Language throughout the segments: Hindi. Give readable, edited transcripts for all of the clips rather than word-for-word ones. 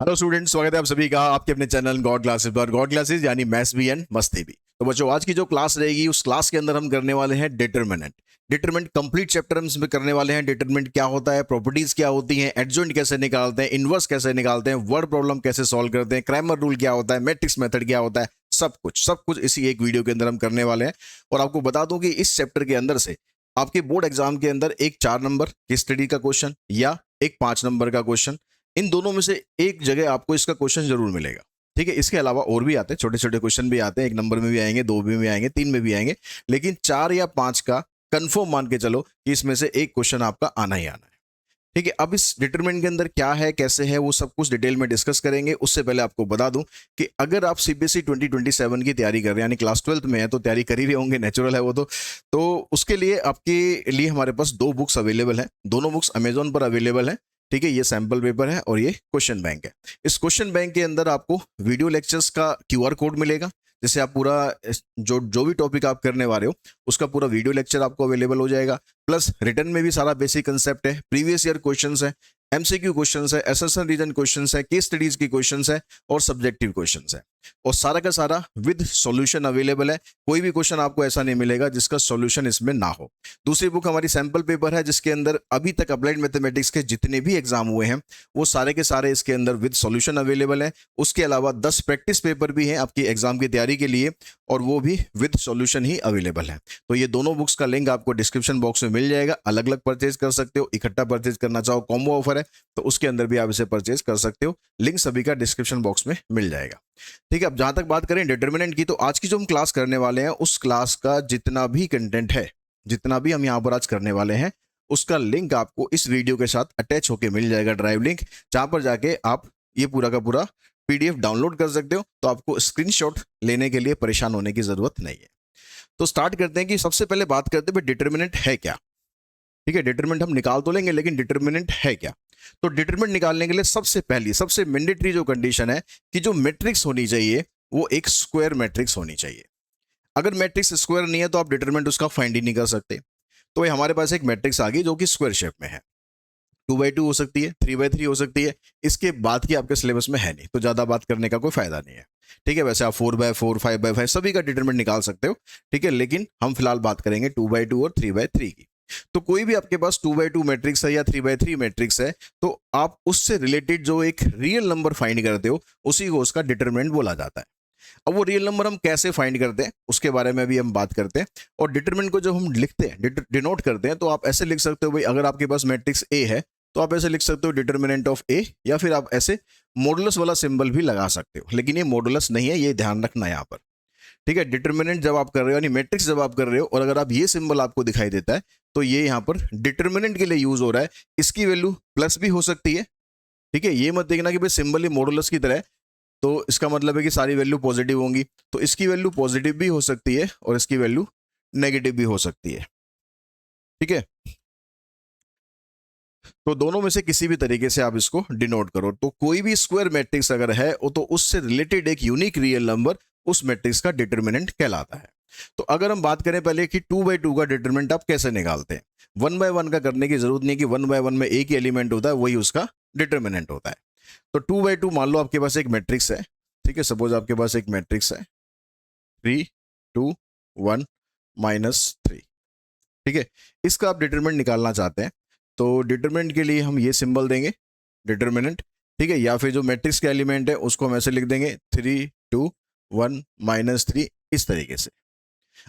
हेलो स्टूडेंट्स, स्वागत है आप सभी का आपके अपने चैनल गॉड क्लासेस पर। गॉड क्लासेस यानी मैथ्स भी एंड मस्ती भी। तो बच्चों, आज की जो क्लास रहेगी उस क्लास के अंदर हम करने वाले हैं डिटरमिनेंट। डिटरमिनेंट कंप्लीट चैप्टर हम इसमें करने वाले हैं। डिटरमिनेंट क्या होता है, प्रॉपर्टीज क्या होती हैं, एडजॉइंट कैसे निकालते हैं, इनवर्स कैसे निकालते हैं, वर्ड प्रॉब्लम कैसे सॉल्व करते हैं, क्रैमर रूल क्या होता है, मैट्रिक्स मेथड क्या होता है, सब कुछ इसी एक वीडियो के अंदर हम करने वाले हैं। और आपको बता दूं कि इस चैप्टर के अंदर से आपके बोर्ड एग्जाम के अंदर एक 4 नंबर की स्टडी का क्वेश्चन या एक 5 नंबर का क्वेश्चन, इन दोनों में से एक जगह आपको इसका क्वेश्चन जरूर मिलेगा। ठीक है, इसके अलावा और भी आते हैं, छोटे छोटे क्वेश्चन भी आते हैं, 1 नंबर में भी आएंगे, 2 में भी आएंगे, 3 में भी आएंगे, लेकिन 4 या 5 का कंफर्म मान के चलो कि इसमें से एक क्वेश्चन आपका आना ही आना है। ठीक है, अब इस डिटरमिनेंट के अंदर क्या है, कैसे है, वो सब कुछ डिटेल में डिस्कस करेंगे। उससे पहले आपको बता दूं कि अगर आप सीबीएसई 2027 की तैयारी कर रहे हैं, यानी क्लास 12th में है, तो तैयारी कर ही रहे होंगे, नेचुरल है वो तो उसके लिए आपके लिए हमारे पास 2 बुक्स अवेलेबल हैं। दोनों बुक्स अमेजोन पर अवेलेबल है। ठीक है, ये सैंपल पेपर है और ये क्वेश्चन बैंक है। इस क्वेश्चन बैंक के अंदर आपको वीडियो लेक्चर्स का क्यूआर कोड मिलेगा, जिससे आप पूरा जो जो भी टॉपिक आप करने वाले हो उसका पूरा वीडियो लेक्चर आपको अवेलेबल हो जाएगा। प्लस रिटर्न में भी सारा बेसिक कंसेप्ट है, प्रीवियस ईयर क्वेश्चंस है, एमसीक्यू क्वेश्चंस है, एसेशन रीजन क्वेश्चंस है, केस स्टडीज की क्वेश्चंस है और सब्जेक्टिव क्वेश्चंस है। और सारा का सारा विद सॉल्यूशन अवेलेबल है। कोई भी क्वेश्चन आपको ऐसा नहीं मिलेगा जिसका सॉल्यूशन इसमें ना हो। दूसरी बुक हमारी सैंपल पेपर है, जिसके अंदर अभी तक अप्लाइड मैथमेटिक्स के जितने भी एग्जाम हुए हैं वो सारे के सारे इसके अंदर विद सॉल्यूशन अवेलेबल है। उसके अलावा 10 प्रैक्टिस पेपर भी हैं आपकी एग्जाम की तैयारी के लिए, और वो भी विद सॉल्यूशन ही अवेलेबल है। तो ये दोनों बुक्स का लिंक आपको डिस्क्रिप्शन बॉक्स में मिल जाएगा। अलग अलग परचेज कर सकते हो, इकट्ठा परचेज करना चाहो, कॉम्बो ऑफर है तो उसके अंदर भी आप इसे परचेज कर सकते हो। लिंक सभी का डिस्क्रिप्शन बॉक्स में मिल जाएगा। ठीक है, अब जहां तक बात करें डिटर्मिनेंट की, तो आज की जो हम क्लास करने वाले हैं उस क्लास का जितना भी कंटेंट है, जितना भी हम यहां पर आज करने वाले हैं, उसका लिंक आपको इस वीडियो के साथ अटैच होकर मिल जाएगा, ड्राइव लिंक, जहां पर जाके आप ये पूरा का पूरा पीडीएफ डाउनलोड कर सकते हो। तो आपको स्क्रीनशॉट लेने के लिए परेशान होने की जरूरत नहीं है। तो स्टार्ट करते हैं कि सबसे पहले बात करते हैं डिटर्मिनेंट है क्या। ठीक है, डिटरमिनेंट हम निकाल तो लेंगे, लेकिन डिटरमिनेंट है क्या। तो डिटरमिनेंट निकालने के लिए सबसे पहली सबसे मैंडेटरी जो कंडीशन है कि जो मैट्रिक्स होनी चाहिए वो एक स्क्वायर मैट्रिक्स होनी चाहिए। अगर मैट्रिक्स स्क्वायर नहीं है तो आप डिटरमिनेंट उसका फाइंड ही नहीं कर सकते। तो ये हमारे पास एक मैट्रिक्स आ गई जो कि स्क्वायर शेप में है। 2x2 हो सकती है, 3x3 हो सकती है, इसके बाद की आपके सिलेबस में है नहीं, तो ज्यादा बात करने का कोई फायदा नहीं है। ठीक है, वैसे आप 4x4, 5x5 सभी का डिटरमिनेंट निकाल सकते हो। ठीक है, लेकिन हम फिलहाल बात करेंगे 2x2 और 3x3 की। तो कोई भी आपके पास 2x2 मैट्रिक्स है या 3x3 मैट्रिक्स है, तो आप उससे रिलेटेड जो एक रियल नंबर फाइंड करते हो उसी को उसका डिटरमिनेंट बोला जाता है। अब वो रियल नंबर हम कैसे फाइंड करते हैं उसके बारे में भी हम बात करते हैं। और डिटरमिनेंट को जब हम लिखते हैं, डिनोट करते हैं, तो आप ऐसे लिख सकते हो भाई, अगर आपके पास मैट्रिक्स ए है तो आप ऐसे लिख सकते हो डिटरमिनेंट ऑफ ए, या फिर आप ऐसे मॉडुलस वाला सिंबल भी लगा सकते हो, लेकिन ये मॉडुलस नहीं है, ये ध्यान रखना यहाँ पर। ठीक है, डिटरमिनेंट जब आप कर रहे हो यानी मैट्रिक्स जब आप कर रहे हो और अगर आप ये सिंबल आपको दिखाई देता है तो ये यहाँ पर डिटरमिनेंट के लिए यूज हो रहा है। इसकी वैल्यू प्लस भी हो सकती है। ठीक है, ये मत देखना कि भाई सिंबल ही मॉडुलस की तरह है तो इसका मतलब है कि सारी वैल्यू पॉजिटिव होंगी। तो इसकी वैल्यू पॉजिटिव भी हो सकती है और इसकी वैल्यू नेगेटिव भी हो सकती है। ठीक है, तो दोनों में से किसी भी तरीके से आप इसको डिनोट करो। तो कोई भी स्क्वायर मैट्रिक्स अगर है तो उससे रिलेटेड एक यूनिक रियल नंबर उस मैट्रिक्स का डिटरमिनेंट कहलाता है। तो अगर हम बात करें पहले कि 2x2 का डिटरमिनेंट आप कैसे निकालते हैं, 1x1 का करने की जरूरत नहीं कि 1x1 में एक ही एलिमेंट होता है, वही उसका डिटरमिनेंट होता है। तो 2x2 मान लो आपके पास एक मैट्रिक्स है। ठीक है, सपोज आपके पास एक मैट्रिक्स है 3 2 1 -3। ठीक है, इसका आप डिटरमिनेंट निकालना चाहते हैं तो डिटरमिनेंट के लिए हम ये सिंबल देंगे, डिटरमिनेंट। ठीक है, या फिर जो मैट्रिक्स का एलिमेंट है उसको हम ऐसे लिख देंगे 3 2 1 -3, इस तरीके से।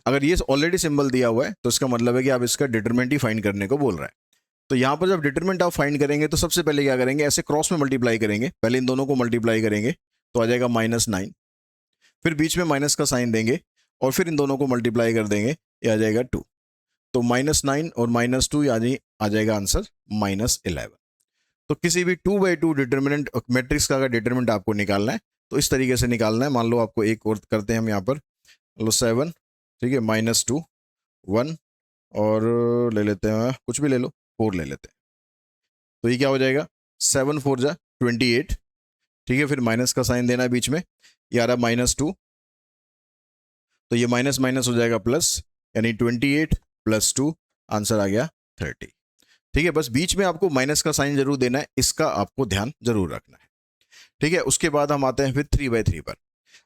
अगर ये ऑलरेडी सिंबल दिया हुआ है तो इसका मतलब है कि आप इसका डिटरमिनेंट ही फाइंड करने को बोल रहे हैं। तो यहां पर जब डिटरमिनेंट आप फाइंड करेंगे तो सबसे पहले क्या करेंगे, ऐसे क्रॉस में मल्टीप्लाई करेंगे, पहले इन दोनों को मल्टीप्लाई करेंगे तो आ जाएगा -9, फिर बीच में माइनस का साइन देंगे और फिर इन दोनों को मल्टीप्लाई कर देंगे, ये आ जाएगा 2। तो -9 और -2 आ जाएगा आंसर -11। तो किसी भी 2x2 डिटरमिनेंट मैट्रिक्स का अगर डिटरमिनेंट आपको निकालना है तो इस तरीके से निकालना है। मान लो आपको एक और करते हैं हम यहाँ पर, लो 7, ठीक है, -2 1 और ले लेते हैं, कुछ भी ले लो, 4 ले लेते हैं। तो ये क्या हो जाएगा, 7 4 जा 28। ठीक है, फिर माइनस का साइन देना है बीच में, ये आ रहा -2, तो ये माइनस माइनस हो जाएगा प्लस, यानी 28 + 2 आंसर आ गया 30। ठीक है, बस बीच में आपको माइनस का साइन जरूर देना है, इसका आपको ध्यान जरूर रखना है। ठीक है, उसके बाद हम आते हैं फिर 3/3 पर।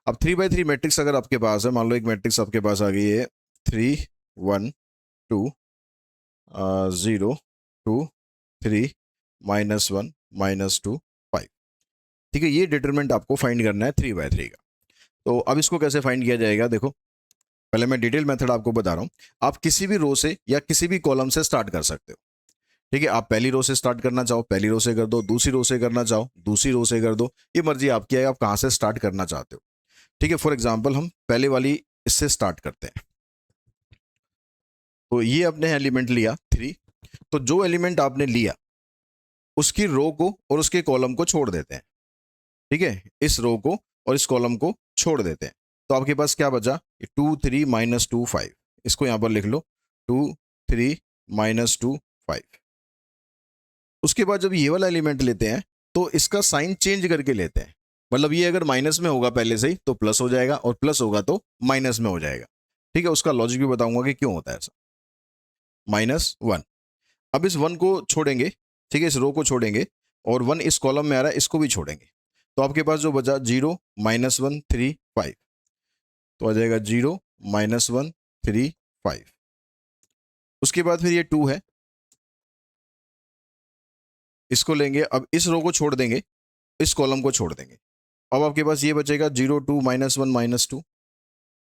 अब 3/3 मैट्रिक्स अगर आपके पास है, मान लो एक मैट्रिक्स आपके पास आ गई है 3 1 2 0 2 3 -1 -2 5। ठीक है, ये डिटरमिनेंट आपको फाइंड करना है 3/3 का। तो अब इसको कैसे फाइंड किया जाएगा, देखो पहले मैं डिटेल मेथड आपको बता रहा हूँ। आप किसी भी रो से या किसी भी कॉलम से स्टार्ट कर सकते हो। ठीक है, आप पहली रो से स्टार्ट करना चाहो पहली रो से कर दो, दूसरी रो से करना चाहो दूसरी रो से कर दो, ये मर्जी आपकी है आप कहाँ से स्टार्ट करना चाहते हो। ठीक है, फॉर एग्जाम्पल हम पहले वाली इससे स्टार्ट करते हैं। तो ये आपने एलिमेंट लिया 3, तो जो एलिमेंट आपने लिया उसकी रो को और उसके कॉलम को छोड़ देते हैं। ठीक है, इस रो को और इस कॉलम को छोड़ देते हैं। तो आपके पास क्या बचा, 2 3 -2 5। इसको यहां पर लिख लो 2 3 -2 5। उसके बाद जब ये वाला एलिमेंट लेते हैं तो इसका साइन चेंज करके लेते हैं। मतलब ये अगर माइनस में होगा पहले से ही तो प्लस हो जाएगा, और प्लस होगा तो माइनस में हो जाएगा। ठीक है, उसका लॉजिक भी बताऊंगा कि क्यों होता है ऐसा। -1, अब इस 1 को छोड़ेंगे। ठीक है, इस रो को छोड़ेंगे और 1 इस कॉलम में आ रहा है, इसको भी छोड़ेंगे। तो आपके पास जो बचा 0 -1 3 5, तो आ जाएगा 0 -1 3 5। उसके बाद फिर ये 2 है, इसको लेंगे, अब इस रो को छोड़ देंगे, इस कॉलम को छोड़ देंगे। अब आपके पास ये बचेगा 0 2 -1 -2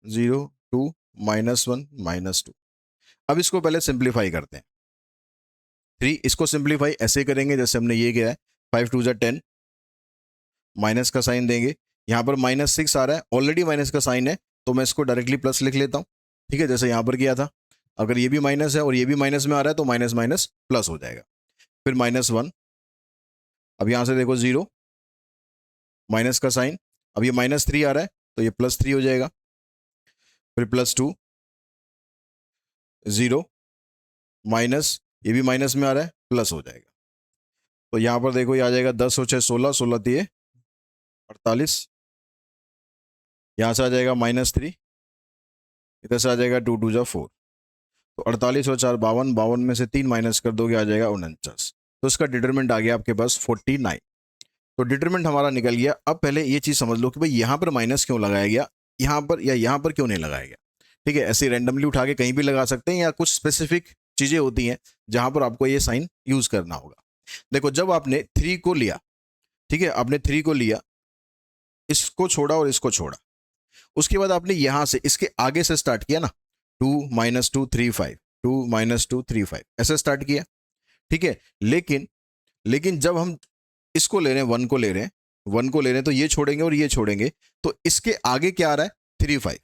0 2 -1 -2। अब इसको पहले सिंप्लीफाई करते हैं। 3 इसको सिंप्लीफाई ऐसे करेंगे जैसे हमने ये किया है, 5 2 10, माइनस का साइन देंगे। यहाँ पर -6 आ रहा है, ऑलरेडी माइनस का साइन है तो मैं इसको डायरेक्टली प्लस लिख लेता हूँ। ठीक है, जैसे यहाँ पर किया था। अगर ये भी माइनस है और ये भी माइनस में आ रहा है तो माइनस माइनस प्लस हो जाएगा। फिर -1, अब यहाँ से देखो 0, माइनस का साइन, अब ये -3 आ रहा है तो ये +3 हो जाएगा। फिर +2 0, माइनस, ये भी माइनस में आ रहा है, प्लस हो जाएगा। तो यहाँ पर देखो ये आ जाएगा 10 और 6 16, 16 3 48। यहाँ से आ जाएगा -3, इधर से आ जाएगा 2 2 4। तो 48 और 4 52, 52 में से 3 माइनस कर दोगे आ जाएगा 49। तो इसका डिटरमिनेंट आ गया आपके पास 49। तो डिटरमिनेंट हमारा निकल गया। अब पहले ये चीज़ समझ लो कि भाई यहाँ पर माइनस क्यों लगाया गया, यहाँ पर या यहाँ पर क्यों नहीं लगाया गया। ठीक है, ऐसे रैंडमली उठा के कहीं भी लगा सकते हैं या कुछ स्पेसिफिक चीज़ें होती हैं जहाँ पर आपको ये साइन यूज़ करना होगा। देखो जब आपने 3 को लिया, ठीक है, आपने 3 को लिया, इसको छोड़ा और इसको छोड़ा, उसके बाद आपने यहां से इसके आगे से स्टार्ट किया ना, 2 -2 3 5 2 -2 3 5 ऐसे स्टार्ट किया। ठीक है, लेकिन जब हम इसको ले रहे हैं, 1 को ले रहे हैं, 1 को ले रहे हैं तो ये छोड़ेंगे और ये छोड़ेंगे, तो इसके आगे क्या आ रहा है 3 5।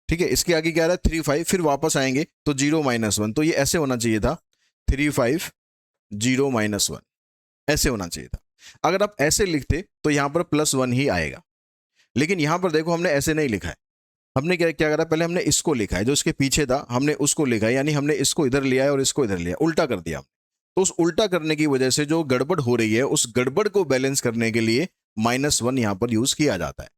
ठीक है, इसके आगे क्या आ रहा है 3 5, फिर वापस आएंगे तो 0 -1। तो ये ऐसे होना चाहिए था 3 5 0 -1, ऐसे होना चाहिए था। अगर आप ऐसे लिखते तो यहां पर +1 ही आएगा, लेकिन यहां पर देखो हमने ऐसे नहीं लिखा है। हमने क्या क्या करा, पहले हमने इसको लिखा है, जो इसके पीछे था हमने उसको लिखा है, यानी हमने इसको इधर लिया है और इसको इधर लिया, उल्टा कर दिया। तो उस उल्टा करने की वजह से जो गड़बड़ हो रही है उस गड़बड़ को बैलेंस करने के लिए -1 यहां पर यूज किया जाता है।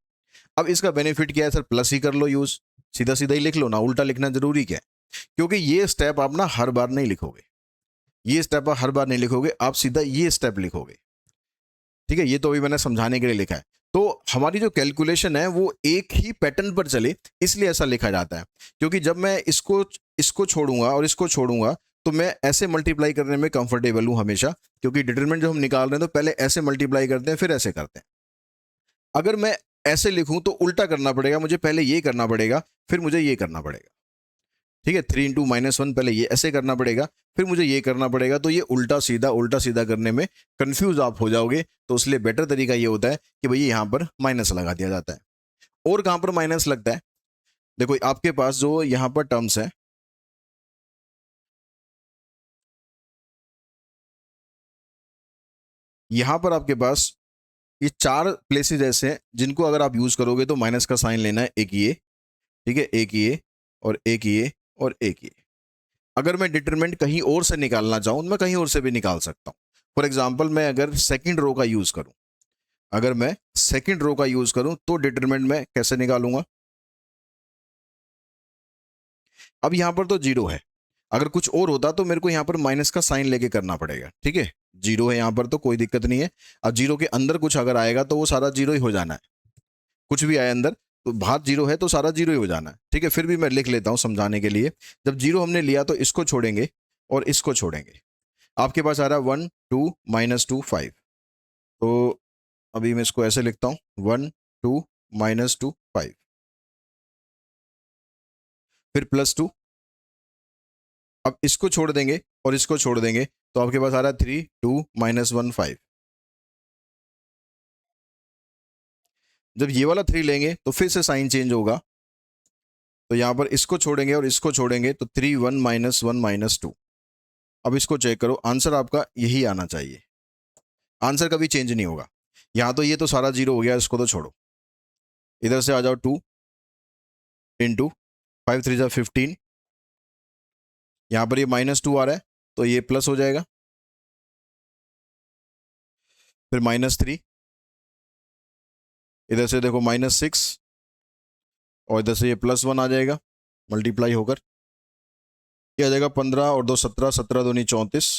अब इसका बेनिफिट क्या है सर, प्लस ही कर लो यूज, सीधा सीधा ही लिख लो ना, उल्टा लिखना जरूरी क्या है। क्योंकि ये स्टेप आप ना हर बार नहीं लिखोगे, ये स्टेप आप हर बार नहीं लिखोगे, आप सीधा ये स्टेप लिखोगे। ठीक है, ये तो अभी मैंने समझाने के लिए लिखा है। तो हमारी जो कैलकुलेशन है वो एक ही पैटर्न पर चले, इसलिए ऐसा लिखा जाता है। क्योंकि जब मैं इसको इसको छोड़ूंगा और इसको छोड़ूंगा तो मैं ऐसे मल्टीप्लाई करने में कंफर्टेबल हूं हमेशा, क्योंकि डिटरमिनेंट जब हम निकाल रहे हैं तो पहले ऐसे मल्टीप्लाई करते हैं फिर ऐसे करते हैं। अगर मैं ऐसे लिखूं तो उल्टा करना पड़ेगा मुझे, पहले ये करना पड़ेगा फिर मुझे ये करना पड़ेगा। ठीक है, 3 × -1 पहले ये ऐसे करना पड़ेगा फिर मुझे ये करना पड़ेगा, तो ये उल्टा सीधा करने में कंफ्यूज आप हो जाओगे। तो इसलिए बेटर तरीका ये होता है कि भैया यहाँ पर माइनस लगा दिया जाता है। और कहाँ पर माइनस लगता है, देखो आपके पास जो यहाँ पर टर्म्स है, यहाँ पर आपके पास ये 4 प्लेसेस ऐसे हैं जिनको अगर आप यूज करोगे तो माइनस का साइन लेना है, एक ये, ठीक है, एक ये और एक ये और एक ये। अगर मैं डिटरमिनेंट कहीं और से निकालना चाहूं तो मैं कहीं और से भी निकाल सकता हूं। फॉर एग्जाम्पल मैं अगर सेकंड रो का यूज करूं, अगर मैं सेकंड रो का यूज करूं तो डिटरमिनेंट मैं कैसे निकालूंगा। अब यहां पर तो 0 है, अगर कुछ और होता तो मेरे को यहाँ पर माइनस का साइन लेके करना पड़ेगा, ठीक है। जीरो है यहाँ पर तो कोई दिक्कत नहीं है। अब जीरो के अंदर कुछ अगर आएगा तो वो सारा जीरो ही हो जाना है, कुछ भी आए अंदर तो बाहर जीरो है तो सारा जीरो ही हो जाना है, ठीक है। फिर भी मैं लिख लेता हूँ समझाने के लिए। जब जीरो हमने लिया तो इसको छोड़ेंगे और इसको छोड़ेंगे। आपके पास आ रहा है 1 2 -2 5। तो अभी मैं इसको ऐसे लिखता हूँ 1 2 -2 5, फिर +2। अब इसको छोड़ देंगे और इसको छोड़ देंगे तो आपके पास आ रहा है 3 2 -1 5। जब ये वाला 3 लेंगे तो फिर से साइन चेंज होगा, तो यहां पर इसको छोड़ेंगे और इसको छोड़ेंगे तो 3 1 -1 -2। अब इसको चेक करो, आंसर आपका यही आना चाहिए, आंसर कभी चेंज नहीं होगा। यहां तो ये तो सारा जीरो हो गया, इसको तो छोड़ो, इधर से आ जाओ 2 इंटू 5 3 जा 15। यहां पर ये -2 आ रहा है तो ये प्लस हो जाएगा, फिर -3, इधर से देखो -6 और इधर से ये +1 आ जाएगा मल्टीप्लाई होकर। ये आ जाएगा 15 और 2 17, 17 दूनी 34,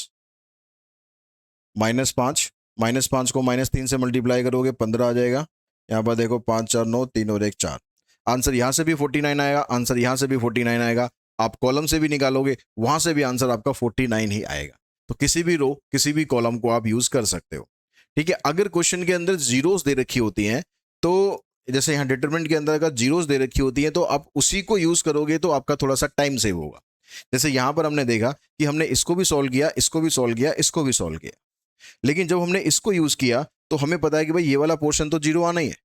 -5, -5 को -3 से मल्टीप्लाई करोगे 15 आ जाएगा। यहाँ पर देखो 5 4 9, 3 और 1 4। आंसर यहाँ से भी 49 आएगा, आंसर यहाँ से भी 49 आएगा। आप कॉलम से भी निकालोगे वहां से भी आंसर आपका 49 ही आएगा। तो किसी भी रो किसी भी कॉलम को आप यूज कर सकते हो, ठीक है। अगर क्वेश्चन के अंदर जीरोस दे रखी होती हैं तो जैसे यहाँ डिटरमिनेंट के अंदर अगर जीरोस दे रखी होती हैं तो आप उसी को यूज करोगे तो आपका थोड़ा सा टाइम सेव होगा। जैसे यहाँ पर हमने देखा कि हमने इसको भी सॉल्व किया, इसको भी सॉल्व किया, इसको भी सॉल्व किया, लेकिन जब हमने इसको यूज किया तो हमें पता है कि भाई ये वाला पोर्शन तो जीरो आना ही है,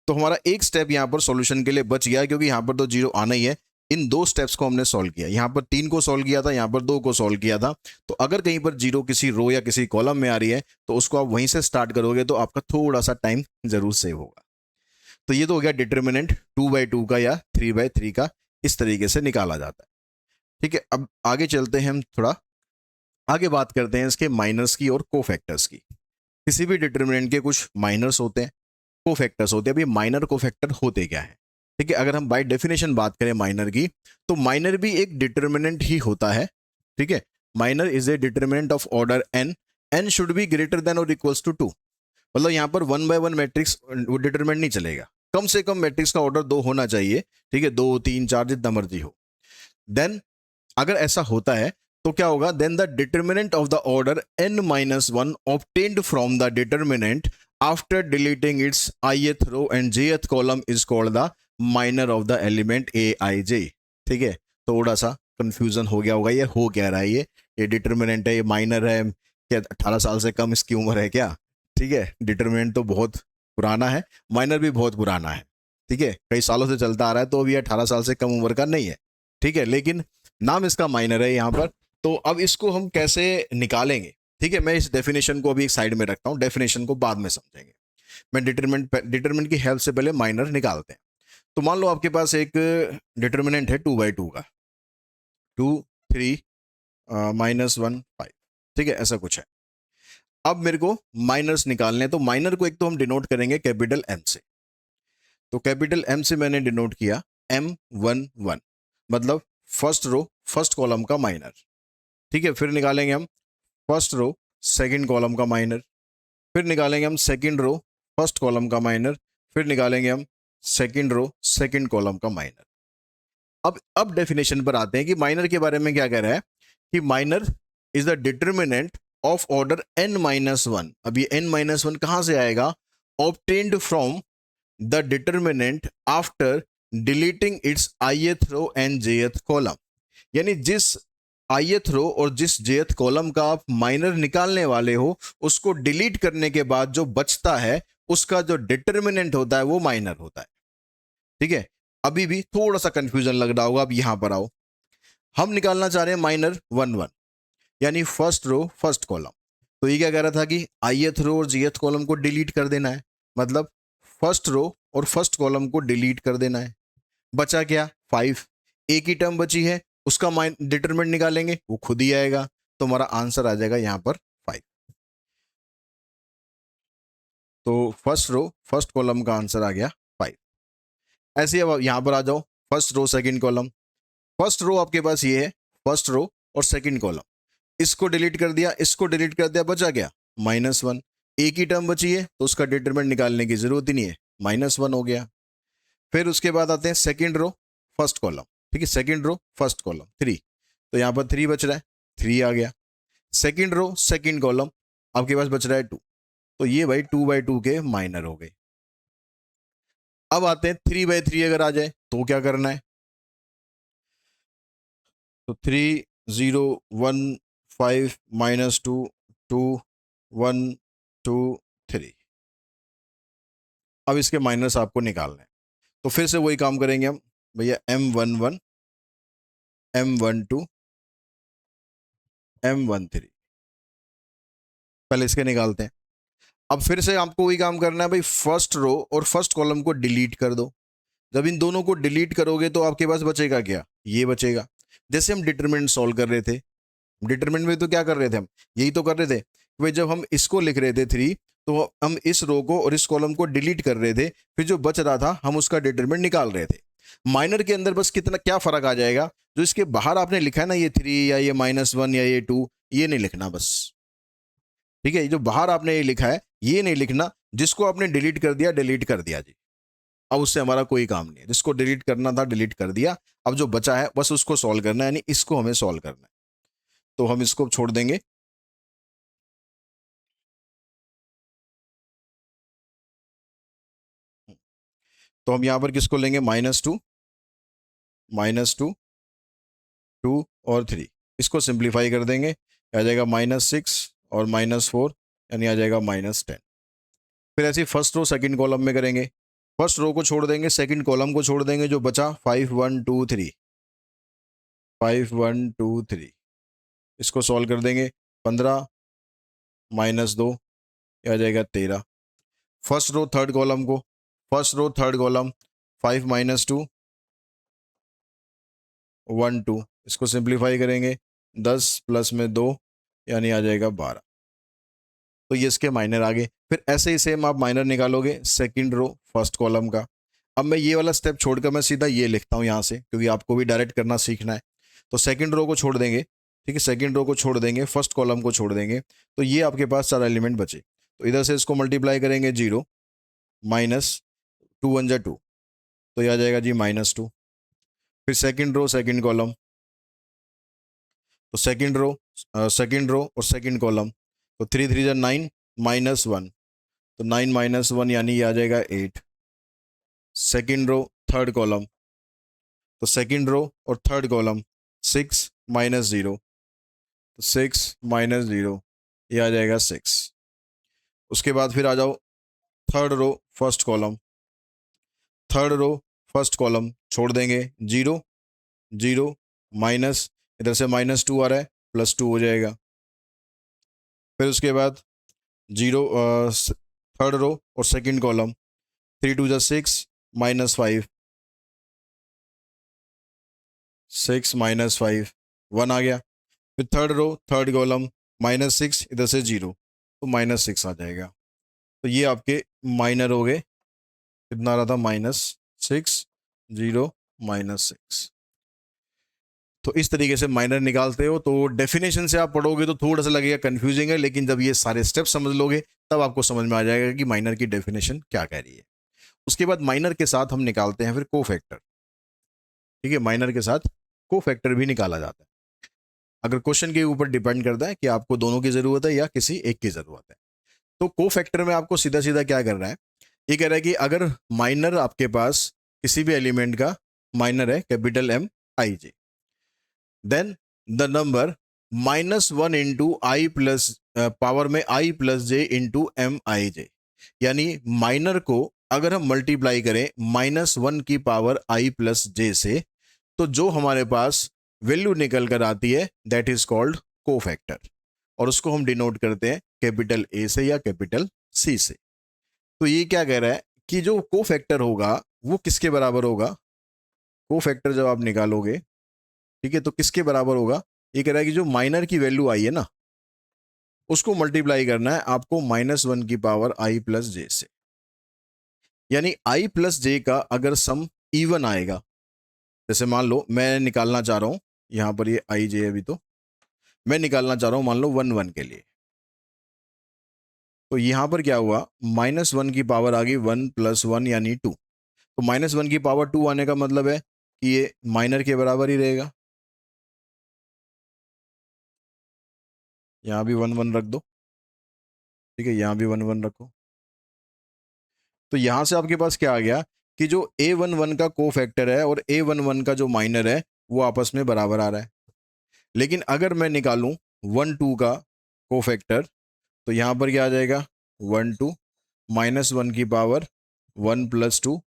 तो हमारा एक स्टेप यहाँ पर सॉल्यूशन के लिए बच गया, क्योंकि यहाँ पर तो जीरो आना ही है। इन दो स्टेप्स को हमने सॉल्व किया, यहाँ पर 3 को सॉल्व किया था, यहाँ पर 2 को सॉल्व किया था। तो अगर कहीं पर जीरो किसी रो या किसी कॉलम में आ रही है तो उसको आप वहीं से स्टार्ट करोगे तो आपका थोड़ा सा टाइम जरूर सेव होगा। तो ये तो हो गया डिटर्मिनेंट 2/2 का या 3/3 का, इस तरीके से निकाला जाता है, ठीक है। अब आगे चलते हैं, हम थोड़ा आगे बात करते हैं इसके माइनर्स की और कोफैक्टर्स की। किसी भी डिटर्मिनेंट के कुछ माइनर्स होते हैं, कोफैक्टर्स होते हैं। अब ये माइनर कोफैक्टर होते क्या है, ठीक है। अगर हम बाय डेफिनेशन बात करें माइनर की तो माइनर भी एक डिटर्मिनेंट ही होता है, ठीक है। Minor is a determinant of order n, n should be greater than और इक्वल्स टू 2। मतलब यहाँ पर 1/1 मैट्रिक्स डिटर्मिनेंट नहीं चलेगा, कम से कम मैट्रिक्स का ऑर्डर 2 होना चाहिए, ठीक है। 2 3 4 जितना मर्जी हो। देन अगर ऐसा होता है तो क्या होगा, then the determinant of the order n-1 obtained from the determinant after deleting its ith row and jth column is called the minor of the element aij, ठीक है। थोड़ा सा कंफ्यूजन हो गया होगा, ये हो क्या रहा है, ये डिटर्मिनेंट है, ये माइनर है क्या, 18 साल से कम इसकी उम्र है क्या, ठीक है। डिटर्मिनेंट तो बहुत पुराना है, माइनर भी बहुत पुराना है, ठीक है, कई सालों से चलता आ रहा है, तो अभी 18 साल से कम उम्र का नहीं है, ठीक है। लेकिन नाम इसका माइनर है यहाँ पर। तो अब इसको हम कैसे निकालेंगे, ठीक है। मैं इस डेफिनेशन को अभी एक साइड में रखता हूँ, डेफिनेशन को बाद में समझेंगे। मैं डिटरमिनेंट की हेल्प से पहले माइनर निकालते हैं। तो मान लो आपके पास एक डिटर्मिनेंट है 2/2 का, 2 3 -1 5, ठीक है, ऐसा कुछ है। अब मेरे को माइनर्स निकालने हैं, तो माइनर को एक तो हम डिनोट करेंगे कैपिटल M से। तो कैपिटल M से मैंने डिनोट किया M11, मतलब फर्स्ट रो फर्स्ट कॉलम का माइनर, ठीक है। फिर निकालेंगे हम फर्स्ट रो सेकंड कॉलम का माइनर, फिर निकालेंगे हम सेकंड रो फर्स्ट कॉलम का माइनर, फिर निकालेंगे हम सेकंड रो सेकंड कॉलम का माइनर। अब डेफिनेशन पर आते हैं कि माइनर के बारे में क्या कह रहा है, कि minor is the determinant of order n-1। अब ये n-1 कहां से आएगा, obtained from the determinant after deleting its ith row and jth column. यानी जिस ith रो और जिस jth कॉलम का आप माइनर निकालने वाले हो उसको डिलीट करने के बाद जो बचता है उसका जो डिटर्मिनेंट होता है वो माइनर होता है, ठीक है। अभी भी थोड़ा सा कंफ्यूजन लग रहा होगा, अब यहां पर आओ। हम निकालना चाह रहे हैं माइनर 1/1, यानी फर्स्ट रो फर्स्ट कॉलम। तो ये क्या कह रहा था कि ith रो और jth कॉलम को डिलीट कर देना है, मतलब फर्स्ट रो और फर्स्ट कॉलम को डिलीट कर देना है। बचा क्या 5, एक ही टर्म बची है, उसका डिटरमिनेंट निकालेंगे, वो खुद ही आएगा, तो हमारा आंसर आ जाएगा यहां पर 5। तो फर्स्ट रो फर्स्ट कॉलम का आंसर आ गया 5। ऐसे अब यहां पर आ जाओ, first row second column. First row आपके पास ये है, फर्स्ट रो और सेकंड कॉलम, इसको डिलीट कर दिया, इसको डिलीट कर दिया, बचा गया -1। एक ही टर्म बची है तो उसका डिटरमिनेंट निकालने की जरूरत ही नहीं है, -1 हो गया। फिर उसके बाद आते हैं सेकंड रो फर्स्ट कॉलम, ठीक है, सेकंड रो फर्स्ट कॉलम 3, तो यहाँ पर 3 बच रहा है, 3 आ गया। सेकंड रो सेकंड कॉलम आपके पास बच रहा है 2, तो ये भाई 2/2 के माइनर हो गए। अब आते हैं 3/3 अगर आ जाए तो क्या करना है, तो 3 0 1 5 -2 2 1 2 3, अब इसके माइनस आपको निकालने हैं। तो फिर से वही काम करेंगे हम भैया, M11 M12 M13, पहले इसके निकालते हैं। अब फिर से आपको वही काम करना है भाई, फर्स्ट रो और फर्स्ट कॉलम को डिलीट कर दो। जब इन दोनों को डिलीट करोगे तो आपके पास बचेगा क्या, ये बचेगा। जैसे हम डिटरमिनेंट सॉल्व कर रहे थे, डिटरमिनेंट में तो क्या कर रहे थे हम, यही तो कर रहे थे कि भाई जब हम इसको लिख रहे थे 3, तो हम इस रो को और इस कॉलम को डिलीट कर रहे थे, फिर जो बच रहा था हम उसका डिटरमिनेंट निकाल रहे थे। माइनर के अंदर बस कितना क्या फर्क आ जाएगा, जो इसके बाहर आपने लिखा है ना ये 3 या ये -1 या ये 2, ये नहीं लिखना बस, ठीक है। जो बाहर आपने ये लिखा है ये नहीं लिखना, जिसको आपने डिलीट कर दिया जी। अब उससे हमारा कोई काम नहीं है, जिसको डिलीट करना था डिलीट कर दिया। अब जो बचा है बस उसको सॉल्व करना है, यानी इसको हमें सॉल्व करना है। तो हम इसको छोड़ देंगे, तो हम यहां पर किसको लेंगे, -2 -2 2 और 3, इसको सिंप्लीफाई कर देंगे, आ जाएगा -6 और -4, यानी आ जाएगा -10। फिर ऐसे फर्स्ट रो सेकंड कॉलम में करेंगे, फर्स्ट रो को छोड़ देंगे, सेकंड कॉलम को छोड़ देंगे, जो बचा 5 1 2 3 5 1 2 3, इसको सॉल्व कर देंगे, 15 -2, आ जाएगा 13। फर्स्ट रो थर्ड कॉलम को, फर्स्ट रो थर्ड कॉलम 5 -2 1 2, इसको सिंप्लीफाई करेंगे, 10 प्लस में 2, यानी आ जाएगा 12। तो ये इसके माइनर आ गए। फिर ऐसे ही सेम आप माइनर निकालोगे सेकंड रो फर्स्ट कॉलम का। अब मैं ये वाला स्टेप छोड़कर मैं सीधा ये लिखता हूँ यहाँ से, क्योंकि आपको भी डायरेक्ट करना सीखना है। तो सेकंड रो को छोड़ देंगे, ठीक है, सेकंड रो को छोड़ देंगे, फर्स्ट कॉलम को छोड़ देंगे, तो ये आपके पास 4 एलिमेंट बचे। तो इधर से इसको मल्टीप्लाई करेंगे 0 -2 1 जा 2, तो ये आ जाएगा जी -2। फिर सेकंड रो सेकंड कॉलम, तो सेकंड रो और सेकंड कॉलम, तो 3 3 जा 9 -1, तो 9 -1 यानी ये आ जाएगा 8। सेकंड रो थर्ड कॉलम, तो सेकंड रो और थर्ड कॉलम 6 -0, तो 6 -0, ये आ जाएगा 6। उसके बाद फिर आ जाओ third row first column, third row first column छोड़ देंगे, 0 0 माइनस, इधर से -2 आ रहा है, +2 हो जाएगा। फिर उसके बाद 0 थर्ड रो और सेकंड कॉलम, 3 2 जा 6 -5, 6 -5 1 आ गया। फिर थर्ड रो थर्ड कॉलम -6, इधर से 0, तो -6 आ जाएगा। तो ये आपके माइनर हो गए, कितना आ रहा था, -6 0 -6। तो इस तरीके से माइनर निकालते हो। तो डेफिनेशन से आप पढ़ोगे तो थोड़ा सा लगेगा कंफ्यूजिंग है, लेकिन जब ये सारे स्टेप समझ लोगे तब आपको समझ में आ जाएगा कि माइनर की डेफिनेशन क्या कह रही है। उसके बाद माइनर के साथ हम निकालते हैं फिर कोफैक्टर, ठीक है, माइनर के साथ कोफैक्टर भी निकाला जाता है। अगर क्वेश्चन के ऊपर डिपेंड करता है कि आपको दोनों की जरूरत है या किसी एक की जरूरत है। तो कोफैक्टर में आपको सीधा सीधा क्या कर रहा है, ये कह रहा है कि अगर माइनर आपके पास किसी भी एलिमेंट का माइनर है capital MIJ, then the number -1 into I plus power में I+J इंटू MIJ, यानी माइनर को अगर हम मल्टीप्लाई करें -1 की पावर I+J से, तो जो हमारे पास वैल्यू निकल कर आती है दैट इज कॉल्ड कोफैक्टर, और उसको हम डिनोट करते हैं कैपिटल A से या कैपिटल C से। तो ये क्या कह रहा है कि जो कोफैक्टर होगा वो किसके बराबर होगा, कोफैक्टर जब आप निकालोगे, ठीक है, तो किसके बराबर होगा, ये कह रहा है कि जो माइनर की वैल्यू आई है ना उसको मल्टीप्लाई करना है आपको -1 की पावर I+J से, यानी I+J का अगर सम इवन आएगा, जैसे मान लो मैं निकालना चाह रहा हूं, यहां पर ये IJ अभी तो मैं निकालना चाह रहा हूँ मान लो 1 1 के लिए। तो यहाँ पर क्या हुआ, -1 की पावर आ गई 1 + 1 यानी 2। तो -1 की पावर 2 आने का मतलब है कि ये माइनर के बराबर ही रहेगा। यहाँ भी 1 1 रख दो, ठीक है, यहाँ भी 1 1 रखो। तो यहाँ से आपके पास क्या आ गया कि जो a11 का कोफैक्टर है और a11 का जो माइनर है वो आपस में बराबर आ रहा है। लेकिन अगर मैं निकालूं 1 2 का कोफैक्टर, तो यहाँ पर क्या आ जाएगा 1 2 -1 की पावर 1 + 2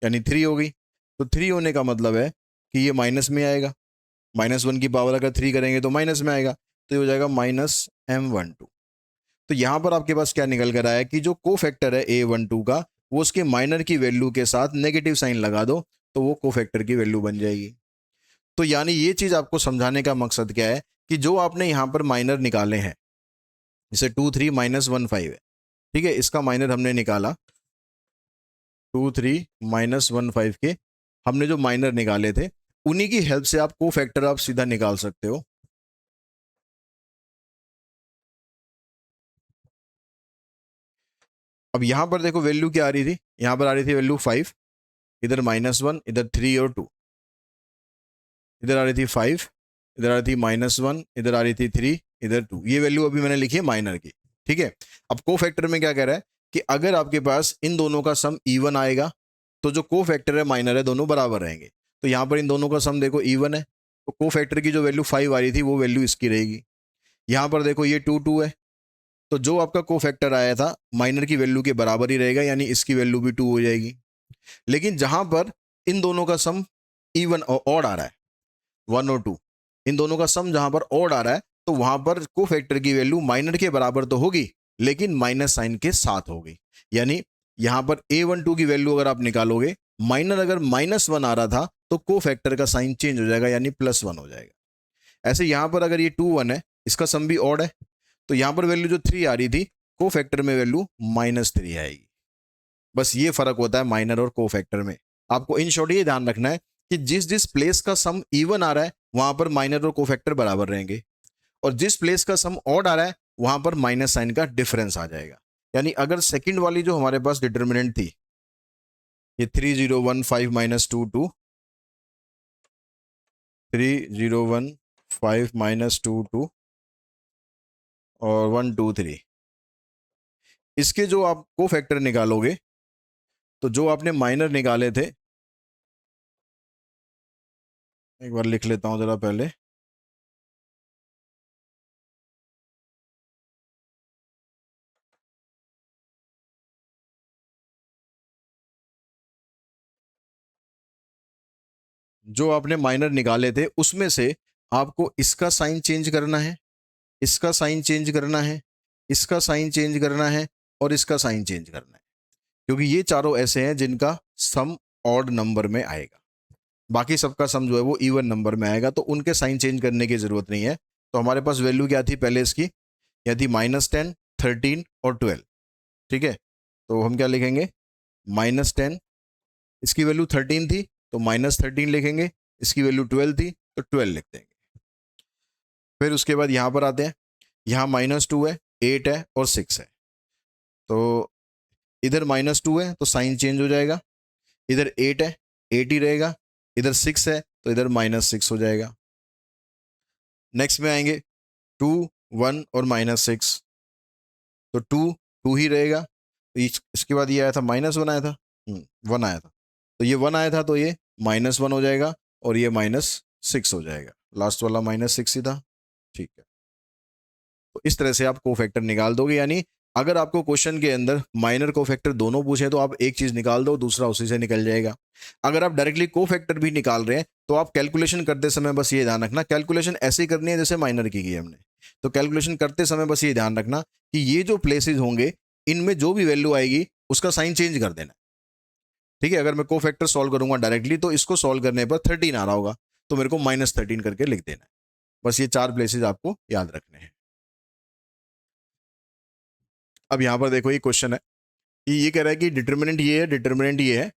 यानी 3 हो गई। तो 3 होने का मतलब है कि ये माइनस में आएगा। -1 की पावर अगर 3 करेंगे तो माइनस में आएगा, तो ये हो जाएगा -M12। तो यहाँ पर आपके पास क्या निकल कर आया कि जो कोफैक्टर है A12 का, वो उसके माइनर की वैल्यू के साथ नेगेटिव साइन लगा दो तो वो कोफैक्टर की वैल्यू बन जाएगी। तो यानी ये चीज आपको समझाने का मकसद क्या है कि जो आपने यहाँ पर माइनर निकाले हैं, जैसे 2 3 -1 5 है, ठीक है, इसका माइनर हमने निकाला 2 3 -1 5 के, हमने जो माइनर निकाले थे उन्हीं की हेल्प से आप कोफैक्टर आप सीधा निकाल सकते हो। अब यहां पर देखो वैल्यू क्या आ रही थी, यहां पर आ रही थी वैल्यू 5, इधर -1, इधर 3 और 2, इधर आ रही थी 5, इधर आ रही थी -1, इधर आ रही थी 3, इधर 2। ये वैल्यू अभी मैंने लिखी है माइनर की, ठीक है। अब कोफैक्टर में क्या कह रहा है कि अगर आपके पास इन दोनों का सम इवन आएगा तो जो कोफैक्टर है माइनर है दोनों बराबर रहेंगे। तो यहां पर इन दोनों का सम देखो इवन है, तो कोफैक्टर की जो वैल्यू 5 आ रही थी वो वैल्यू इसकी रहेगी। यहां पर देखो ये 2 2 है, तो जो आपका कोफैक्टर आया था माइनर की वैल्यू के बराबर ही रहेगा, यानी इसकी वैल्यू भी 2 हो जाएगी। लेकिन जहां पर इन दोनों का सम इवन ऑड आ रहा है 1 और 2, इन दोनों का सम जहां पर ऑड आ रहा है तो वहां पर कोफैक्टर की वैल्यू माइनर के बराबर तो होगी लेकिन माइनस साइन के साथ होगी। यानी यहां पर A12 की वैल्यू अगर आप निकालोगे, माइनर अगर -1 आ रहा था तो कोफैक्टर का साइन चेंज हो जाएगा यानी +1 हो जाएगा। ऐसे यहां पर अगर ये 2 1 है, इसका सम भी ऑड है, तो यहां पर वैल्यू जो 3 आ रही थी कोफैक्टर में वैल्यू -3 आएगी। बस ये फर्क होता है माइनर और कोफैक्टर में। आपको इन शॉर्ट ये ध्यान रखना है कि जिस जिस प्लेस का सम इवन आ रहा है वहां पर माइनर और कोफैक्टर बराबर रहेंगे, और जिस प्लेस का सम ऑड आ रहा है वहां पर माइनस साइन का डिफरेंस आ जाएगा। यानी अगर सेकंड वाली जो हमारे पास डिटर्मिनेंट थी, ये 3015 -22, 3015 -22 और 123, इसके जो आप कोफैक्टर निकालोगे तो जो आपने माइनर निकाले थे, एक बार लिख लेता हूं जरा पहले, जो आपने माइनर निकाले थे उसमें से आपको इसका साइन चेंज करना है, इसका साइन चेंज करना है, इसका साइन चेंज करना है और इसका साइन चेंज करना है, क्योंकि ये चारों ऐसे हैं जिनका सम ऑड नंबर में आएगा। बाकी सबका सम जो है वो इवन नंबर में आएगा, तो उनके साइन चेंज करने की जरूरत नहीं है। तो हमारे पास वैल्यू क्या थी पहले इसकी, यह थी -10 13 और 12, ठीक है। तो हम क्या लिखेंगे, -10, इसकी वैल्यू 13 थी तो -13 लिखेंगे, इसकी वैल्यू 12 थी तो 12 लिख देंगे। फिर उसके बाद यहाँ पर आते हैं, यहाँ -2 है, 8 है और 6 है, तो इधर -2 है तो साइन चेंज हो जाएगा, इधर 8 है 8 ही रहेगा, इधर 6 है तो इधर -6 हो जाएगा। नेक्स्ट में आएंगे 2 1 और -6, तो 2 2 ही रहेगा, तो इसके बाद ये आया था -1 आया था, 1 आया था, तो ये 1 आया था तो ये -1 हो जाएगा और ये -6 हो जाएगा, लास्ट वाला -6 ही था, ठीक है। तो इस तरह से आप कोफैक्टर निकाल दोगे। यानी अगर आपको क्वेश्चन के अंदर माइनर कोफैक्टर दोनों पूछे तो आप एक चीज निकाल दो, दूसरा उसी से निकल जाएगा। अगर आप डायरेक्टली कोफैक्टर भी निकाल रहे हैं तो आप कैलकुलेशन करते समय बस ये ध्यान रखना, कैलकुलेशन ऐसे ही करनी है जैसे माइनर की है हमने। तो कैलकुलेशन करते समय बस ये ध्यान रखना कि ये जो प्लेसेस होंगे इनमें जो भी वैल्यू आएगी उसका साइन चेंज कर देना, ठीक है। अगर मैं कोफैक्टर सॉल्व करूंगा डायरेक्टली तो इसको सॉल्व करने पर 13 आ रहा होगा तो मेरे को -13 करके लिख देना है। बस ये 4 प्लेसेस आपको याद रखने हैं। अब यहां पर देखो ये क्वेश्चन है कि ये कह रहा है कि डिटर्मिनेंट ये है, डिटर्मिनेंट ये है।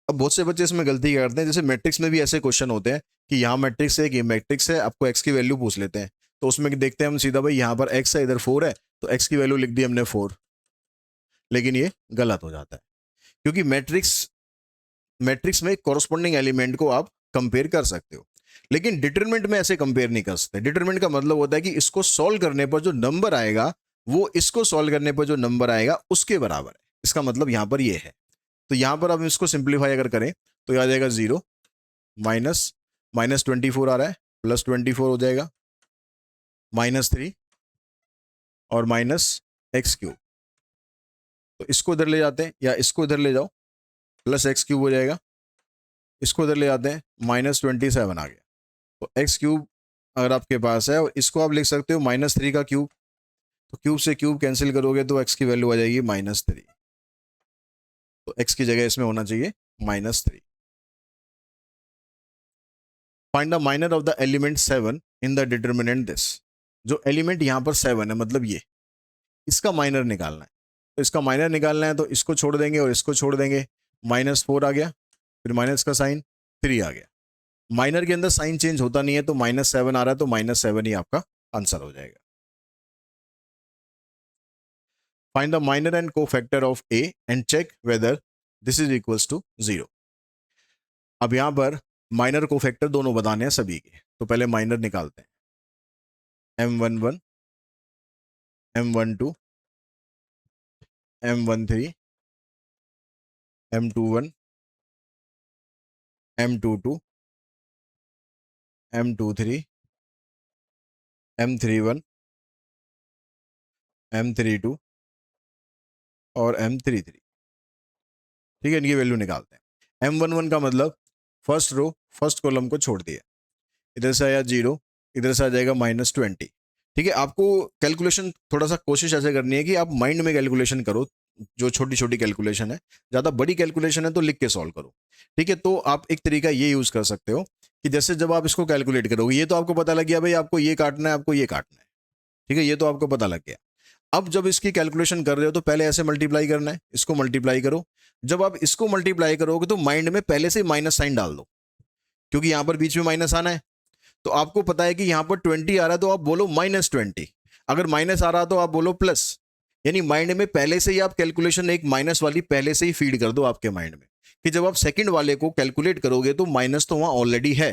अब बहुत से बच्चे इसमें गलती करते हैं, जैसे मैट्रिक्स में भी ऐसे क्वेश्चन होते हैं कि यहाँ मैट्रिक्स है कि मैट्रिक्स है, आपको एक्स की वैल्यू पूछ लेते हैं, तो उसमें देखते हैं हम सीधा भाई यहाँ पर x है, इधर 4 है, तो x की वैल्यू लिख दी हमने 4, लेकिन ये गलत हो जाता है क्योंकि मैट्रिक्स में कॉरस्पॉन्डिंग एलिमेंट को आप कंपेयर कर सकते हो, लेकिन डिटरमिनेंट में ऐसे कंपेयर नहीं कर सकते। डिटरमिनेंट का मतलब होता है कि इसको सॉल्व करने पर जो नंबर आएगा वो इसको सॉल्व करने पर जो नंबर आएगा उसके बराबर है। इसका मतलब यहां पर ये है। तो यहां पर हम इसको सिंप्लीफाई अगर करें तो ये आ जाएगा 0 माइनस -24 आ रहा है, +24 हो जाएगा, -3 और -x3। तो इसको इधर ले जाते हैं या इसको इधर ले जाओ, +x3 हो जाएगा। इसको इधर ले जाते हैं, -27 आ गया। तो x3 अगर आपके पास है और इसको आप लिख सकते हो -3 का क्यूब, तो क्यूब से क्यूब कैंसिल करोगे तो x की वैल्यू आ जाएगी -3। तो x की जगह इसमें होना चाहिए -3। Find the minor of the element 7 in the determinant this. जो एलिमेंट यहां पर 7 है, मतलब ये, इसका माइनर निकालना है। तो इसका माइनर निकालना है तो इसको छोड़ देंगे और इसको छोड़ देंगे, -4 आ गया, फिर माइनस का साइन 3 आ गया। माइनर के अंदर साइन चेंज होता नहीं है, तो -7 आ रहा है, तो -7 ही आपका आंसर हो जाएगा। Find the minor and cofactor of a and check whether this is equals to 0। अब यहां पर माइनर कोफैक्टर दोनों बताने हैं सभी के, तो पहले माइनर निकालते हैं। M11, M12, M13, M21, M22, M23, M31, M32 और M33। ठीक है, इनकी वैल्यू निकालते हैं। M11 का मतलब फर्स्ट रो फर्स्ट कॉलम को छोड़ दिया, इधर से आया 0, इधर से आ जाएगा -20। ठीक है, आपको कैलकुलेशन थोड़ा सा कोशिश ऐसे करनी है कि आप माइंड में कैलकुलेशन करो, जो छोटी छोटी कैलकुलेशन है। ज़्यादा बड़ी कैलकुलेशन है तो लिख के सॉल्व करो। ठीक है, तो आप एक तरीका ये यूज़ कर सकते हो कि जैसे जब आप इसको कैलकुलेट करोगे, ये तो आपको पता लग गया भाई आपको ये काटना है, आपको ये काटना है। ठीक है, ये तो आपको पता लग गया। अब जब इसकी कैलकुलेशन कर रहे हो तो पहले ऐसे मल्टीप्लाई करना है, इसको मल्टीप्लाई करो। जब आप इसको मल्टीप्लाई करोगे तो माइंड में पहले से माइनस साइन डाल दो, क्योंकि यहां पर बीच में माइनस आना है। तो आपको पता है कि यहां पर 20 आ रहा है तो आप बोलो -20, अगर माइनस आ रहा तो आप बोलो प्लस। यानी माइंड में पहले से ही आप कैलकुलेशन एक माइनस वाली पहले से ही फीड कर दो आपके माइंड में, कि जब आप सेकंड वाले को कैलकुलेट करोगे तो माइनस तो वहां ऑलरेडी है।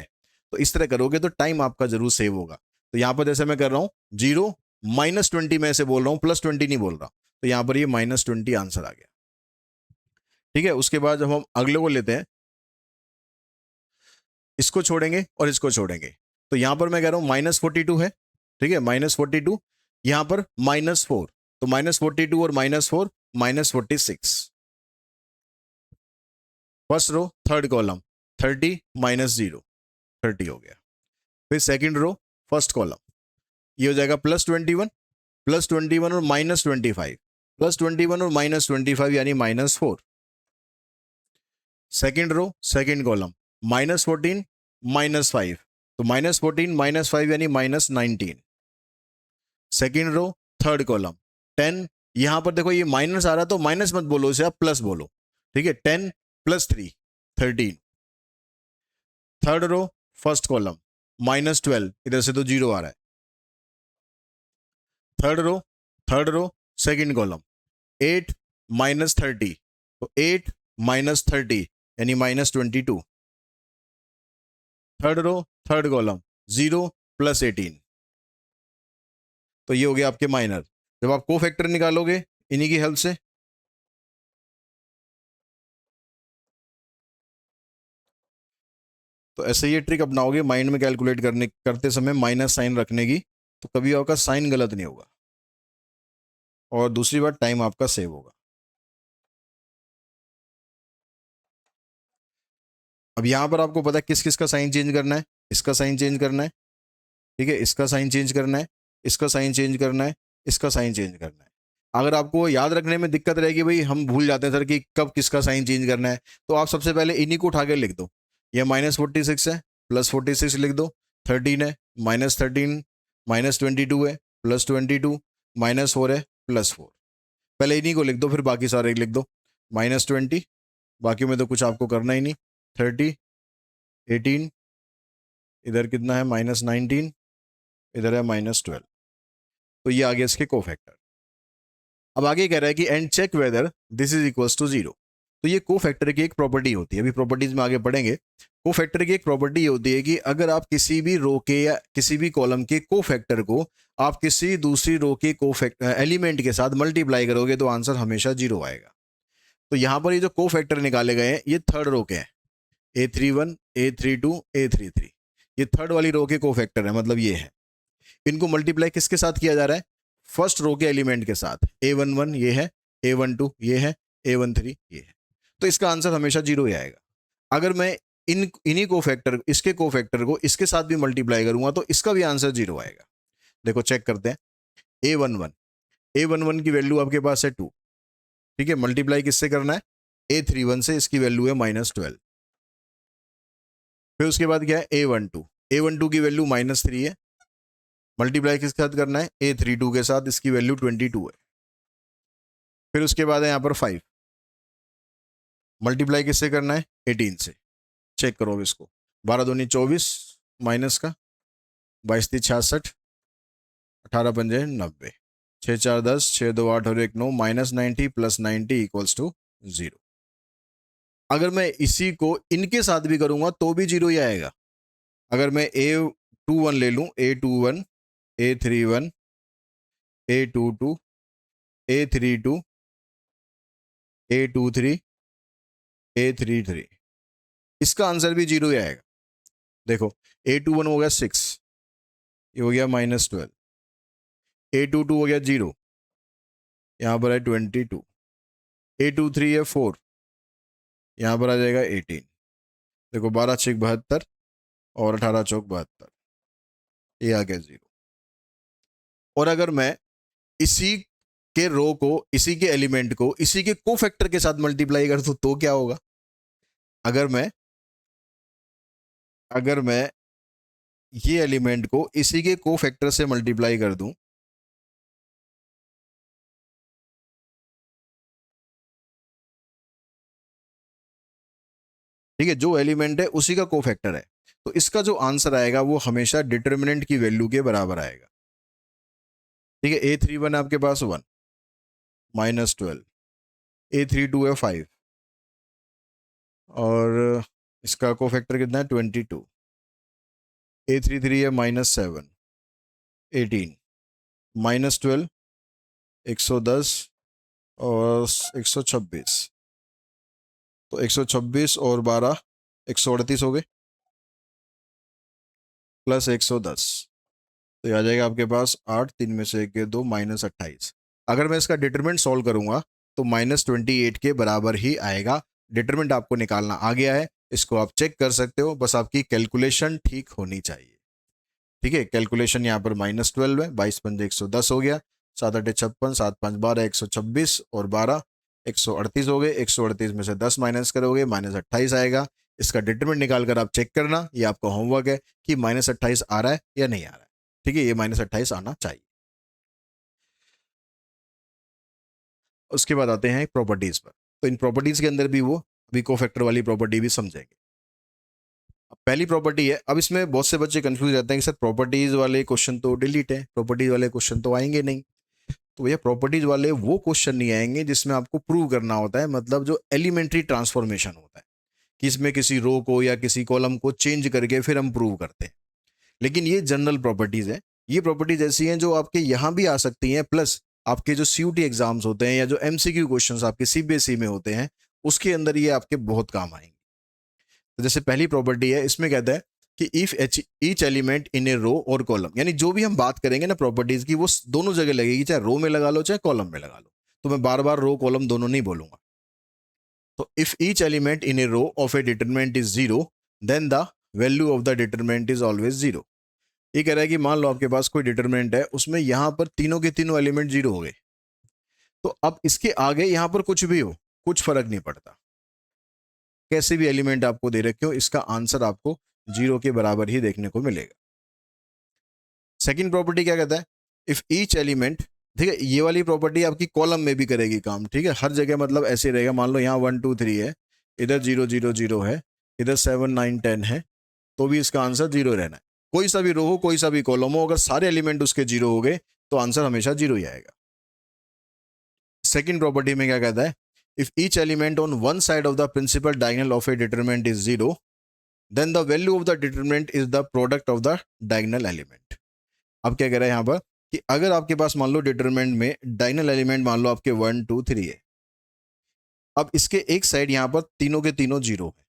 तो इस तरह करोगे तो टाइम आपका जरूर सेव होगा। तो यहां पर जैसे मैं कर रहा हूं 0 -20 में से बोल रहा हूं, +20 नहीं बोल रहा, तो यहां पर ये -20 आंसर आ गया। ठीक है, उसके बाद जब हम अगले को लेते हैं, इसको छोड़ेंगे और इसको छोड़ेंगे, तो यहां पर मैं कह रहा हूं -42 है। ठीक है, -42, यहां पर -4, तो -42 और -4 -46। फर्स्ट रो थर्ड कॉलम 30 -0 30 हो गया। फिर सेकंड रो फर्स्ट कॉलम, ये हो जाएगा +21, +21 और -25, +21 और -25 यानी -4। सेकंड रो सेकंड कॉलम -14 -5, तो -14 -5 यानी -19। सेकंड रो थर्ड कॉलम 10, यहां पर देखो ये माइनस आ रहा तो माइनस मत बोलो, इसे आप प्लस बोलो। ठीक है, 10 + 3 13। थर्ड रो फर्स्ट कॉलम -12, इधर से तो 0 आ रहा है। थर्ड रो सेकंड कॉलम 8 -30, तो 8 -30 यानी -22। थर्ड रो थर्ड कॉलम 0 + 18, तो ये हो गया आपके माइनर। जब आप को फैक्टर निकालोगे इन्हीं की हेल्प से, तो ऐसे ये ट्रिक अपनाओगे माइंड में कैलकुलेट करते समय माइनस साइन रखने की, तो कभी आपका साइन गलत नहीं होगा और दूसरी बात टाइम आपका सेव होगा। अब यहां पर आपको पता है किस किस का साइन चेंज करना है, इसका साइन चेंज करना है। ठीक है, इसका साइन चेंज करना है, इसका साइन चेंज करना है, इसका साइन चेंज करना है। अगर आपको याद रखने में दिक्कत रहेगी, भाई हम भूल जाते हैं सर कि कब किसका साइन चेंज करना है, तो आप सबसे पहले इन्हीं को उठा के लिख दो। ये -46 है, +46 लिख दो। 13 है, -13, -22 है, +22, -4 है, +4। पहले इन्हीं को लिख दो, फिर बाकी सारे लिख दो। -20, बाकी में तो कुछ आपको करना ही नहीं। 30, 18, इधर कितना है -19, इधर है -12, तो ये आ गया इसके कोफैक्टर। अब आगे कह रहा है कि and check whether this is equals to 0। तो ये कोफैक्टर की एक प्रॉपर्टी होती है, अभी प्रॉपर्टीज में आगे पढ़ेंगे। कोफैक्टर की एक प्रॉपर्टी होती है कि अगर आप किसी भी रो के या किसी भी कॉलम के कोफैक्टर को आप किसी दूसरी रो के एलिमेंट के साथ मल्टीप्लाई करोगे तो आंसर हमेशा 0 आएगा। तो यहाँ पर ये जो कोफैक्टर निकाले गए हैं ये थर्ड रो के हैं, A31, A32, A33, ये थर्ड वाली रो के कोफैक्टर है, मतलब ये है। इनको मल्टीप्लाई किसके साथ किया जा रहा है? फर्स्ट रो के एलिमेंट के साथ। A11 ये है, A12 ये है, A13 ये है, तो इसका आंसर हमेशा 0 ही आएगा। अगर मैं इन्हीं कोफैक्टर इसके कोफैक्टर को इसके साथ भी मल्टीप्लाई करूंगा तो इसका भी आंसर 0 आएगा। देखो चेक करते हैं। A11 की वैल्यू आपके पास है 2, ठीक है, मल्टीप्लाई किससे करना है? A31 से, इसकी वैल्यू है -12। फिर उसके बाद क्या है? A12 की वैल्यू -3 है, मल्टीप्लाई किसके साथ करना है? A32 के साथ, इसकी वैल्यू 22 है। फिर उसके बाद है यहाँ पर 5, मल्टीप्लाई किससे करना है? 18 से। चेक करो इसको, 12 दूनी 24 माइनस का 22 × 66, 18 × 5 = 90, 6 × 4 = 10, 6 × 2 = 8 और 1 = 9, -90 + 90 = 0। अगर मैं इसी को इनके साथ भी करूंगा तो भी 0 ही आएगा। अगर मैं A21 ले लूं, A21, A31, A22, A32, A23, A33, इसका आंसर भी 0 ही आएगा। देखो A21 हो गया 6, ये हो गया -12, A22 हो गया 0, यहाँ पर है 22, A23 है 4, यहाँ पर आ जाएगा 18। देखो 12 × 6 = 72 और 18 × 4 = 72, ये आ गया 0। और अगर मैं इसी के रो को, इसी के एलिमेंट को इसी के कोफैक्टर के साथ मल्टीप्लाई कर दूं तो क्या होगा? अगर मैं ये एलिमेंट को इसी के कोफैक्टर से मल्टीप्लाई कर दूं, ठीक है, जो एलिमेंट है उसी का कोफैक्टर है, तो इसका जो आंसर आएगा वो हमेशा डिटर्मिनेंट की वैल्यू के बराबर आएगा। ठीक है, A31 आपके पास 1, -12, A32 है 5 और इसका कोफैक्टर कितना है? 22, A33 है -7, 18, -12, 110 और 126, तो 126 और 12 138 हो गए, प्लस 110, तो ये आ जाएगा आपके पास 8, 3 में से 1 2, -28। अगर मैं इसका डिटरमिनेंट सॉल्व करूंगा तो -28 के बराबर ही आएगा। डिटरमिनेंट आपको निकालना आ गया है, इसको आप चेक कर सकते हो, बस आपकी कैलकुलेशन ठीक होनी चाहिए। ठीक है, कैलकुलेशन यहाँ पर -12 है, 22 × 5 = 110 हो गया, 7 × 8 = 56, 7 × 5 = 12, 126 और 12 138 हो गए, 138 में से 10 माइनस करोगे -28 आएगा। इसका डिटरमिनेंट निकाल कर आप चेक करना, ये आपका होमवर्क है कि -28 आ रहा है या नहीं आ रहा है। ठीक है, ये -28 आना चाहिए। उसके बाद आते हैं प्रॉपर्टीज पर, तो इन प्रॉपर्टीज के अंदर भी वो अभी कोफैक्टर वाली प्रॉपर्टी भी समझेंगे। अब पहली प्रॉपर्टी है, अब इसमें बहुत से बच्चे कंफ्यूज रहते हैं कि सर प्रॉपर्टीज वाले क्वेश्चन तो डिलीट है, प्रॉपर्टीज वाले क्वेश्चन तो आएंगे नहीं। तो भैया प्रॉपर्टीज वाले वो क्वेश्चन नहीं आएंगे जिसमें आपको प्रूव करना होता है, मतलब जो एलिमेंट्री ट्रांसफॉर्मेशन होता है कि इसमें किसी रो को या किसी कॉलम को चेंज करके फिर हम प्रूव करते हैं। लेकिन ये जनरल प्रॉपर्टीज है, ये प्रॉपर्टीज ऐसी हैं जो आपके यहाँ भी आ सकती हैं, प्लस आपके जो सीयूटी एग्जाम्स होते हैं या जो एमसीक्यू क्वेश्चंस आपके सीबीएसई में होते हैं उसके अंदर ये आपके बहुत काम आएंगे। तो जैसे पहली प्रॉपर्टी है, इसमें कहता है कि if each element in a रो और कॉलम, यानी जो भी हम बात करेंगे ना प्रॉपर्टीज की वो दोनों जगह लगेगी, चाहे रो में लगा लो चाहे कॉलम में लगा लो, तो मैं बार बार रो कॉलम दोनों नहीं बोलूंगा। तो if each element in a row of A determinant is 0 then the value of the determinant is always 0। ये कह रहा है कि मान लो आपके पास कोई डिटरमिनेंट है, उसमें यहां पर तीनों के तीनों एलिमेंट 0 हो गए, तो अब इसके आगे यहां पर कुछ भी हो कुछ फर्क नहीं पड़ता, कैसे भी एलिमेंट आपको दे रखे हो इसका आंसर आपको 0 के बराबर ही देखने को मिलेगा। सेकंड प्रॉपर्टी क्या कहता है? इफ ईच एलिमेंट, ठीक है, ये वाली प्रॉपर्टी आपकी कॉलम में भी करेगी काम, ठीक है, हर जगह मतलब ऐसे रहेगा। मान लो यहाँ 1 2 3 है, इधर 0 0 0 है, इधर 7 9 10 है, तो भी इसका आंसर 0 रहना है। कोई सा भी रो हो, कोई सा भी कॉलम हो, अगर सारे एलिमेंट उसके जीरो हो गए तो आंसर हमेशा जीरो ही आएगा। सेकंड प्रॉपर्टी में क्या कहता है, if each element on one side of the principal diagonal of A determinant is zero, then the value of the determinant is the product of the diagonal element. अब क्या कह रहा है यहाँ पर कि अगर आपके पास मान लो डिटरमिनेंट में डायगोनल एलिमेंट मान लो आपके 1 2 3 है, अब इसके एक साइड यहाँ पर तीनों के तीनों जीरो है,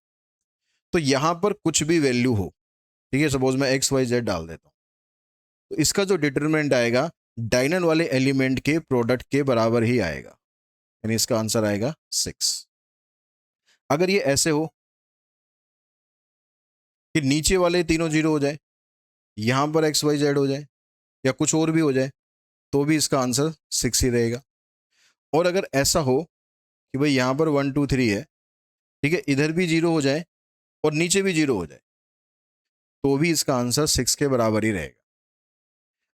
तो यहाँ पर कुछ भी वैल्यू हो, ठीक है, सपोज मैं एक्स वाई जेड डाल देता हूँ, तो इसका जो डिटरमिनेंट आएगा डायगोनल वाले एलिमेंट के प्रोडक्ट के बराबर ही आएगा, यानी इसका आंसर आएगा 6। अगर ये ऐसे हो कि नीचे वाले तीनों जीरो हो जाए, यहां पर एक्स वाई जेड हो जाए या कुछ और भी हो जाए, तो भी इसका आंसर 6 ही रहेगा। और अगर ऐसा हो कि भाई यहां पर 1 2 3 है, ठीक है, इधर भी जीरो हो जाए और नीचे भी जीरो हो जाए, तो भी इसका आंसर 6 के बराबर ही रहेगा।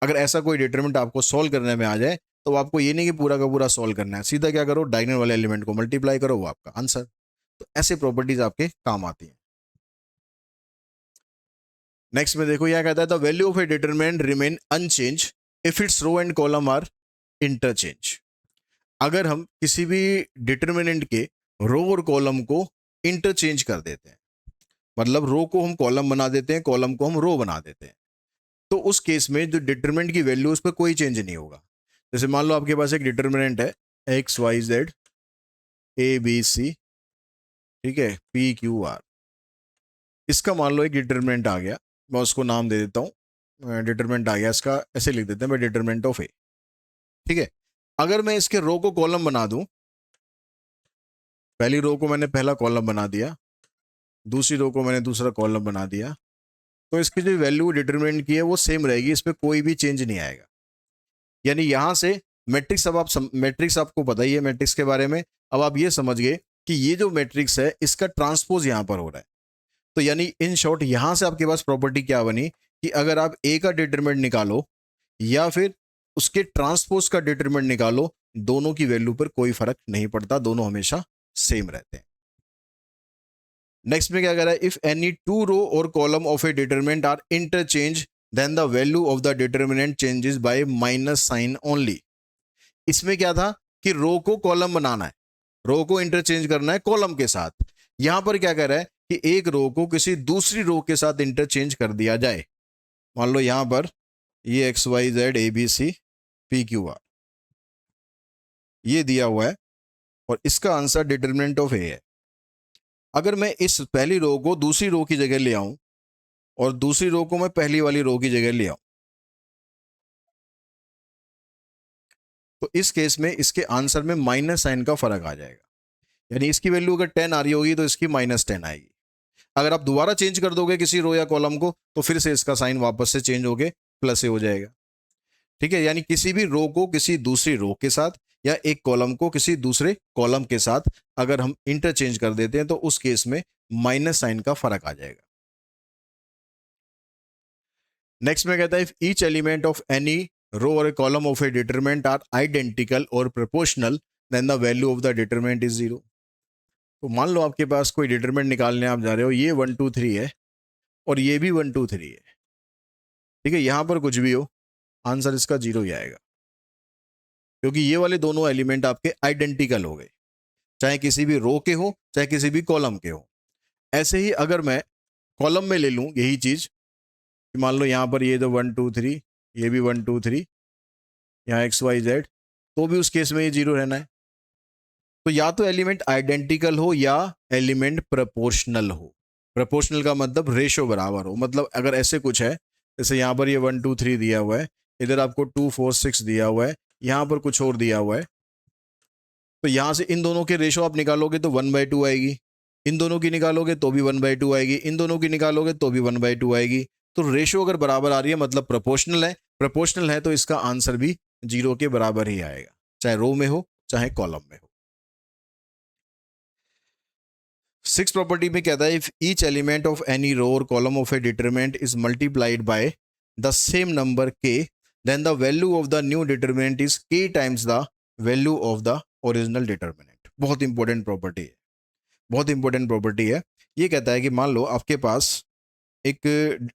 अगर ऐसा कोई डिटरमिनेंट आपको सॉल्व करने में आ जाए, तो आपको ये नहीं कि पूरा का पूरा सॉल्व करना है, सीधा क्या करो, डायगोनल वाले एलिमेंट को मल्टीप्लाई करो, वो आपका आंसर। तो ऐसे प्रॉपर्टीज आपके काम आती हैं। नेक्स्ट में देखो, यह कहता है the value of A determinant remain unchange if its row and column are interchange. अगर हम किसी भी डिटरमिनेंट के रो और कॉलम को इंटरचेंज कर देते हैं, मतलब रो को हम कॉलम बना देते हैं, कॉलम को हम रो बना देते हैं, तो उस केस में जो डिटरमिनेंट की वैल्यू उस पर कोई चेंज नहीं होगा। जैसे मान लो आपके पास एक डिटरमिनेंट है X Y Z A B C, ठीक है, पी क्यू आर। इसका मान लो एक डिटरमिनेंट आ गया, मैं उसको नाम दे देता हूँ, डिटरमिनेंट आ गया इसका, ऐसे लिख देते हैं भाई डिटरमिनेंट ऑफ ए, ठीक है। अगर मैं इसके रो को कॉलम बना दूं, पहली रो को मैंने पहला कॉलम बना दिया, दूसरी रो को मैंने दूसरा कॉलम बना दिया, तो इसकी जो वैल्यू डिटरमिनेंट की है वो सेम रहेगी, इस पर कोई भी चेंज नहीं आएगा। यानी यहां से मैट्रिक्स, अब आप मैट्रिक्स आपको पता ही है मैट्रिक्स के बारे में, अब आप ये समझ गए कि ये जो मैट्रिक्स है इसका ट्रांसपोज यहां पर हो रहा है। तो यानी इन शॉर्ट यहां से आपके पास प्रॉपर्टी क्या बनी कि अगर आप ए का डिटरमिनेंट निकालो या फिर उसके ट्रांसपोज का डिटरमिनेंट निकालो, दोनों की वैल्यू पर कोई फर्क नहीं पड़ता, दोनों हमेशा सेम रहते हैं। नेक्स्ट में क्या कह रहा है, इफ एनी टू रो और column of A determinant are interchange then the value of the determinant changes by minus sign only. इसमें क्या था कि रो को कॉलम बनाना है, रो को इंटरचेंज करना है कॉलम के साथ। यहां पर क्या कह रहा है कि एक रो को किसी दूसरी रो के साथ इंटरचेंज कर दिया जाए। मान लो यहां पर ये X Y Z A B C P Q R ये दिया हुआ है और इसका आंसर डिटरमिनेंट ऑफ ए है। अगर मैं इस पहली रो को दूसरी रो की जगह ले आऊं और दूसरी रो को मैं पहली वाली रो की जगह ले आऊं, तो इस केस में इसके आंसर में माइनस साइन का फर्क आ जाएगा। यानी इसकी वैल्यू अगर 10 आ रही होगी तो इसकी -10 आएगी। अगर आप दोबारा चेंज कर दोगे किसी रो या कॉलम को, तो फिर से इसका साइन वापस से चेंज होके प्लस से हो जाएगा, ठीक है। यानी किसी भी रो को किसी दूसरी रो के साथ या एक कॉलम को किसी दूसरे कॉलम के साथ अगर हम इंटरचेंज कर देते हैं, तो उस केस में माइनस साइन का फर्क आ जाएगा। नेक्स्ट में कहता है, if each element of any row और column of A determinant are identical और proportional then the value of the determinant is zero. तो मान लो आपके पास कोई डिटरमिनेंट निकालने आप जा रहे हो, ये 1 2 3 है और ये भी 1 2 3 है, ठीक है, यहां पर कुछ भी हो आंसर इसका जीरो ही आएगा, क्योंकि ये वाले दोनों एलिमेंट आपके आइडेंटिकल हो गए, चाहे किसी भी रो के हो चाहे किसी भी कॉलम के हो। ऐसे ही अगर मैं कॉलम में ले लूं यही चीज, मान लो यहां पर ये तो 1 2 3, ये भी 1 2 3, यहाँ एक्स वाई जेड, तो भी उस केस में ये जीरो रहना है। तो या तो एलिमेंट आइडेंटिकल हो या एलिमेंट प्रोपोर्शनल हो। प्रोपोर्शनल का मतलब रेशो बराबर हो, मतलब अगर ऐसे कुछ है, जैसे यहाँ पर ये 1 2 3 दिया हुआ है, इधर आपको 2 4 6 दिया हुआ है, यहाँ पर कुछ और दिया हुआ है, तो यहाँ से इन दोनों के रेशो आप निकालोगे तो 1/2 आएगी, इन दोनों की निकालोगे तो भी 1/2 आएगी, इन दोनों की निकालोगे तो भी 1/2 आएगी। तो रेशो अगर बराबर आ रही है मतलब प्रोपोर्शनल है, प्रोपोर्शनल है तो इसका आंसर भी जीरो के बराबर ही आएगा, चाहे रो में हो चाहे कॉलम में हो। 6 प्रॉपर्टी में कहता है, if each element of any row और column of A determinant is multiplied by the same number k, then the value of the new determinant is k times the value of the original determinant. बहुत इंपॉर्टेंट प्रॉपर्टी है, बहुत इंपॉर्टेंट प्रॉपर्टी है। ये कहता है कि मान लो आपके पास एक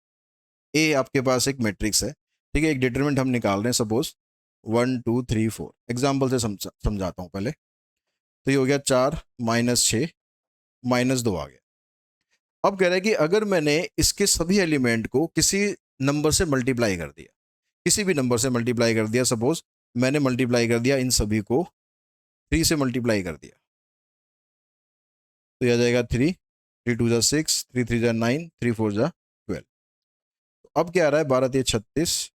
ए आपके पास एक मैट्रिक्स है, ठीक है, एक डिटरमिनेंट हम निकाल रहे हैं, सपोज 1 2 3 4। एग्जाम्पल से समझाता हूँ पहले। तो ये हो गया 4 - 6 - 2 आ गया। अब कह रहा है कि अगर मैंने इसके सभी एलिमेंट को किसी नंबर से मल्टीप्लाई कर दिया, किसी भी नंबर से मल्टीप्लाई कर दिया, सपोज मैंने मल्टीप्लाई कर दिया इन सभी को 3 से मल्टीप्लाई कर दिया, तो यह आ जाएगा 3 3 2 6 3 3 9 3 4 12। अब क्या आ रहा है, 12 3 36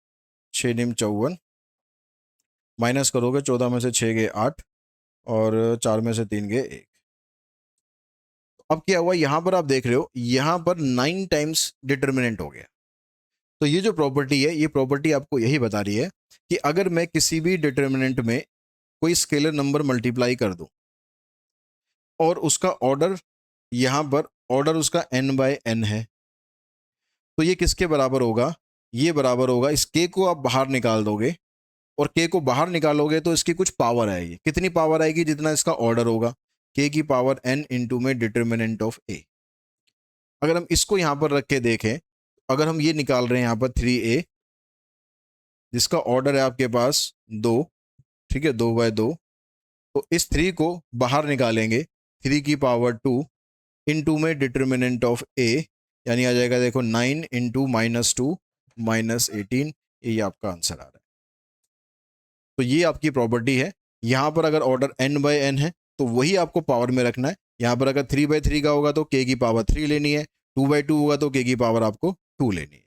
6 9 54, माइनस करोगे 14 में से 6 गए 8 और 4 में से 3 गए 1। अब क्या हुआ, यहां पर आप देख रहे हो, यहां पर 9 टाइम्स डिटर्मिनेंट हो गया। तो ये जो प्रॉपर्टी है, ये प्रॉपर्टी आपको यही बता रही है कि अगर मैं किसी भी डिटर्मिनेंट में कोई स्केलर नंबर मल्टीप्लाई कर दूं और उसका ऑर्डर, यहां पर ऑर्डर उसका n/n है, तो ये किसके बराबर होगा, ये बराबर होगा, इस k को आप बाहर निकाल दोगे और k को बाहर निकालोगे तो इसकी कुछ पावर आएगी। कितनी पावर आएगी, जितना इसका ऑर्डर होगा, k की पावर n इंटू में डिटर्मिनेंट ऑफ a। अगर हम इसको यहां पर रख के देखें, अगर हम ये निकाल रहे हैं यहां पर 3a, जिसका ऑर्डर है आपके पास 2, ठीक है, 2/2, तो इस 3 को बाहर निकालेंगे, 3 की पावर 2 इंटू में डिटर्मिनेंट ऑफ a, यानी आ जाएगा देखो 9 इंटू -2 -18, ये आपका आंसर आ रहा है। तो ये आपकी प्रॉपर्टी है। यहां पर अगर ऑर्डर n/n है तो वही आपको पावर में रखना है। यहां पर अगर 3/3 का होगा तो k की पावर 3 लेनी है, 2/2 होगा तो k की पावर आपको 2 लेनी है।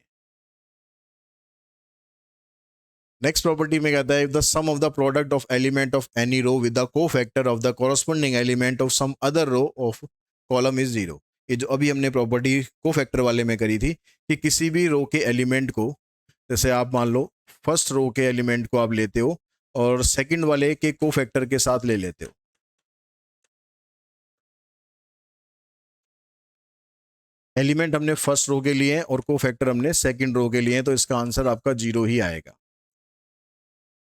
नेक्स्ट प्रॉपर्टी में कहता है, if the sum of the product of element of any row with the cofactor of the corresponding element of some other row of column is 0। ये जो अभी हमने प्रॉपर्टी कोफैक्टर वाले में करी थी कि किसी भी रो के एलिमेंट को, जैसे आप मान लो फर्स्ट रो के एलिमेंट को आप लेते हो और सेकंड वाले के कोफैक्टर के साथ ले लेते हो, एलिमेंट हमने फर्स्ट रो के लिए हैं और कोफैक्टर हमने सेकंड रो के लिए हैं, तो इसका आंसर आपका 0 ही आएगा।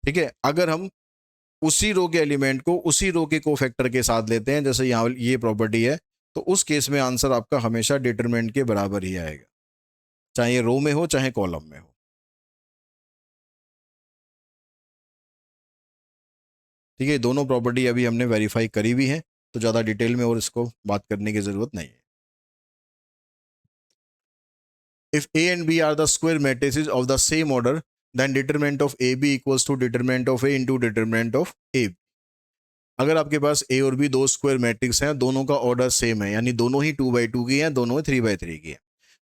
ठीक है, अगर हम उसी रो के एलिमेंट को उसी रो के कोफैक्टर के साथ लेते हैं, जैसे यहाँ ये प्रॉपर्टी है, तो उस केस में आंसर आपका हमेशा डिटरमिनेंट के बराबर ही आएगा, चाहे ये रो में हो चाहे कॉलम में हो। ठीक है, दोनों प्रॉपर्टी अभी हमने वेरीफाई करी हुई है, तो ज़्यादा डिटेल में और इसको बात करने की ज़रूरत नहीं है। If A and B are the square matrices of the same order, then determinant of AB equals to determinant of A into determinant of A। अगर आपके पास A और B दो स्क्वायर मैट्रिक्स हैं, दोनों का ऑर्डर सेम है, यानी दोनों ही 2/2 की हैं, दोनों 3/3 की हैं,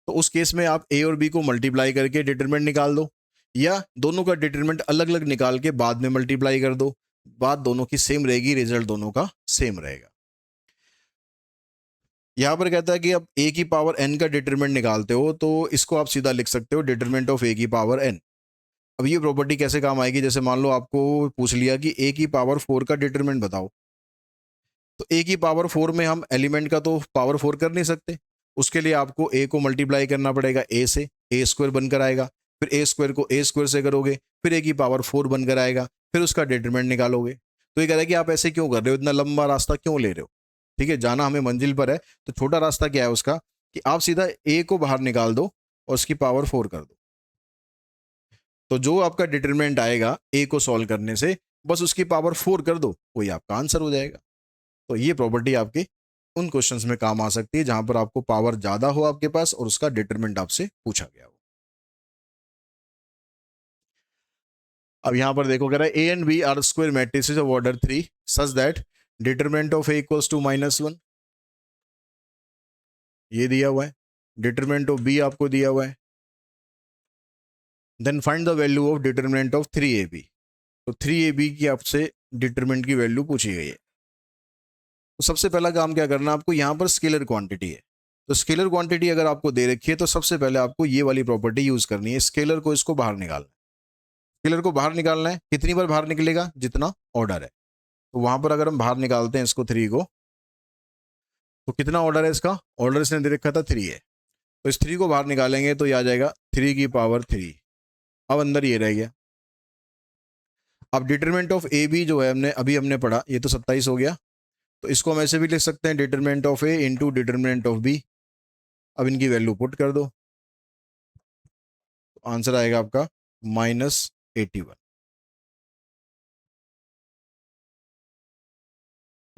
तो उस केस में आप A और B को मल्टीप्लाई करके डिटरमिनेंट निकाल दो, या दोनों का डिटरमिनेंट अलग अलग निकाल के बाद में मल्टीप्लाई कर दो, बात दोनों की सेम रहेगी, रिजल्ट दोनों का सेम रहेगा। यहां पर कहता है कि अब a की पावर n का डिटरमिनेंट निकालते हो, तो इसको आप सीधा लिख सकते हो डिटरमिनेंट ऑफ a की पावर n। अब ये प्रॉपर्टी कैसे काम आएगी, जैसे मान लो आपको पूछ लिया कि a की पावर 4 का डिटरमिनेंट बताओ, तो a की पावर 4 में हम एलिमेंट का तो पावर 4 कर नहीं सकते, उसके लिए आपको a को मल्टीप्लाई करना पड़ेगा a से, a स्क्वायर बनकर आएगा, फिर a स्क्वायर को a स्क्वायर से करोगे, फिर a की पावर 4 बनकर आएगा, फिर उसका डिटरमिनेंट निकालोगे। तो ये कह रहा है कि आप ऐसे क्यों कर रहे हो, इतना लंबा रास्ता क्यों ले रहे हो। ठीक है, जाना हमें मंजिल पर है, तो छोटा रास्ता क्या है उसका, कि आप सीधा a को बाहर निकाल दो और उसकी पावर 4 कर दो, तो जो आपका डिटरमिनेंट आएगा a को सॉल्व करने से, बस उसकी पावर 4 कर दो, वही आपका आंसर हो जाएगा। तो ये प्रॉपर्टी आपके उन क्वेश्चंस में काम आ सकती है जहां पर आपको पावर ज्यादा हो आपके पास और उसका डिटरमिनेंट आपसे पूछा गया हो। अब यहां पर देखो, कह रहा है A and B are square matrices of order 3 such that determinant of A equals to -1, ये दिया हुआ है, डिटरमिनेंट ऑफ बी आपको दिया हुआ है, then find the value of determinant of 3ab। तो 3ab की आपसे डिटरमिनेंट की वैल्यू पूछी गई है। तो सबसे पहला काम क्या करना है आपको, यहां पर स्केलर क्वांटिटी है, तो स्केलर क्वांटिटी अगर आपको दे रखी है तो सबसे पहले आपको ये वाली प्रॉपर्टी यूज करनी है, स्केलर को इसको बाहर निकालना है। स्केलर को बाहर निकालना है, कितनी बार बाहर निकलेगा, जितना ऑर्डर है, तो वहां पर अगर हम बाहर निकालते हैं इसको 3 को, तो कितना ऑर्डर है इसका, ऑर्डर इसने दे रखा था 3 है, तो इस 3 को बाहर निकालेंगे तो ये आ जाएगा 3 की पावर 3। अब अंदर ये रह गया। अब डिटरमिनेंट ऑफ ए बी जो है हमने पढ़ा, ये तो 27 हो गया, तो इसको हम ऐसे भी लिख सकते हैं determinant of A into determinant of B. अब इनकी वैल्यू पुट कर दो, आंसर आएगा आपका -81।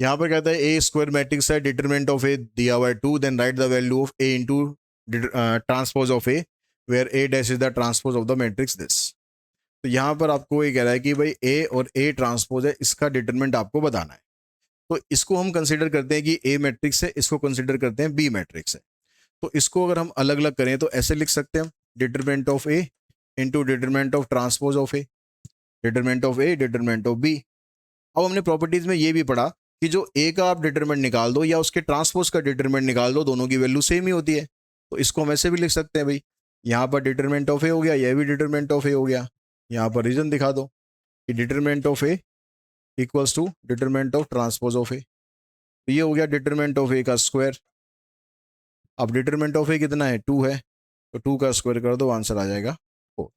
यहाँ पर कहता है ए स्क्वायर मैट्रिक्स है, डिटरमिनेंट ऑफ ए दिया हुआ है 2, then write the value of A into transpose of A where A dash is the transpose of the matrix this. तो यहाँ पर आपको ये कह रहा है कि भाई ए और ए ट्रांसपोज है, इसका डिटरमिनेंट आपको बताना है। तो इसको हम कंसिडर करते हैं कि ए मैट्रिक्स है, इसको कंसिडर करते हैं बी मैट्रिक्स है। तो इसको अगर हम अलग अलग करें तो ऐसे लिख सकते हैं, determinant of A into determinant of transpose of A, determinant of A determinant of B. अब हमने प्रॉपर्टीज में ये भी पढ़ा कि जो ए का आप डिटरमिनेंट निकाल दो या उसके ट्रांसपोज का डिटरमिनेंट निकाल दो, दोनों की वैल्यू सेम ही होती है। तो इसको हम ऐसे भी लिख सकते हैं भाई, यहाँ पर डिटरमिनेंट ऑफ ए हो गया, यह भी डिटरमिनेंट ऑफ ए हो गया। यहाँ पर रीजन दिखा दो कि determinant of A equals to determinant of transpose of A. तो ये हो गया डिटरमिनेंट ऑफ ए का स्क्वायर। अब डिटरमिनेंट ऑफ ए कितना है, 2 है, तो 2 का स्क्वायर कर दो, आंसर आ जाएगा 4।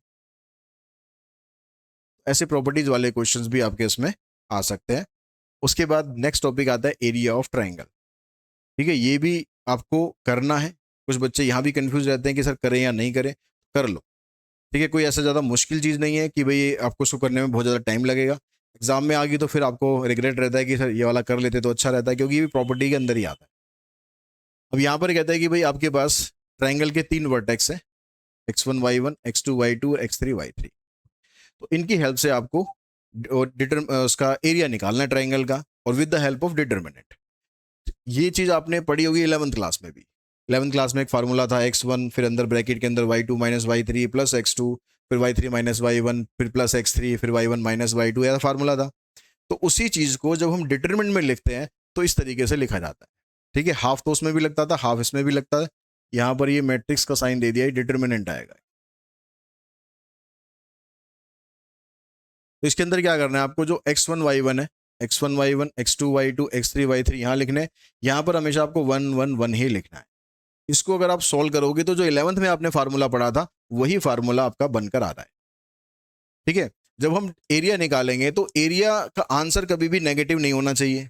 ऐसे प्रॉपर्टीज वाले क्वेश्चंस भी आपके इसमें आ सकते हैं। उसके बाद नेक्स्ट टॉपिक आता है एरिया ऑफ ट्राइंगल। ठीक है, ये भी आपको करना है। कुछ बच्चे यहाँ भी कंफ्यूज रहते हैं कि सर करें या नहीं करें, कर लो। ठीक है, कोई ऐसा ज़्यादा मुश्किल चीज़ नहीं है कि भाई आपको इसको करने में बहुत ज़्यादा टाइम लगेगा। एग्जाम में आ गई तो फिर आपको रिग्रेट रहता है कि सर ये वाला कर लेते तो अच्छा रहता है, क्योंकि ये भी प्रॉपर्टी के अंदर ही आता है। अब यहाँ पर कहता है कि भाई आपके पास ट्राइंगल के 3 वर्टेक्स है, x1 y1 x2 y2 और x3 y3। तो इनकी हेल्प से आपको उसका एरिया निकालना है ट्राइंगल का, और with the help of determinant. ये चीज आपने पढ़ी होगी 11th क्लास में भी। 11th क्लास में एक फार्मूला था x1, फिर अंदर ब्रैकेट के अंदर y2 minus y3 plus x2, फिर y3 माइनस y1, फिर प्लस x3, फिर y1 माइनस y2, ऐसा फार्मूला था। तो उसी चीज को जब हम डिटरमिनेंट में लिखते हैं तो इस तरीके से लिखा जाता है। ठीक है, हाफ तो उसमें भी लगता था, हाफ इसमें भी लगता है। यहाँ पर ये मैट्रिक्स का साइन दे दिया, डिटरमिनेंट आएगा। तो इसके अंदर क्या करना है आपको, जो x1 y1 है, x1 y1 x2 y2 x3 y3 यहाँ लिखने हैं। यहाँ पर हमेशा आपको 1 1 1 ही लिखना है। इसको अगर आप सॉल्व करोगे तो जो 11th में आपने फार्मूला पढ़ा था वही फार्मूला आपका बनकर आ रहा है। ठीक है, जब हम एरिया निकालेंगे तो एरिया का आंसर कभी भी नेगेटिव नहीं होना चाहिए।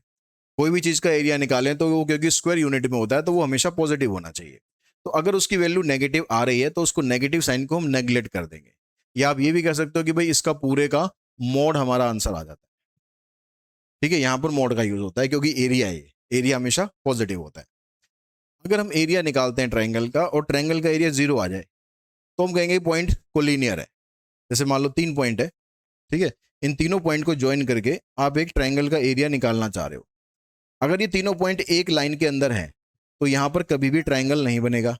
कोई भी चीज का एरिया निकालें तो वो क्योंकि स्क्वायर यूनिट में होता है तो वो हमेशा पॉजिटिव होना चाहिए। तो अगर उसकी वैल्यू नेगेटिव आ रही है तो उसको नेगेटिव साइन को हम नेग्लेक्ट कर देंगे। या आप ये भी कह सकते हो कि भाई इसका पूरे का मॉड हमारा आंसर आ जाता है। ठीक है, यहां पर मॉड का यूज होता है क्योंकि एरिया है, एरिया हमेशा पॉजिटिव होता है। अगर हम एरिया निकालते हैं ट्राइंगल का और ट्राइंगल का एरिया 0 आ जाए तो हम कहेंगे पॉइंट कोलिनियर है। जैसे मान लो 3 पॉइंट है, ठीक है, इन तीनों पॉइंट को ज्वाइन करके आप एक ट्राइंगल का एरिया निकालना चाह रहे हो। अगर ये तीनों पॉइंट एक लाइन के अंदर हैं तो यहां पर कभी भी ट्राइंगल नहीं बनेगा।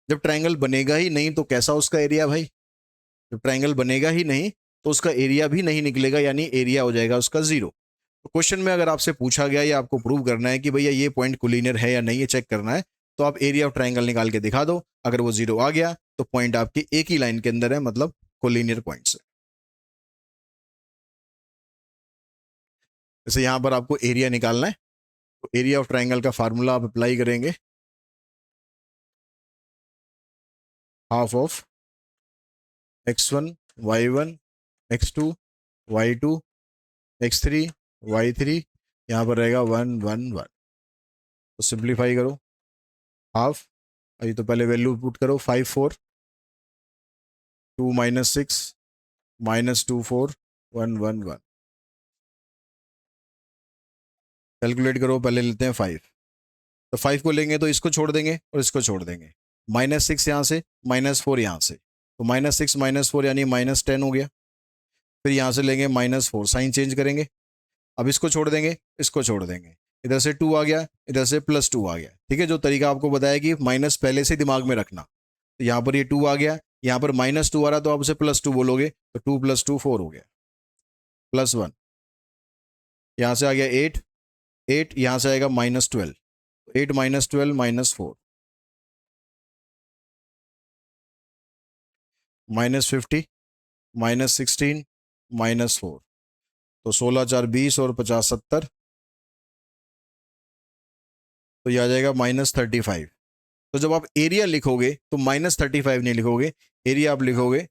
जब ट्राइंगल बनेगा ही नहीं तो कैसा उसका एरिया भाई, जब ट्राइंगल बनेगा ही नहीं तो उसका एरिया भी नहीं निकलेगा, यानी एरिया हो जाएगा उसका 0। तो क्वेश्चन में अगर आपसे पूछा गया या आपको प्रूव करना है कि भैया ये पॉइंट कोलिनियर है या नहीं, ये चेक करना है, तो आप एरिया ऑफ ट्राइंगल निकाल के दिखा दो। अगर वो 0 आ गया तो पॉइंट आपकी एक ही लाइन के अंदर है, मतलब कोलिनियर पॉइंट है। जैसे यहां पर आपको एरिया निकालना है तो एरिया ऑफ ट्राइंगल का फार्मूला आप अप्लाई करेंगे, half of x1 y1 x2 y2 x3 y3, यहाँ पर रहेगा 1 1 1। तो सिंप्लीफाई करो, हाफ, अभी तो पहले वैल्यू पुट करो, 5 4 2 माइनस 6 माइनस 2 4 1 1 1। कैलकुलेट करो, पहले लेते हैं 5। तो 5 को लेंगे तो इसको छोड़ देंगे और इसको छोड़ देंगे, -6 यहाँ से, -4 यहाँ से, तो -6 -4 यानी -10 हो गया। फिर यहाँ से लेंगे -4, साइन चेंज करेंगे। अब इसको छोड़ देंगे, इसको छोड़ देंगे, इधर से 2 आ गया, इधर से +2 आ गया। ठीक है, जो तरीका आपको बताया कि माइनस पहले से दिमाग में रखना। तो यहाँ पर ये 2 आ गया, यहाँ पर -2 आ रहा तो आप उसे +2 बोलोगे, तो 2 + 2 4 हो गया, +1। यहाँ से आ गया 8 8, यहाँ से आएगा -12, 8 -12 -4 -50 -16 -4, तो 16 4 20 और 50 70, तो यह आ जाएगा -35। तो जब आप एरिया लिखोगे तो -35 नहीं लिखोगे, एरिया आप लिखोगे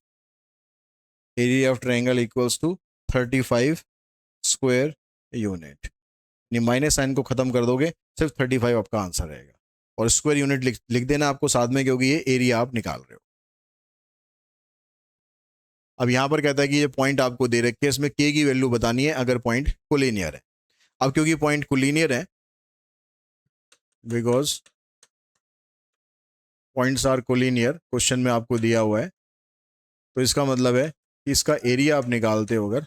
area of triangle equals to 35 square unit. यानी माइनस साइन को खत्म कर दोगे, सिर्फ 35 आपका आंसर रहेगा। और स्क्वायर यूनिट लिख देना आपको साथ में, क्योंकि ये एरिया आप निकाल रहे हो। अब यहाँ पर कहता है कि ये पॉइंट आपको दे रखे हैं, इसमें के की वैल्यू बतानी है अगर पॉइंट कोलिनियर है। अब क्योंकि पॉइंट कोलिनियर है, because points are collinear, question में आपको दिया हुआ है, तो इसका मतलब है कि इसका एरिया आप निकालते हो अगर,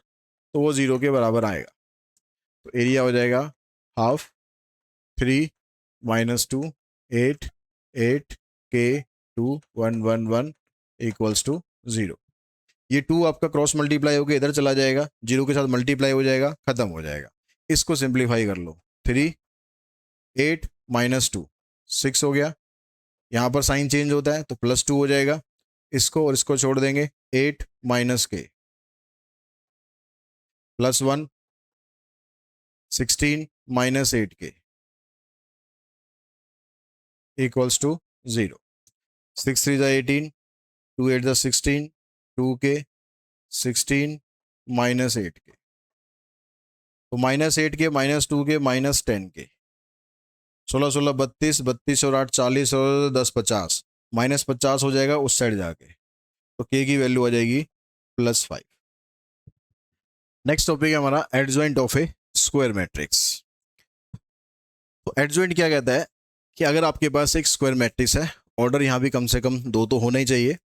तो वो 0 के बराबर आएगा। तो एरिया हो जाएगा हाफ 3 - 2 8 8 के 2 1 1 1 इक्वल्स टू 0। ये 2 आपका क्रॉस मल्टीप्लाई होकर इधर चला जाएगा, 0 के साथ मल्टीप्लाई हो जाएगा, खत्म हो जाएगा। इसको सिंप्लीफाई कर लो, 3 8 - 2 6 हो गया। यहाँ पर साइन चेंज होता है तो +2 हो जाएगा। इसको और इसको छोड़ देंगे, 8 - के +1 16 - 8 के इक्वल्स टू 0। 6 3 = 18, 2 8 = 16, 2 के 16 - 8 के, तो -8 के -2 के -10 के, 16 16 32 32 और 8 40 और 10 50, -50 हो जाएगा उस साइड जाके, तो के की वैल्यू आ जाएगी +5। नेक्स्ट टॉपिक है हमारा adjoint of A square matrix. तो एडजॉइंट क्या कहता है कि अगर आपके पास एक स्क्वायर मैट्रिक्स है, ऑर्डर यहाँ भी कम से कम 2 तो होना ही चाहिए,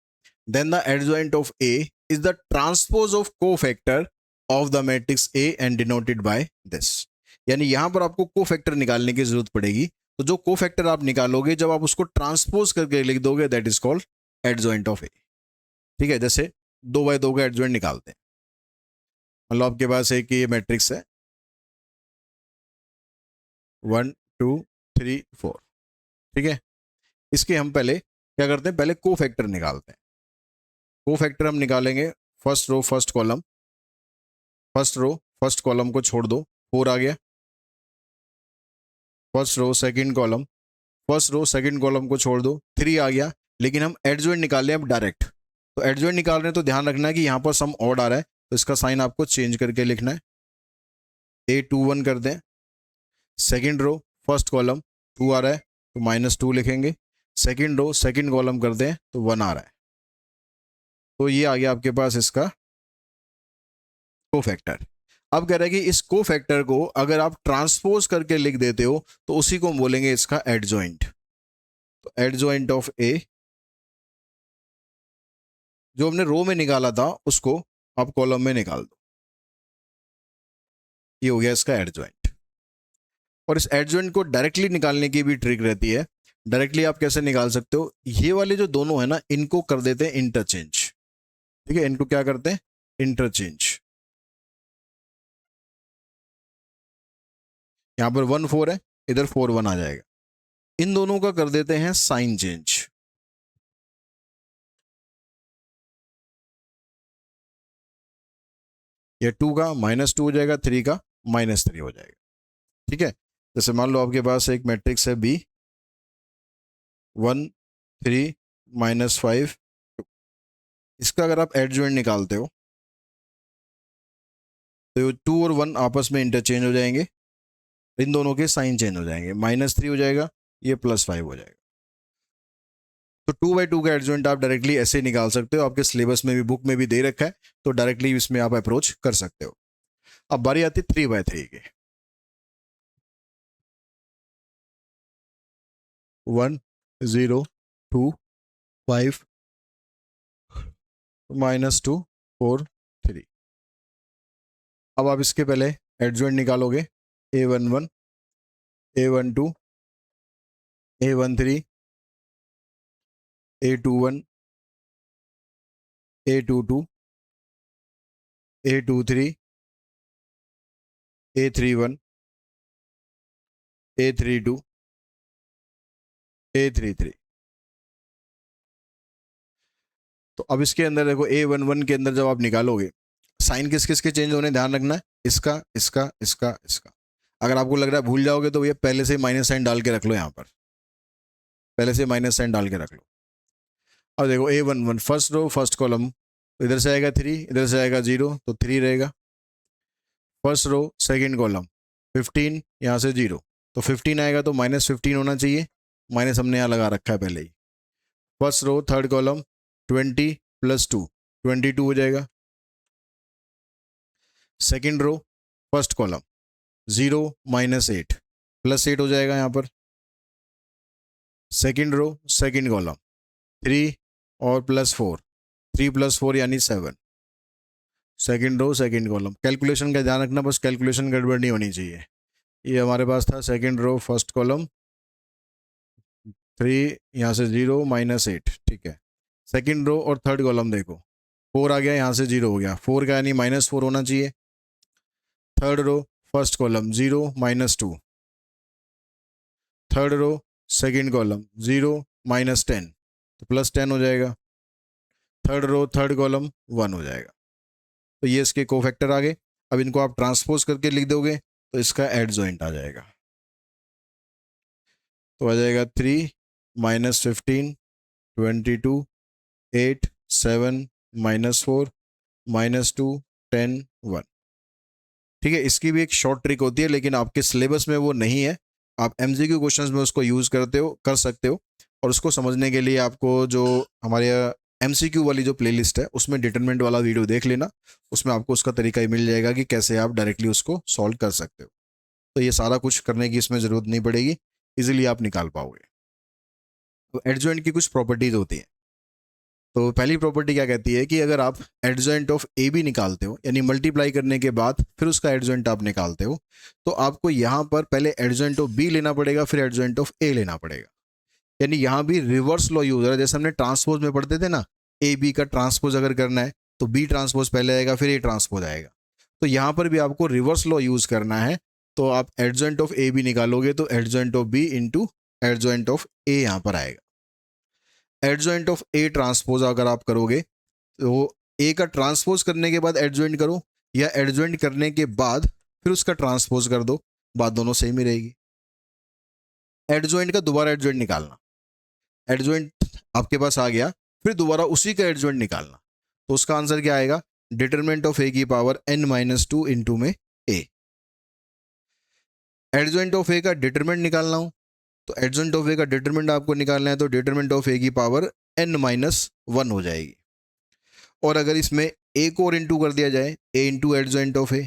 then the adjoint of A is the transpose of cofactor of the matrix A and denoted by this. यानी यहां पर आपको कोफैक्टर निकालने की जरूरत पड़ेगी, तो जो कोफैक्टर आप निकालोगे जब आप उसको ट्रांसपोज करके लिख दोगे, that is called adjoint of A. ठीक है, जैसे 2/2 का एडजॉइंट निकालते हैं। मतलब आपके पास एक ये मैट्रिक्स है 1 2 3 4, ठीक है। इसके हम पहले क्या करते हैं, पहले कोफैक्टर निकालते हैं। कोफैक्टर हम निकालेंगे, first row first column, first row first column को छोड़ दो, 4 आ गया। First row second column, first row second column को छोड़ दो, 3 आ गया। लेकिन हम एडजॉइंट निकाल रहे हैं अब डायरेक्ट, तो एडजॉइंट निकाल रहे हैं तो ध्यान रखना है कि यहाँ पर सम ऑड आ रहा है, तो इसका साइन आपको चेंज करके लिखना है। A21 कर दें। सेकंड रो फर्स्ट कॉलम 2 आ रहा है तो -2 लिखेंगे। सेकंड रो सेकंड कॉलम कर दें तो 1 आ रहा है, तो ये आ गया आपके पास इसका कोफैक्टर। अब कह रहा है कि इस कोफैक्टर को अगर आप ट्रांसपोज करके लिख देते हो तो उसी को हम बोलेंगे इसका एडजॉइंट। तो एडजॉइंट ऑफ ए, जो हमने रो में निकाला था उसको आप कॉलम में निकाल दो, ये हो गया इसका एडजॉइंट। और इस एडजॉइंट को डायरेक्टली निकालने की भी ट्रिक रहती है। डायरेक्टली आप कैसे निकाल सकते हो, ये वाले जो दोनों है ना, इनको कर देते हैं इंटरचेंज। ठीक है, इनको क्या करते हैं, इंटरचेंज। यहां पर 1 4 है, इधर 4 1 आ जाएगा। इन दोनों का कर देते हैं साइन चेंज। ये 2 का -2 हो जाएगा, 3 का -3 हो जाएगा। ठीक है, जैसे मान लो आपके पास एक मैट्रिक्स है B 1 3 -5 2। इसका अगर आप एडजॉइंट निकालते हो तो 2 और 1 आपस में इंटरचेंज हो जाएंगे, इन दोनों के साइन चेंज हो जाएंगे, -3 हो जाएगा, ये +5 हो जाएगा। तो 2/2 का एडजॉइंट आप डायरेक्टली ऐसे ही निकाल सकते हो, आपके सिलेबस में भी बुक में भी दे रखा है, तो डायरेक्टली इसमें आप अप्रोच कर सकते हो। अब बारी आती है 3/3 की। 1 0 2 5 -2 4 3। अब आप इसके पहले एडजॉइंट निकालोगे, A11 A12 A13 A21 A22 A23 A31 A32 A33। तो अब इसके अंदर देखो A11 के अंदर जब आप निकालोगे, साइन किस किस के चेंज होने ध्यान रखना है, इसका इसका इसका इसका। अगर आपको लग रहा है भूल जाओगे तो ये पहले से माइनस साइन डाल के रख लो, यहाँ पर पहले से माइनस साइन डाल के रख लो। अब देखो A11 first row first column, इधर से आएगा 3, इधर से आएगा 0, तो 3 रहेगा। फर्स्ट रो सेकंड कॉलम 15, यहाँ से 0, तो 15 आएगा तो -15 होना चाहिए, माइनस हमने यहाँ लगा रखा है पहले ही। फर्स्ट रो थर्ड कॉलम 20 + 2 22 हो जाएगा, second row first column 0 minus 8 plus 8 हो जाएगा यहाँ पर। सेकेंड रो सेकेंड कॉलम 3 और प्लस 4, 3 प्लस 4 यानी 7। Second row second column, calculation का ध्यान रखना, बस कैलकुलेशन गड़बड़ नहीं होनी चाहिए। ये हमारे पास था सेकेंड रो फर्स्ट कॉलम 3, यहाँ से 0 माइनस 8, ठीक है। सेकेंड रो और थर्ड कॉलम देखो 4 आ गया, यहाँ से 0 हो गया, 4 का यानी -4 होना चाहिए। Third row first column 0 minus 2, third row second column 0 minus 10 तो प्लस 10 हो जाएगा। थर्ड रो थर्ड कॉलम 1 हो जाएगा। तो ये इसके कोफैक्टर आ गए। अब इनको आप ट्रांसपोज करके लिख दोगे तो इसका एडजॉइंट आ जाएगा। तो आ जाएगा 3 माइनस 15 22 8 7 -4 -2 10 1। ठीक है, इसकी भी एक शॉर्ट ट्रिक होती है लेकिन आपके सिलेबस में वो नहीं है। आप एमसीक्यू क्वेश्चंस में उसको यूज़ कर सकते हो। और उसको समझने के लिए आपको जो हमारे एमसीक्यू वाली जो प्लेलिस्ट है उसमें डिटरमिनेंट वाला वीडियो देख लेना, उसमें आपको उसका तरीका ही मिल जाएगा कि कैसे आप डायरेक्टली उसको सॉल्व कर सकते हो। तो ये सारा कुछ करने की इसमें ज़रूरत नहीं पड़ेगी, इजीली आप निकाल पाओगे। तो एडजॉइंट की कुछ प्रॉपर्टीज होती हैं। तो पहली प्रॉपर्टी क्या कहती है कि अगर आप एडजॉइंट ऑफ ए बी निकालते हो, यानी मल्टीप्लाई करने के बाद फिर उसका एडजॉइंट आप निकालते हो, तो आपको यहाँ पर पहले एडजॉइंट ऑफ बी लेना पड़ेगा, फिर एडजॉइंट ऑफ ए लेना पड़ेगा। यानी यहाँ भी रिवर्स लॉ यूज हो रहा है। जैसे हमने ट्रांसपोज में पढ़ते थे ना, ए बी का ट्रांसपोज अगर करना है तो बी ट्रांसपोज पहले आएगा फिर ए ट्रांसपोज आएगा। तो यहाँ पर भी आपको रिवर्स लॉ यूज करना है। तो आप एडजॉइंट ऑफ ए बी निकालोगे तो adjoint of B into adjoint of A यहाँ पर आएगा। एडजॉइंट ऑफ ए ट्रांसपोज अगर आप करोगे तो ए का ट्रांसपोज करने के बाद एडजॉइंट करो, या एडजॉइंट करने के बाद फिर उसका ट्रांसपोज कर दो, बात दोनों सेम ही रहेगी। एडजॉइंट का दोबारा एडजॉइंट निकालना, एडजॉइंट आपके पास आ गया, फिर दोबारा उसी का एडजॉइंट निकालना, तो उसका आंसर क्या आएगा? डिटरमिनेंट ऑफ ए की पावर n-2 इंटू में ए। एडजॉइंट ऑफ ए का डिटरमिनेंट निकालना हो तो एडजॉइंट ऑफ ए का डिटरमिनेंट आपको निकालना है, तो डिटरमिनेंट ऑफ ए की पावर n-1 हो जाएगी। और अगर इसमें ए को और इंटू कर दिया जाए, ए इंटू एडजॉइंट ऑफ ए,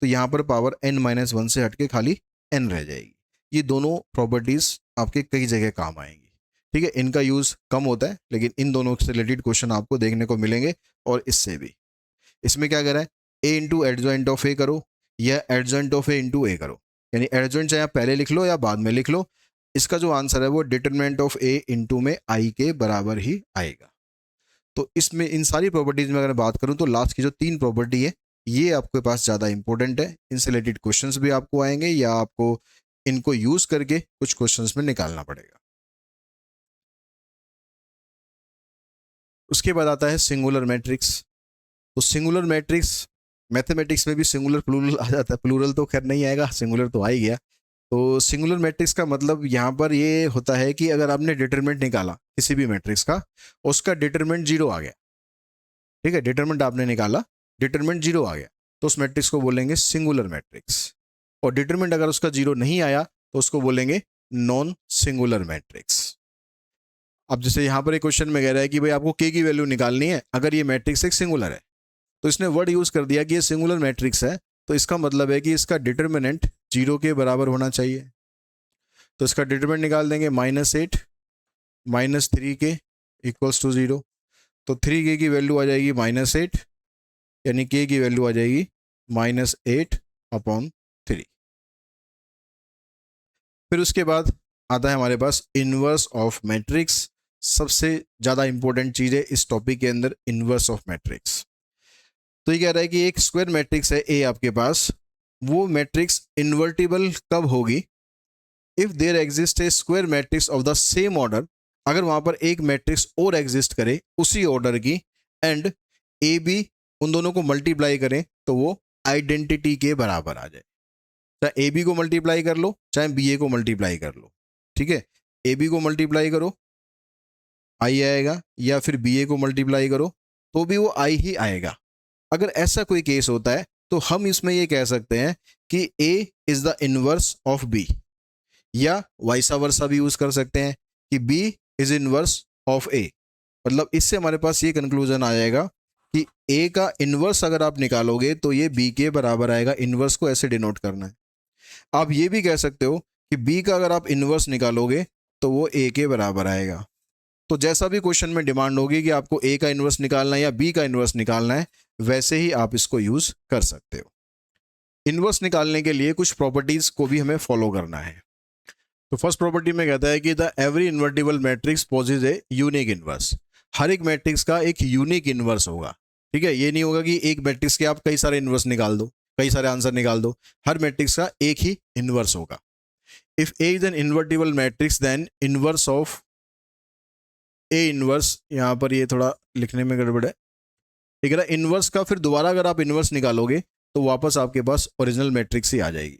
तो यहाँ पर पावर n-1 से हटके खाली n रह जाएगी। ये दोनों प्रॉपर्टीज आपके कई जगह काम आएंगी। ठीक है, इनका यूज़ कम होता है लेकिन इन दोनों से रिलेटेड क्वेश्चन आपको देखने को मिलेंगे। और इससे भी, इसमें क्या करा है, ए इंटू एडजॉइंट ऑफ ए करो या एडजॉइंट ऑफ ए इंटू ए करो, यानी एडजॉइंट चाहे आप पहले लिख लो या बाद में लिख लो, इसका जो आंसर है वो डिटरमिनेंट ऑफ ए इंटू में आई के बराबर ही आएगा। तो इसमें इन सारी प्रॉपर्टीज में अगर बात करूं तो लास्ट की जो 3 प्रॉपर्टी है ये आपके पास ज़्यादा इंपॉर्टेंट है। इनसे रिलेटेड क्वेश्चंस भी आपको आएंगे या आपको इनको यूज करके कुछ क्वेश्चंस में निकालना पड़ेगा। उसके बाद आता है सिंगुलर मैट्रिक्स। तो सिंगुलर मैट्रिक्स मैथमेटिक्स में भी सिंगुलर प्लूरल आ जाता है, प्लूरल तो खैर नहीं आएगा, सिंगुलर तो आ ही गया। तो सिंगुलर मैट्रिक्स का मतलब यहाँ पर ये होता है कि अगर आपने डिटरमिनेंट निकाला किसी भी मैट्रिक्स का, उसका डिटरमिनेंट 0 आ गया, ठीक है, डिटरमिनेंट आपने निकाला, डिटरमिनेंट 0 आ गया, तो उस मैट्रिक्स को बोलेंगे सिंगुलर मैट्रिक्स। और डिटरमिनेंट अगर उसका 0 नहीं आया तो उसको बोलेंगे नॉन सिंगुलर मैट्रिक्स। अब जैसे यहाँ पर एक क्वेश्चन में कह रहा है कि भाई आपको के की वैल्यू निकालनी है अगर ये मैट्रिक्स एक सिंगुलर है, तो इसने वर्ड यूज कर दिया कि ये सिंगुलर मैट्रिक्स है, तो इसका मतलब है कि इसका डिटरमिनेंट 0 के बराबर होना चाहिए। तो इसका डिटरमिनेंट निकाल देंगे, -8 -3 के इक्वल्स टू 0। तो 3k की वैल्यू आ जाएगी -8, यानी k की वैल्यू आ जाएगी -8/3। फिर उसके बाद आता है हमारे पास इनवर्स ऑफ मैट्रिक्स। सबसे ज़्यादा इंपॉर्टेंट चीज़ है इस टॉपिक के अंदर, इनवर्स ऑफ मैट्रिक्स। तो ये कह रहा है कि एक स्क्वायर मैट्रिक्स है ए आपके पास, वो मैट्रिक्स इन्वर्टिबल कब होगी? If there exist a square matrix of the same order, अगर वहां पर एक मैट्रिक्स और एग्जिस्ट करे उसी ऑर्डर की, एंड ए बी उन दोनों को मल्टीप्लाई करें तो वो आइडेंटिटी के बराबर आ जाए। चाहे ए बी को मल्टीप्लाई कर लो चाहे बी ए को मल्टीप्लाई कर लो, ठीक है, ए बी को मल्टीप्लाई करो आई आएगा, या फिर बी ए को मल्टीप्लाई करो तो भी वो आई ही आएगा। अगर ऐसा कोई केस होता है तो हम इसमें ये कह सकते हैं कि A is the inverse of B, या वाइसा वर्सा भी यूज कर सकते हैं कि B is inverse of A। मतलब इससे हमारे पास ये कंक्लूजन आ जाएगा कि ए का इन्वर्स अगर आप निकालोगे तो ये बी के बराबर आएगा। इन्वर्स को ऐसे डिनोट करना है। आप ये भी कह सकते हो कि बी का अगर आप इन्वर्स निकालोगे तो वो ए के बराबर आएगा। तो जैसा भी क्वेश्चन में डिमांड होगी कि आपको ए का इन्वर्स निकालना है या बी का इन्वर्स निकालना है, वैसे ही आप इसको यूज कर सकते हो। इन्वर्स निकालने के लिए कुछ प्रॉपर्टीज को भी हमें फॉलो करना है। तो फर्स्ट प्रॉपर्टी में कहता है कि the every invertible matrix possesses a unique inverse. हर एक मैट्रिक्स का एक यूनिक इन्वर्स होगा। ठीक है, ये नहीं होगा कि एक मैट्रिक्स के आप कई सारे इन्वर्स निकाल दो, कई सारे आंसर निकाल दो। हर मैट्रिक्स का एक ही इन्वर्स होगा। If A is an invertible matrix then inverse of A inverse, यहां पर ये थोड़ा लिखने में गड़बड़ है। ठीक है ना, इन्वर्स का फिर दोबारा अगर आप इन्वर्स निकालोगे तो वापस आपके पास ओरिजिनल मैट्रिक्स ही आ जाएगी।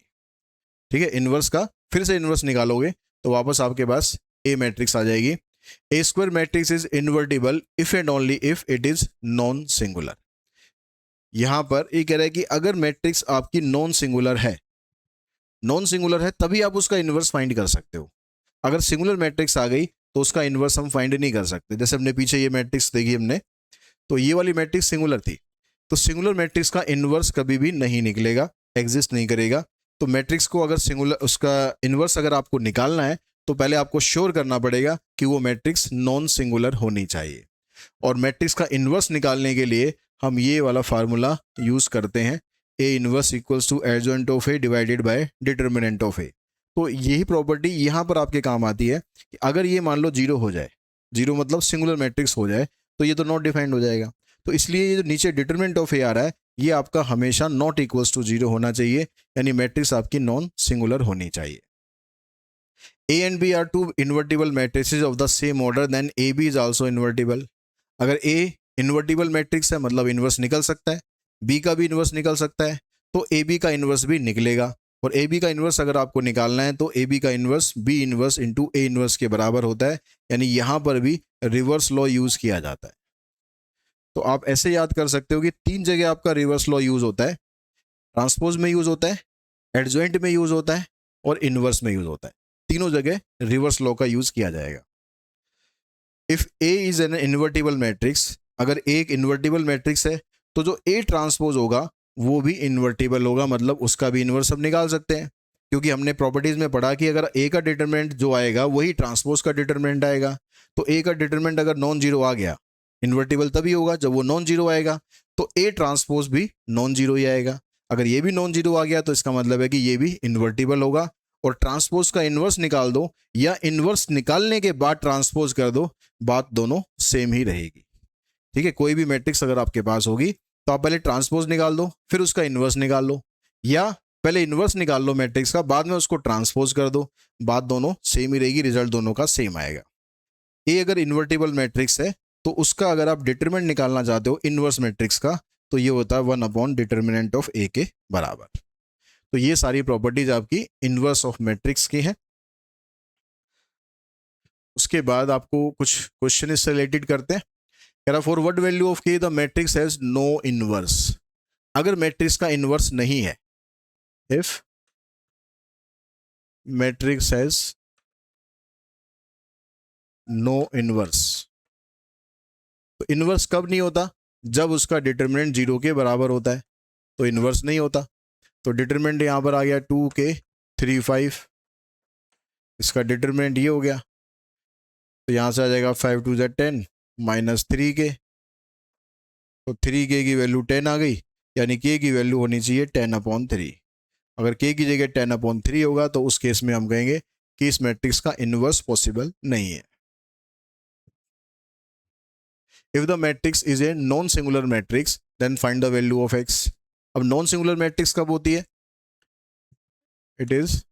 ठीक है, इन्वर्स का फिर से इन्वर्स निकालोगे तो वापस आपके पास ए मैट्रिक्स आ जाएगी। A square matrix is invertible if and only if it is non singular. यहां पर ये कह रहा है कि अगर मैट्रिक्स आपकी नॉन सिंगुलर है, नॉन सिंगुलर है तभी आप उसका इन्वर्स फाइंड कर सकते हो। अगर सिंगुलर मैट्रिक्स आ गई तो उसका इन्वर्स हम फाइंड नहीं कर सकते। जैसे हमने पीछे ये मैट्रिक्स देखी हमने, तो ये वाली मैट्रिक्स सिंगुलर थी, तो सिंगुलर मैट्रिक्स का इन्वर्स कभी भी नहीं निकलेगा, एग्जिस्ट नहीं करेगा। तो मैट्रिक्स को अगर सिंगुलर, उसका इन्वर्स अगर आपको निकालना है तो पहले आपको श्योर करना पड़ेगा कि वो मैट्रिक्स नॉन सिंगुलर होनी चाहिए। और मैट्रिक्स का इन्वर्स निकालने के लिए हम ये वाला फार्मूला यूज करते हैं, A inverse equals to adjoint of A divided by determinant of A. तो यही प्रॉपर्टी यहाँ पर आपके काम आती है कि अगर ये मान लो जीरो हो जाए, जीरो मतलब सिंगुलर मैट्रिक्स हो जाए, तो ये तो नॉट डिफाइंड हो जाएगा। तो इसलिए ये जो नीचे डिटरमिनेंट ऑफ ए आ रहा है, ये आपका हमेशा नॉट इक्वल्स टू जीरो होना चाहिए, यानी मैट्रिक्स आपकी नॉन सिंगुलर होनी चाहिए। A and B are two invertible matrices of the same order, then A B is also invertible. अगर ए इन्वर्टिबल मैट्रिक्स है मतलब इन्वर्स निकल सकता है, बी का भी इन्वर्स निकल सकता है, तो ए बी का इन्वर्स भी निकलेगा। और ए बी का इन्वर्स अगर आपको निकालना है तो ए बी का inverse B inverse into A inverse के बराबर होता है, यानी यहाँ पर भी रिवर्स लॉ यूज किया जाता है। तो आप ऐसे याद कर सकते हो कि तीन जगह आपका रिवर्स लॉ यूज होता है, ट्रांसपोज में यूज होता है, एडजॉइंट में यूज होता है और इनवर्स में यूज होता है। तीनों जगह रिवर्स लॉ का यूज किया जाएगा। If A is an invertible matrix, अगर ए एक इन्वर्टिबल मैट्रिक्स है तो जो ए ट्रांसपोज होगा वो भी इन्वर्टिबल होगा, मतलब उसका भी इन्वर्स हम निकाल सकते हैं, क्योंकि हमने प्रॉपर्टीज में पढ़ा कि अगर ए का डिटरमिनेंट जो आएगा वही ट्रांसपोज का डिटरमिनेंट आएगा। तो ए का डिटरमिनेंट अगर नॉन जीरो आ गया, इन्वर्टिबल तभी होगा जब वो नॉन जीरो आएगा, तो ए ट्रांसपोज भी नॉन जीरो ही आएगा। अगर ये भी नॉन जीरो आ गया तो इसका मतलब है कि ये भी इन्वर्टिबल होगा। और ट्रांसपोज का इन्वर्स निकाल दो या इन्वर्स निकालने के बाद ट्रांसपोज कर दो, बात दोनों सेम ही रहेगी। ठीक है, कोई भी मैट्रिक्स अगर आपके पास होगी तो आप पहले ट्रांसपोज निकाल दो फिर उसका इन्वर्स निकाल लो, या पहले इन्वर्स निकाल लो मैट्रिक्स का, बाद में उसको ट्रांसपोज कर दो, बात दोनों सेम ही रहेगी, रिजल्ट दोनों का सेम आएगा। ए अगर इन्वर्टिबल मैट्रिक्स है तो उसका अगर आप डिटरमिनेंट निकालना चाहते हो इन्वर्स मैट्रिक्स का, तो ये होता है 1 डिटरमिनेंट ऑफ ए के बराबर। तो ये सारी प्रॉपर्टीज आपकी इन्वर्स ऑफ मैट्रिक्स की हैं। उसके बाद आपको कुछ क्वेश्चन इससे रिलेटेड करते हैं। कह रहा for what value of k the matrix has no inverse. अगर मैट्रिक्स का इनवर्स नहीं है, if matrix has no inverse, तो इनवर्स कब नहीं होता, जब उसका डिटरमिनेंट जीरो के बराबर होता है तो इनवर्स नहीं होता। तो डिटरमिनेंट यहां पर आ गया 2k 3 5, इसका डिटरमिनेंट ये हो गया, तो यहां से आ जाएगा 5 2 10 माइनस 3k, तो 3k की वैल्यू 10 आ गई, यानी k की वैल्यू होनी चाहिए 10/3। अगर k की जगह 10/3 होगा तो उस केस में हम कहेंगे कि इस मैट्रिक्स का इनवर्स पॉसिबल नहीं है। If the matrix is a non singular matrix then find the value of x। अब नॉन सिंगुलर मैट्रिक्स कब होती है, it is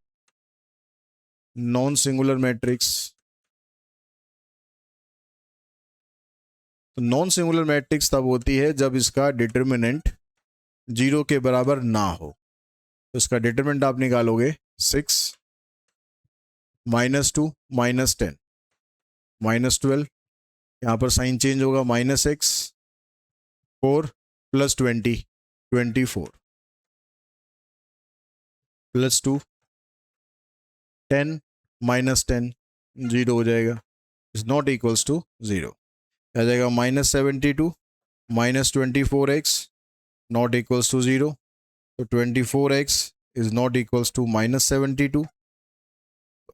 non singular matrix. तो नॉन सिंगुलर मैट्रिक्स तब होती है जब इसका डिटरमिनेंट जीरो के बराबर ना हो। तो इसका डिटरमिनेंट आप निकालोगे 6 -2 -10 -12, यहां पर साइन चेंज होगा -x 4 + 20 24 +2 10 -10 0 हो जाएगा, इज नॉट इक्वल्स टू 0, आ जाएगा -72 -24x नॉट इक्वल्स टू 0, तो 24x is not equals to -72,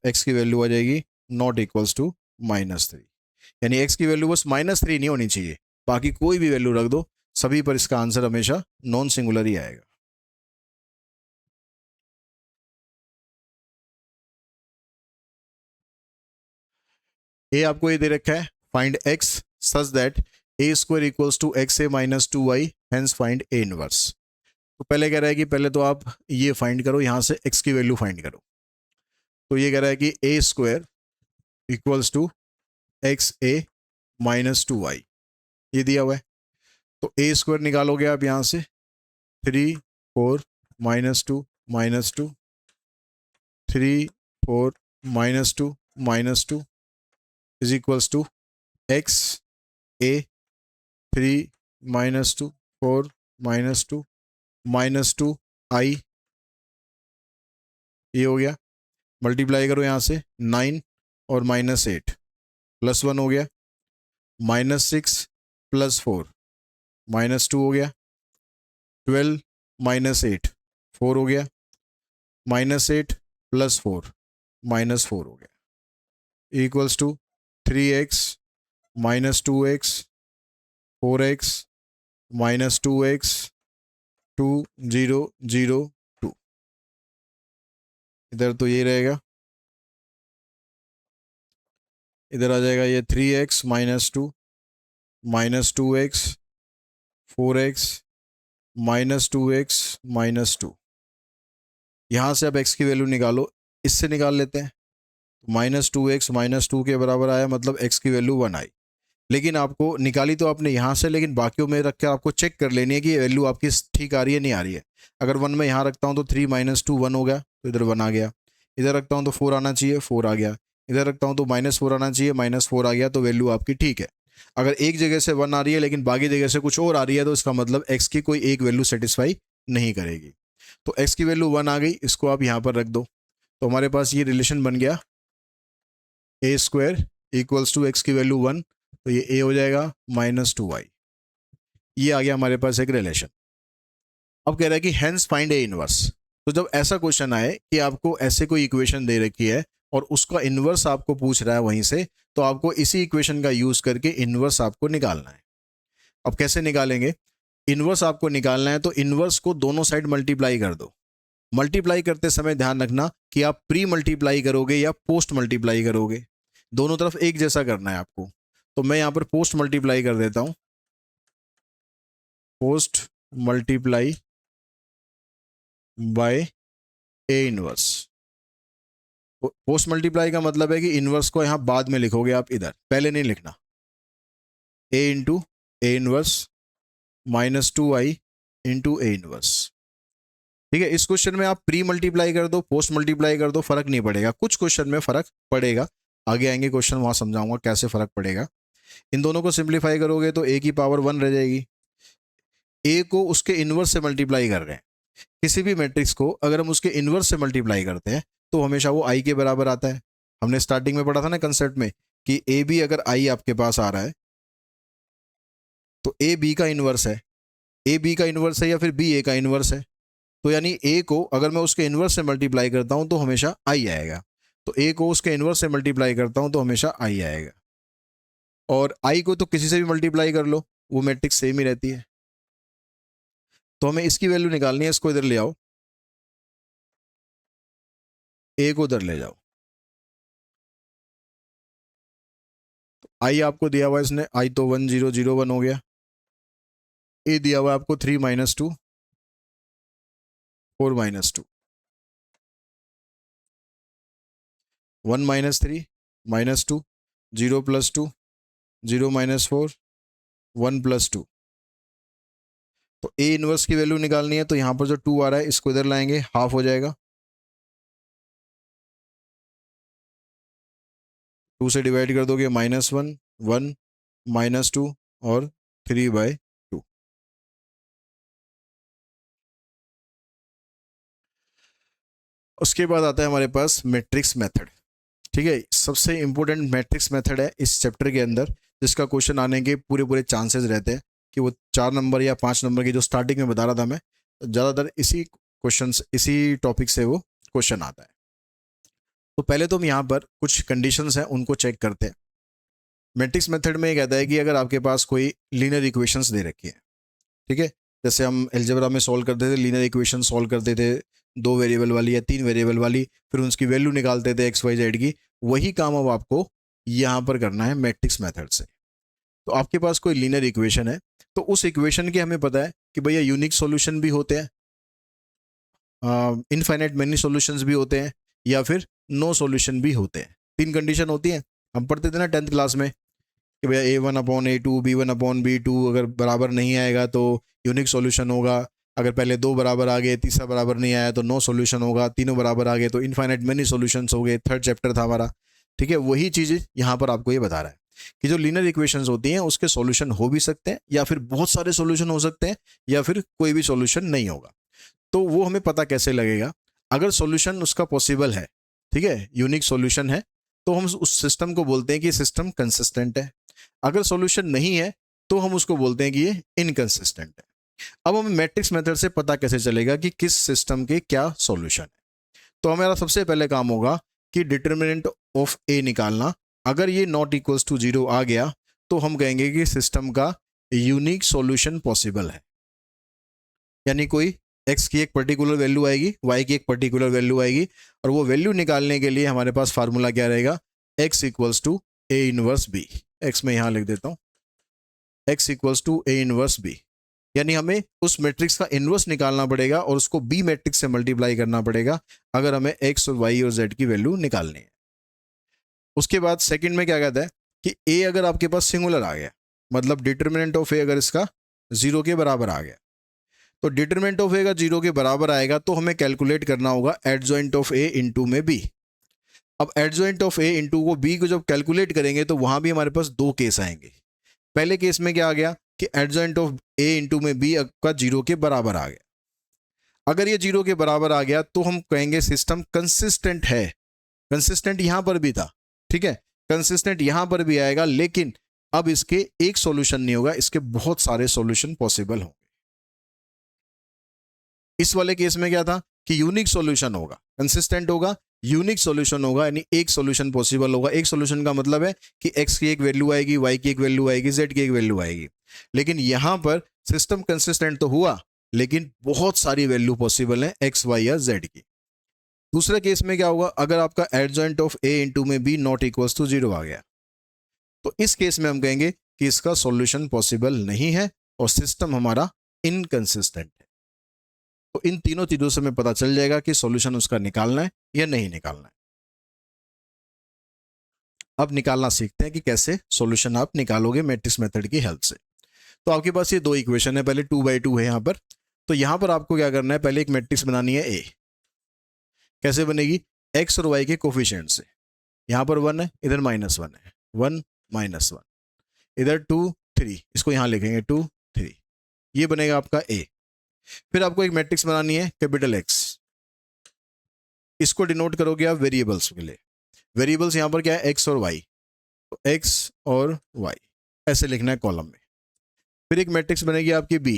x की वैल्यू आ जाएगी नॉट इक्वल्स टू -3। यानी एक्स की वैल्यू बस -3 नहीं होनी चाहिए, बाकी कोई भी वैल्यू रख दो, सभी पर इसका आंसर हमेशा नॉन सिंगुलर ही आएगा। ए आपको ये दे रखा है, find x such that A square equals to x A minus 2y, hence find A inverse. तो पहले कह रहा है कि पहले तो आप ये फाइंड करो, यहां से एक्स की वैल्यू फाइंड करो। तो ये कह रहा है कि A square equals to x A minus 2y, ये दिया हुआ है। तो ए स्क्वायर निकालोगे आप यहां से 3 4 -2 -2 3 4 -2 is equals to x A 3 -2 4 -2 -2 i, ये हो गया। मल्टीप्लाई करो यहाँ से 9 और -8 +1 हो गया, -6 +4 -2 हो गया, 12 -8 4 हो गया, -8 +4 -4 हो गया, equals to 3x -2x 4x -2x 2 0 0 2। इधर तो ये रहेगा, इधर आ जाएगा ये 3x -2 -2x 4x -2x -2। यहाँ से अब x की वैल्यू निकालो, इससे निकाल लेते हैं। -2x -2 के बराबर आया, मतलब x की वैल्यू 1 आई। लेकिन आपको निकाली तो आपने यहाँ से, लेकिन बाकियों में रख कर आपको चेक कर लेनी है कि वैल्यू आपकी ठीक आ रही है नहीं आ रही है। अगर 1 में यहाँ रखता हूँ तो 3 -2 1 हो गया, तो इधर 1 आ गया। इधर रखता हूँ तो 4 आना चाहिए, 4 आ गया। इधर रखता हूँ तो -4 आना चाहिए, -4 आ गया। तो वैल्यू आपकी ठीक है। अगर एक जगह से 1 आ रही है लेकिन बाकी जगह से कुछ और आ रही है, तो इसका मतलब x की कोई एक वैल्यू सेटिस्फाई नहीं करेगी। तो x की वैल्यू 1 आ गई, इसको आप यहाँ पर रख दो। तो हमारे पास ये रिलेशन बन गया, ए स्क्वायर इक्वल्स टू एक्स की वैल्यू 1, तो ये a हो जाएगा -2y। ये आ गया हमारे पास एक रिलेशन। अब कह रहा है कि हेंस फाइंड ए इनवर्स। तो जब ऐसा क्वेश्चन आए कि आपको ऐसे कोई इक्वेशन दे रखी है और उसका इनवर्स आपको पूछ रहा है वहीं से, तो आपको इसी इक्वेशन का यूज करके इनवर्स आपको निकालना है। अब कैसे निकालेंगे? इनवर्स आपको निकालना है तो इनवर्स को दोनों साइड मल्टीप्लाई कर दो। मल्टीप्लाई करते समय ध्यान रखना कि आप प्री मल्टीप्लाई करोगे या पोस्ट मल्टीप्लाई करोगे, दोनों तरफ एक जैसा करना है आपको। तो मैं यहां पर पोस्ट मल्टीप्लाई कर देता हूं, post multiply by A inverse. Post multiply का मतलब है कि इनवर्स को यहां बाद में लिखोगे आप, इधर पहले नहीं लिखना। A into A inverse -2i into A inverse. ठीक है, इस क्वेश्चन में आप प्री मल्टीप्लाई कर दो, पोस्ट मल्टीप्लाई कर दो, फर्क नहीं पड़ेगा। कुछ क्वेश्चन में फर्क पड़ेगा, आगे आएंगे क्वेश्चन, वहां समझाऊंगा कैसे फर्क पड़ेगा। इन दोनों को सिंप्लीफाई करोगे तो a की पावर 1 रह जाएगी। a को उसके इनवर्स से मल्टीप्लाई कर रहे हैं। किसी भी मैट्रिक्स को अगर हम उसके इनवर्स से मल्टीप्लाई करते हैं तो हमेशा वो i के बराबर आता है। हमने स्टार्टिंग में पढ़ा था ना कंसेप्ट में कि a b अगर i आपके पास आ रहा है तो a b का इनवर्स है, a b का इनवर्स है या फिर b a का इनवर्स है। तो यानी a को अगर मैं उसके इनवर्स से मल्टीप्लाई करता हूं तो हमेशा i आएगा। तो a को उसके इनवर्स से मल्टीप्लाई करता हूं तो हमेशा i आएगा। और i को तो किसी से भी मल्टीप्लाई कर लो, वो मैट्रिक्स सेम ही रहती है। तो हमें इसकी वैल्यू निकालनी है, इसको इधर ले आओ, a को इधर ले जाओ। आई आपको दिया हुआ है इसने, आई तो 1 0 0 1 हो गया। ए दिया हुआ है आपको 3 -2 4 -2 1 -3 -2 0 +2 0 -4 1 +2। तो ए इनवर्स की वैल्यू निकालनी है, तो यहां पर जो 2 आ रहा है इसको इधर लाएंगे, हाफ हो जाएगा। 2 से डिवाइड कर दोगे -1 1 -2 और 3/2। उसके बाद आता है हमारे पास मैट्रिक्स मेथड। ठीक है, सबसे इंपॉर्टेंट मैट्रिक्स मेथड है इस चैप्टर के अंदर, जिसका क्वेश्चन आने के पूरे पूरे चांसेस रहते हैं। कि वो 4 नंबर या 5 नंबर की जो स्टार्टिंग में बता रहा था मैं, ज़्यादातर इसी क्वेश्चन इसी टॉपिक से वो क्वेश्चन आता है। तो पहले तो हम यहाँ पर कुछ कंडीशंस हैं उनको चेक करते हैं। मैट्रिक्स मेथड में ये कहता है कि अगर आपके पास कोई लीनियर इक्वेशंस दे रखी है, ठीक है, जैसे हम अलजेब्रा में सॉल्व करते थे, लीनियर इक्वेशन सॉल्व करते थे 2 वेरिएबल वाली या 3 वेरिएबल वाली, फिर उसकी वैल्यू निकालते थे एक्स वाई जेड की, वही काम अब आपको यहाँ पर करना है मैट्रिक्स मेथड से। तो आपके पास कोई लीनियर इक्वेशन है, तो उस इक्वेशन के हमें पता है कि भैया यूनिक सॉल्यूशन भी होते हैं, इनफाइनाइट मेनी सॉल्यूशंस भी होते हैं, या फिर नो सॉल्यूशन भी होते हैं। 3 कंडीशन होती हैं, हम पढ़ते थे ना 10th क्लास में कि भैया A1/A2 B1/B2 अगर बराबर नहीं आएगा तो यूनिक सॉल्यूशन होगा, अगर पहले 2 बराबर आ गए, तीसरा बराबर नहीं आया तो नो सॉल्यूशन होगा, तीनों बराबर आ गए तो इनफाइनाइट मेनी सॉल्यूशंस हो गए। 3rd चैप्टर था हमारा, ठीक है। वही चीज़ यहाँ पर आपको ये बता रहा है कि जो लीनियर इक्वेशंस होती हैं उसके सॉल्यूशन हो भी सकते हैं, या फिर बहुत सारे सॉल्यूशन हो सकते हैं, या फिर कोई भी सॉल्यूशन नहीं होगा। तो वो हमें पता कैसे लगेगा? अगर सॉल्यूशन उसका पॉसिबल है, ठीक है, यूनिक सॉल्यूशन है, तो हम उस सिस्टम को बोलते हैं कि सिस्टम कंसिस्टेंट है। अगर सॉल्यूशन नहीं है तो हम उसको बोलते हैं कि ये इनकंसिस्टेंट है। अब हमें मैट्रिक्स मेथड से पता कैसे चलेगा कि किस सिस्टम के क्या सॉल्यूशन है? तो हमारा सबसे पहले काम होगा कि डिटर्मिनेंट ऑफ ए निकालना। अगर ये नॉट इक्वल्स टू 0 आ गया तो हम कहेंगे कि सिस्टम का यूनिक सॉल्यूशन पॉसिबल है, यानी कोई x की एक पर्टिकुलर वैल्यू आएगी, y की एक पर्टिकुलर वैल्यू आएगी, और वो वैल्यू निकालने के लिए हमारे पास फार्मूला क्या रहेगा? x equals to a inverse b। x में यहाँ लिख देता हूँ, x equals to a inverse b, यानी हमें उस मैट्रिक्स का इनवर्स निकालना पड़ेगा और उसको b मैट्रिक्स से मल्टीप्लाई करना पड़ेगा अगर हमें x और y और z की वैल्यू निकालनी है। उसके बाद सेकंड में क्या कहता है कि a अगर आपके पास सिंगुलर आ गया, मतलब डिटर्मिनेंट ऑफ a अगर इसका 0 के बराबर आ गया, तो डिटरमिनेंट ऑफ ए का 0 के बराबर आएगा तो हमें कैलकुलेट करना होगा एडजॉइंट ऑफ ए इंटू में बी। अब एडजॉइंट ऑफ ए इंटू को बी को जब कैलकुलेट करेंगे तो वहां भी हमारे पास 2 केस आएंगे। पहले केस में क्या आ गया कि एडजॉइंट ऑफ ए इंटू में बी का 0 के बराबर आ गया। अगर ये 0 के बराबर आ गया तो हम कहेंगे सिस्टम कंसिस्टेंट है। कंसिस्टेंट यहां पर भी था, ठीक है, कंसिस्टेंट यहां पर भी आएगा, लेकिन अब इसके एक सॉल्यूशन नहीं होगा, इसके बहुत सारे सॉल्यूशन पॉसिबल होंगे। इस वाले केस में क्या था कि यूनिक सॉल्यूशन होगा, कंसिस्टेंट होगा, यूनिक सॉल्यूशन होगा, यानी एक सॉल्यूशन पॉसिबल होगा। एक सॉल्यूशन का मतलब है कि x की एक वैल्यू आएगी, y की एक वैल्यू आएगी, z की एक वैल्यू आएगी। लेकिन यहां पर सिस्टम कंसिस्टेंट तो हुआ, लेकिन बहुत सारी वैल्यू पॉसिबल है x, y या z की। दूसरे केस में क्या होगा? अगर आपका एडजॉइंट ऑफ a इंटू में b नॉट इक्वल्स टू 0 आ गया, तो इस केस में हम कहेंगे कि इसका सॉल्यूशन पॉसिबल नहीं है और सिस्टम हमारा इनकंसिस्टेंट है। तो इन तीनों चीजों से हमें पता चल जाएगा कि सॉल्यूशन उसका निकालना है या नहीं निकालना है। अब निकालना सीखते हैं कि कैसे सॉल्यूशन आप निकालोगे मैट्रिक्स मेथड की हेल्प से। तो आपके पास ये 2 इक्वेशन है, पहले 2/2 है यहाँ पर। तो यहाँ पर आपको क्या करना है, पहले एक मैट्रिक्स बनानी है ए। कैसे बनेगी? एक्स और वाई के कोफिशिएंट से। यहाँ पर 1 है, इधर -1 है, 1 -1, इधर 2 3, इसको यहाँ लिखेंगे 2 3, ये बनेगा आपका ए। फिर आपको एक मैट्रिक्स बनानी है कैपिटल एक्स, इसको डिनोट करोगे आप वेरिएबल्स के लिए। वेरिएबल्स यहां पर क्या है? एक्स और वाई, तो एक्स और वाई ऐसे लिखना है कॉलम में। फिर एक मैट्रिक्स बनेगी आपकी बी,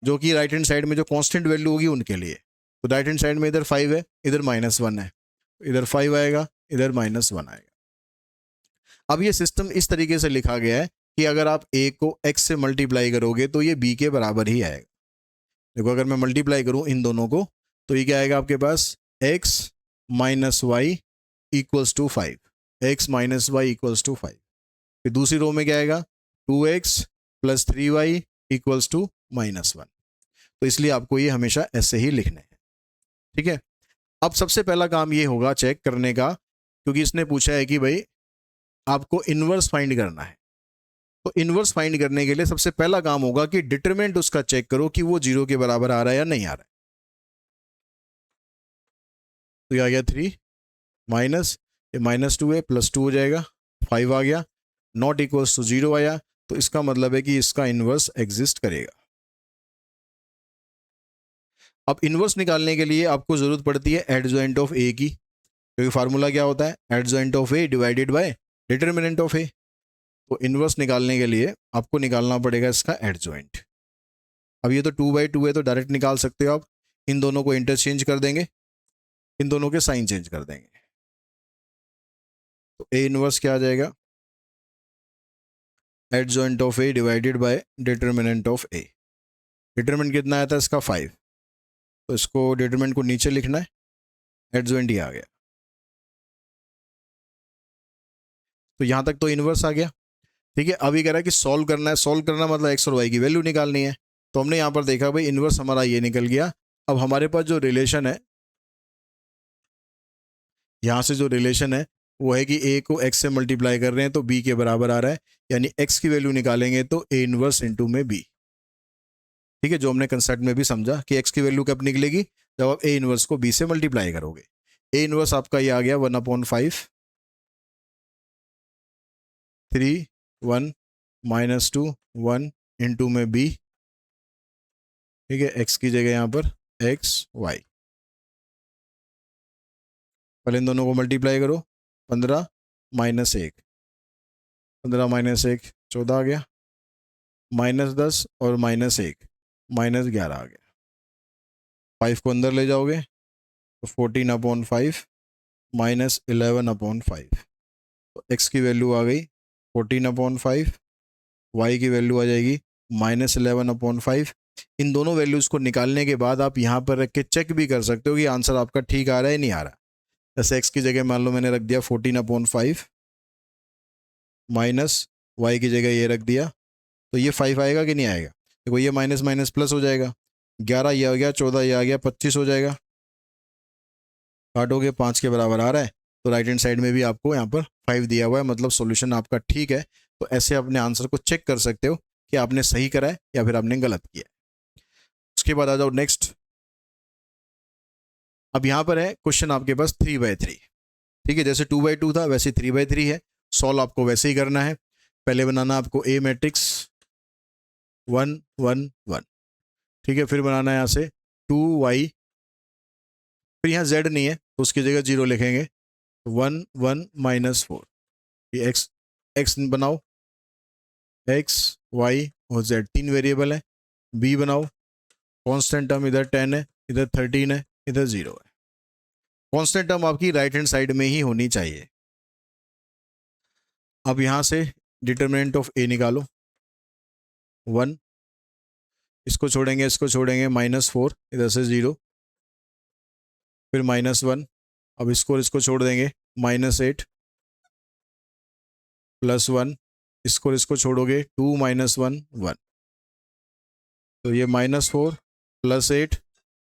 जो कि राइट हैंड साइड में जो कांस्टेंट वैल्यू होगी उनके लिए। तो राइट हैंड साइड में इधर 5 है, इधर -1 है, इधर 5 आएगा, इधर -1 आएगा। अब ये सिस्टम इस तरीके से लिखा गया है कि अगर आप ए को एक्स से मल्टीप्लाई करोगे तो ये बी के बराबर ही आएगा। देखो, अगर मैं मल्टीप्लाई करूं इन दोनों को तो ये क्या आएगा आपके पास? x minus y equals to 5, x minus y equals to 5। फिर दूसरी रो में क्या आएगा? 2x plus 3y equals to -1। तो इसलिए आपको ये हमेशा ऐसे ही लिखने हैं, ठीक है। अब सबसे पहला काम ये होगा चेक करने का, क्योंकि इसने पूछा है कि भाई आपको इनवर्स फाइंड करना है। तो इनवर्स फाइंड करने के लिए सबसे पहला काम होगा कि डिटरमिनेंट उसका चेक करो कि वो 0 के बराबर आ रहा है या नहीं आ रहा है। तो ये आ गया 3 माइनस ये -2 है, +2 हो जाएगा, 5 आ गया, नॉट इक्वल्स टू 0 आया, तो इसका मतलब है कि इसका इनवर्स एग्जिस्ट करेगा। अब इनवर्स निकालने के लिए आपको जरूरत पड़ती है एडजॉइंट ऑफ ए की, क्योंकि फार्मूला क्या होता है? Adjoint of A divided by determinant of A. तो इनवर्स निकालने के लिए आपको निकालना पड़ेगा इसका एडजॉइंट। अब ये तो 2/2 है तो डायरेक्ट निकाल सकते हो आप। इन दोनों को इंटरचेंज कर देंगे, इन दोनों के साइन चेंज कर देंगे। तो ए इनवर्स क्या आ जाएगा, adjoint of A divided by determinant of A. Determinant कितना आया था इसका 5, तो इसको डिटर्मिनेंट को नीचे लिखना है, एडजॉइंट ही आ गया। तो यहां तक तो इनवर्स आ गया। ठीक है, अभी कह रहा है कि सॉल्व करना है। सॉल्व करना मतलब एक्स और वाई की वैल्यू निकालनी है। तो हमने यहां पर देखा भाई इनवर्स हमारा ये निकल गया। अब हमारे पास जो रिलेशन है, यहां से जो रिलेशन है वो है कि ए को एक्स से मल्टीप्लाई कर रहे हैं तो बी के बराबर आ रहा है, यानी एक्स की वैल्यू निकालेंगे तो ए इनवर्स इंटू में बी। ठीक है, जो हमने कंसेप्ट में भी समझा कि एक्स की वैल्यू कब निकलेगी, जब आप ए इनवर्स को बी से मल्टीप्लाई करोगे। ए इनवर्स आपका ये आ गया 1/5, 3 1 -2 1 इंटू में बी। ठीक है, एक्स की जगह यहाँ पर एक्स वाई। पहले इन दोनों को मल्टीप्लाई करो, 15 -1, 15 -1 14 आ गया, -10 और -1 -11 आ गया। 5 को अंदर ले जाओगे तो 14/5 -11/5। तो एक्स की वैल्यू आ गई 14/5, वाई की वैल्यू आ जाएगी -11/5। इन दोनों वैल्यूज़ को निकालने के बाद आप यहाँ पर रख के चेक भी कर सकते हो कि आंसर आपका ठीक आ रहा है नहीं आ रहा। जैसे एक्स की जगह मान लो मैंने रख दिया 14/5 माइनस वाई की जगह ये रख दिया, तो ये 5 आएगा कि नहीं आएगा। देखो ये माइनस माइनस प्लस हो जाएगा, 11 ये आ गया, 14 ये आ गया, 25 हो जाएगा। काटोगे 5 के बराबर आ रहा है, तो राइट हैंड साइड में भी आपको यहाँ पर 5 दिया हुआ है, मतलब सॉल्यूशन आपका ठीक है। तो ऐसे अपने आंसर को चेक कर सकते हो कि आपने सही करा है या फिर आपने गलत किया है। उसके बाद आ जाओ नेक्स्ट। अब यहाँ पर है क्वेश्चन आपके पास 3/3। ठीक है, जैसे 2/2 था वैसे 3/3 है। सॉल्व आपको वैसे ही करना है। पहले बनाना आपको ए मैट्रिक्स 1 1 1। ठीक है, फिर बनाना है यहाँ से 2y, फिर यहाँ z नहीं है तो उसकी जगह 0 लिखेंगे, 1 1 -4। ये x बनाओ, x y और z तीन वेरिएबल है। b बनाओ, कांस्टेंट टर्म इधर 10 है, इधर 13 है, इधर 0 है। कांस्टेंट टर्म आपकी राइट हैंड साइड में ही होनी चाहिए। अब यहाँ से डिटर्मिनेंट ऑफ a निकालो, 1, इसको छोड़ेंगे इसको छोड़ेंगे, -4 इधर से 0, फिर -1। अब इसको और इसको छोड़ देंगे, -8 +1, इसको और इसको छोड़ोगे 2 -1 1। तो ये -4 +8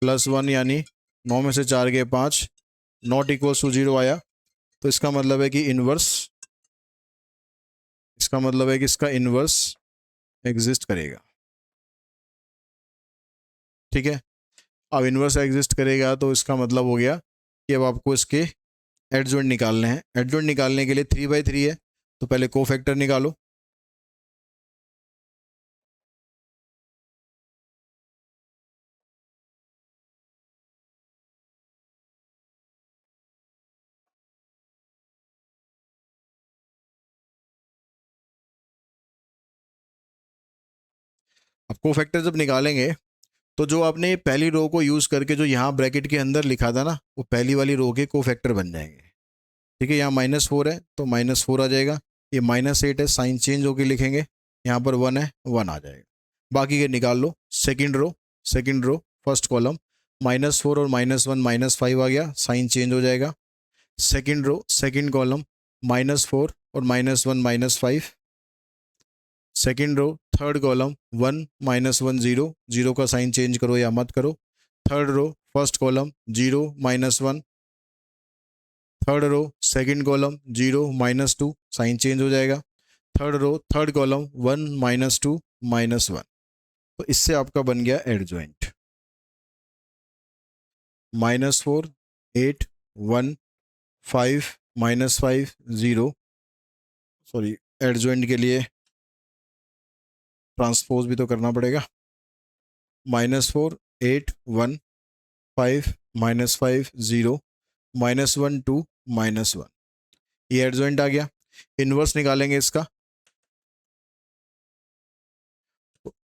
+1 यानी 9 में से 4 गए 5, नॉट इक्वल्स टू 0 आया। तो इसका मतलब है कि इनवर्स, इसका मतलब है कि इसका इनवर्स एग्जिस्ट करेगा। ठीक है, अब इनवर्स एग्जिस्ट करेगा तो इसका मतलब हो गया कि अब आपको इसके एडजॉइंट निकालने हैं। एडजॉइंट निकालने के लिए 3/3 है तो पहले कोफैक्टर निकालो। अब कोफैक्टर जब निकालेंगे तो जो आपने पहली रो को यूज़ करके जो यहाँ ब्रैकेट के अंदर लिखा था ना, वो पहली वाली रो के कोफैक्टर बन जाएंगे। ठीक है, यहाँ -4 है तो -4 आ जाएगा, ये -8 है, साइन चेंज होकर लिखेंगे, यहाँ पर 1 है, 1 आ जाएगा। बाकी के निकाल लो। सेकंड रो फर्स्ट कॉलम, -4 और -1 -5 आ गया, साइन चेंज हो जाएगा। सेकंड रो सेकंड कॉलम, -4 और -1 -5। सेकंड रो थर्ड कॉलम, 1 -1 0, 0 का साइन चेंज करो या मत करो। Third row first column 0 -1। Third row second column 0 -2, sign change हो जाएगा। Third row third column 1 -2 -1। तो इससे आपका बन गया एडजॉइंट, -4 8 1 5 -5 0। सॉरी, एडजॉइंट के लिए ट्रांसपोज भी तो करना पड़ेगा। -4 8 1 5 -5 0 -1 2 -1। ये एडजॉइंट आ गया। इनवर्स निकालेंगे इसका,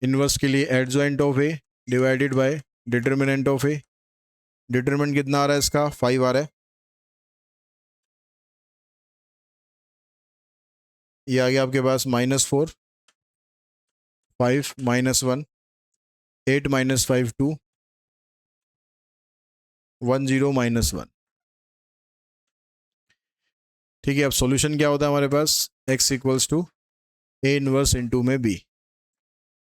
इनवर्स के लिए adjoint of A divided by determinant of A. Determinant कितना आ रहा है इसका 5 आ रहा है, ये आ गया आपके पास -4, 5 -1, 8 -5 2, 1 0 -1। ठीक है, अब सॉल्यूशन क्या होता है हमारे पास, x equals to A inverse into में b।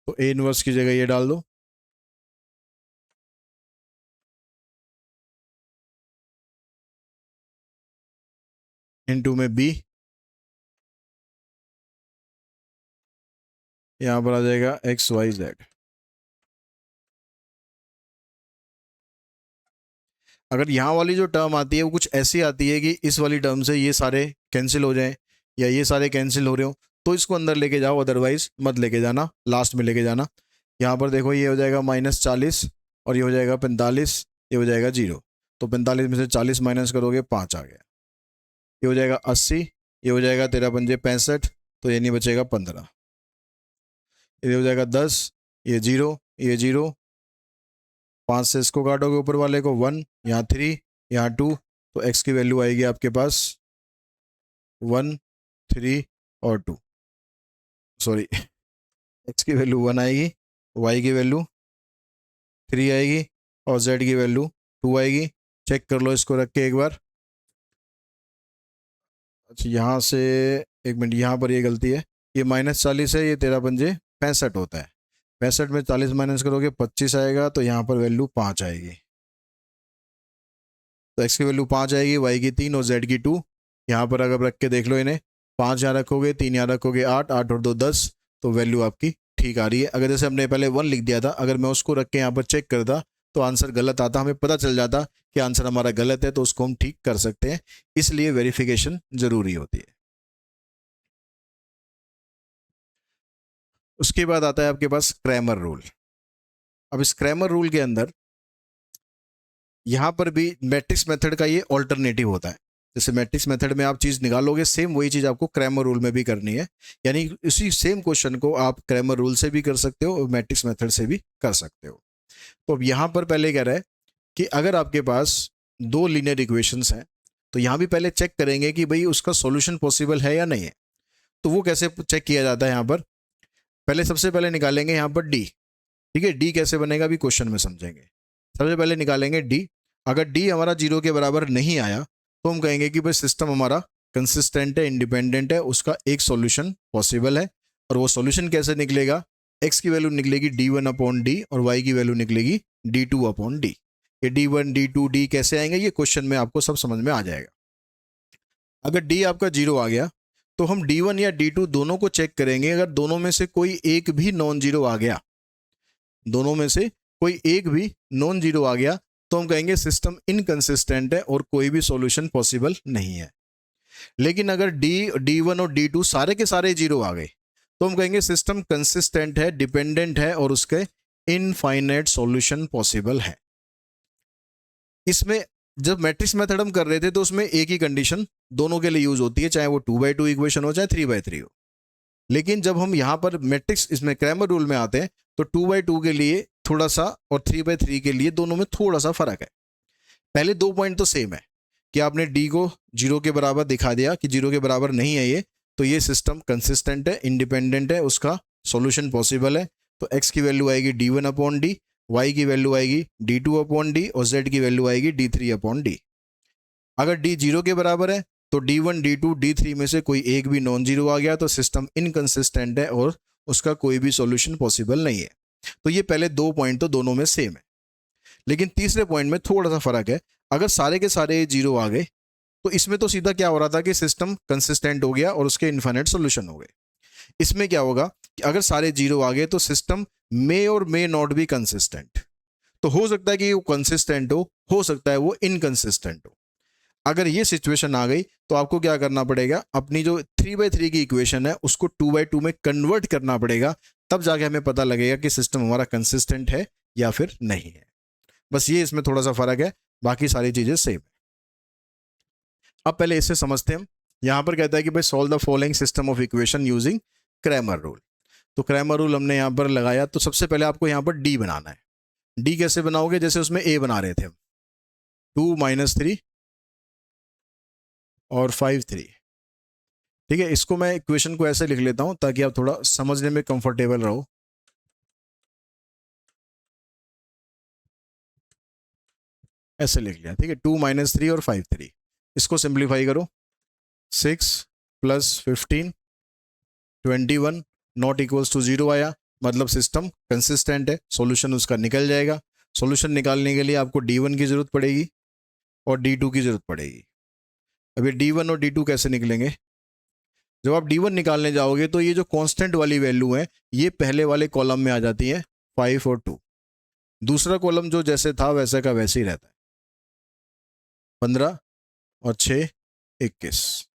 तो ए इनवर्स की जगह ये डाल दो, इंटू में b, यहां पर आ जाएगा x y z। अगर यहाँ वाली जो टर्म आती है वो कुछ ऐसी आती है कि इस वाली टर्म से ये सारे कैंसिल हो जाएं या ये सारे कैंसिल हो रहे हो, तो इसको अंदर लेके जाओ, अदरवाइज मत लेके जाना, लास्ट में लेके जाना। यहाँ पर देखो ये हो जाएगा -40 और ये हो जाएगा 45, ये हो जाएगा 0। तो 45 में से 40 माइनस करोगे 5 आ गया, ये हो जाएगा 80, ये हो जाएगा 13 पंजे 65, तो ये नहीं बचेगा 15, ये हो जाएगा 10, ये 0, ये 0, 5 से इसको काटोगे ऊपर वाले को 1, यहाँ 3, यहाँ 2, तो x की वैल्यू आएगी आपके पास 1 3 और 2, सॉरी x की वैल्यू 1 आएगी, y की वैल्यू 3 आएगी और z की वैल्यू 2 आएगी। चेक कर लो इसको रख के एक बार। अच्छा यहाँ से एक मिनट, यहाँ पर ये गलती है, ये -40 है, ये 13 पंजे 65 होता है, 65 में 40 माइनस करोगे 25 आएगा, तो यहाँ पर वैल्यू 5 आएगी। तो x की वैल्यू 5 आएगी, y की 3 और z की 2। यहाँ पर अगर रख के देख लो इन्हें, 5 यहाँ रखोगे, 3 यहाँ रखोगे 8, 8 और 2 10, तो वैल्यू आपकी ठीक आ रही है। अगर जैसे हमने पहले 1 लिख दिया था, अगर मैं उसको रख के यहाँ पर चेक करता तो आंसर गलत आता, हमें पता चल जाता कि आंसर हमारा गलत है, तो उसको हम ठीक कर सकते हैं, इसलिए वेरिफिकेशन जरूरी होती है। उसके बाद आता है आपके पास क्रैमर रूल। अब इस क्रैमर रूल के अंदर यहाँ पर भी मैट्रिक्स मेथड का ये ऑल्टरनेटिव होता है। जैसे मैट्रिक्स मेथड में आप चीज़ निकालोगे, सेम वही चीज़ आपको क्रैमर रूल में भी करनी है, यानी इसी सेम क्वेश्चन को आप क्रैमर रूल से भी कर सकते हो और मैट्रिक्स मेथड से भी कर सकते हो। तो अब यहाँ पर पहले कह रहा है कि अगर आपके पास 2 लीनियर इक्वेशंस हैं, तो यहाँ भी पहले चेक करेंगे कि भाई उसका सॉल्यूशन पॉसिबल है या नहीं है। तो वो कैसे चेक किया जाता है, यहाँ पर पहले सबसे पहले निकालेंगे यहाँ पर डी। ठीक है, डी कैसे बनेगा अभी क्वेश्चन में समझेंगे। सबसे पहले निकालेंगे डी। अगर डी हमारा 0 के बराबर नहीं आया तो हम कहेंगे कि भाई सिस्टम हमारा कंसिस्टेंट है, इंडिपेंडेंट है, उसका एक सॉल्यूशन पॉसिबल है। और वो सॉल्यूशन कैसे निकलेगा, x की वैल्यू निकलेगी d1/d और y की वैल्यू निकलेगी d2/d। ये d1 d2 d कैसे आएंगे, ये क्वेश्चन में आपको सब समझ में आ जाएगा। अगर d आपका 0 आ गया तो हम d1 या d2 दोनों को चेक करेंगे। अगर दोनों में से कोई एक भी नॉन जीरो आ गया, दोनों में से कोई एक भी नॉन जीरो आ गया, तो हम कहेंगे सिस्टम इनकंसिस्टेंट है और कोई भी सॉल्यूशन पॉसिबल नहीं है। लेकिन अगर d1 और d2 सारे के सारे जीरो आ गए, तो हम कहेंगे सिस्टम कंसिस्टेंट है, डिपेंडेंट है और उसके इनफाइनाइट सॉल्यूशन पॉसिबल है। इसमें जब मैट्रिक्स मेथड हम कर रहे थे तो उसमें एक ही कंडीशन दोनों के लिए यूज होती है, चाहे वो 2/2 इक्वेशन हो चाहे 3/3 हो। लेकिन जब हम यहाँ पर मैट्रिक्स इसमें क्रैमर रूल में आते हैं तो 2/2 के लिए थोड़ा सा और 3/3 के लिए दोनों में थोड़ा सा फर्क है। पहले 2 पॉइंट तो सेम है कि आपने डी को 0 के बराबर दिखा दिया कि 0 के बराबर नहीं है ये, तो ये सिस्टम कंसिस्टेंट है, इंडिपेंडेंट है, उसका सॉल्यूशन पॉसिबल है। तो x की वैल्यू आएगी d1/d, y की वैल्यू आएगी d2/d और z की वैल्यू आएगी d3/d। अगर d 0 के बराबर है तो d1 d2 d3 में से कोई एक भी नॉन जीरो आ गया तो सिस्टम इनकंसिस्टेंट है और उसका कोई भी सॉल्यूशन पॉसिबल नहीं है। तो ये पहले 2 पॉइंट तो दोनों में सेम है, लेकिन तीसरे पॉइंट में थोड़ा सा फर्क है। अगर सारे के सारे जीरो आ गए तो इसमें तो सीधा क्या हो रहा था कि सिस्टम कंसिस्टेंट हो गया और उसके इन्फिनिट सॉल्यूशन हो गए। इसमें क्या होगा कि अगर सारे जीरो आ गए तो सिस्टम मे और मे नॉट बी कंसिस्टेंट। तो हो सकता है कि वो कंसिस्टेंट हो सकता है वो इनकंसिस्टेंट हो। अगर ये सिचुएशन आ गई तो आपको क्या करना पड़ेगा, अपनी जो 3/3 की इक्वेशन है उसको 2/2 में कन्वर्ट करना पड़ेगा, तब जाके हमें पता लगेगा कि सिस्टम हमारा कंसिस्टेंट है या फिर नहीं है। बस ये इसमें थोड़ा सा फर्क है, बाकी सारी चीजें सेम है। अब पहले इसे समझते हैं हम। यहां पर कहता है कि भाई solve the following system of equation using Cramer rule. तो क्रैमर रूल हमने यहाँ पर लगाया। तो सबसे पहले आपको यहाँ पर डी बनाना है। डी कैसे बनाओगे, जैसे उसमें ए बना रहे थे हम, 2 - 3 और 5 3। ठीक है, इसको मैं इक्वेशन को ऐसे लिख लेता हूं ताकि आप थोड़ा समझने में कंफर्टेबल रहो। ऐसे लिख लिया, ठीक है, 2 - 3 और 5 3। इसको सिंप्लीफाई करो, 6 + 15 21 नॉट इक्वल्स टू 0 आया, मतलब सिस्टम कंसिस्टेंट है, सॉल्यूशन उसका निकल जाएगा। सॉल्यूशन निकालने के लिए आपको D1 की जरूरत पड़ेगी और D2 की जरूरत पड़ेगी। अभी D1 और D2 कैसे निकलेंगे? जब आप D1 निकालने जाओगे तो ये जो कांस्टेंट वाली वैल्यू है ये पहले वाले कॉलम में आ जाती है, 5 और 2। दूसरा कॉलम जो जैसे था वैसे का वैसे ही रहता है, 15 और 6 21।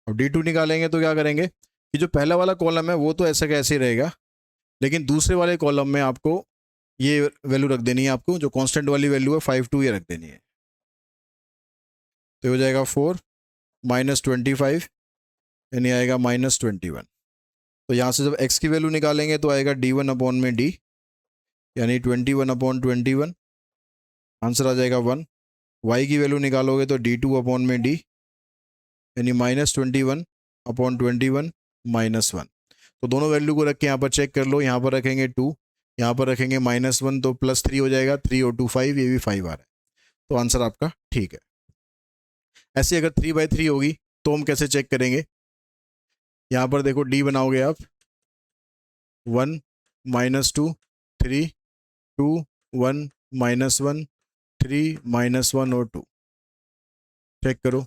अब D2 निकालेंगे तो क्या करेंगे कि जो पहला वाला कॉलम है वो तो ऐसा का ऐसे ही रहेगा, लेकिन दूसरे वाले कॉलम में आपको ये वैल्यू रख देनी है, आपको जो कांस्टेंट वाली वैल्यू है 5 2 ये रख देनी है। तो हो जाएगा 4 - 25 यानी आएगा -21। तो यहाँ से जब x की वैल्यू निकालेंगे तो आएगा D1 अपॉन में D, यानी 21/21। आंसर आ जाएगा 1। y की वैल्यू निकालोगे तो D2 अपॉन में D, यानी -21/21 -1। तो दोनों वैल्यू को रख के यहाँ पर चेक कर लो, यहाँ पर रखेंगे 2, यहाँ पर रखेंगे -1, तो +3 हो जाएगा, 3 और 2 5, ये भी 5 आ रहा है। तो आंसर आपका ठीक है। ऐसे अगर 3/3 होगी तो हम कैसे चेक करेंगे? यहाँ पर देखो D बनाओगे आप, 1 -2 3 2 1 -1 3 -1 और 2। चेक करो,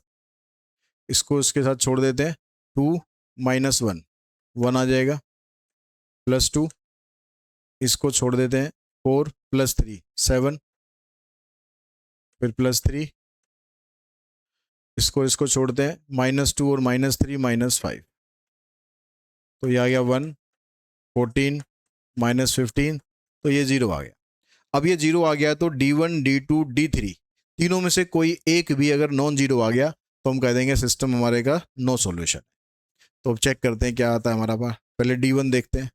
इसको इसके साथ छोड़ देते हैं, 2 -1 1 आ जाएगा, +2 इसको छोड़ देते हैं, 4 + 3 7, फिर +3 इसको छोड़ते हैं, -2 और -3 -5। तो ये आ गया 1 14 -15, तो ये 0 आ गया। अब ये 0 आ गया तो D1 D2 D3 तीनों में से कोई एक भी अगर नॉन जीरो आ गया तो हम कह देंगे सिस्टम हमारे का नो सॉल्यूशन। तो अब चेक करते हैं क्या आता है हमारा पास। पहले D1 देखते हैं।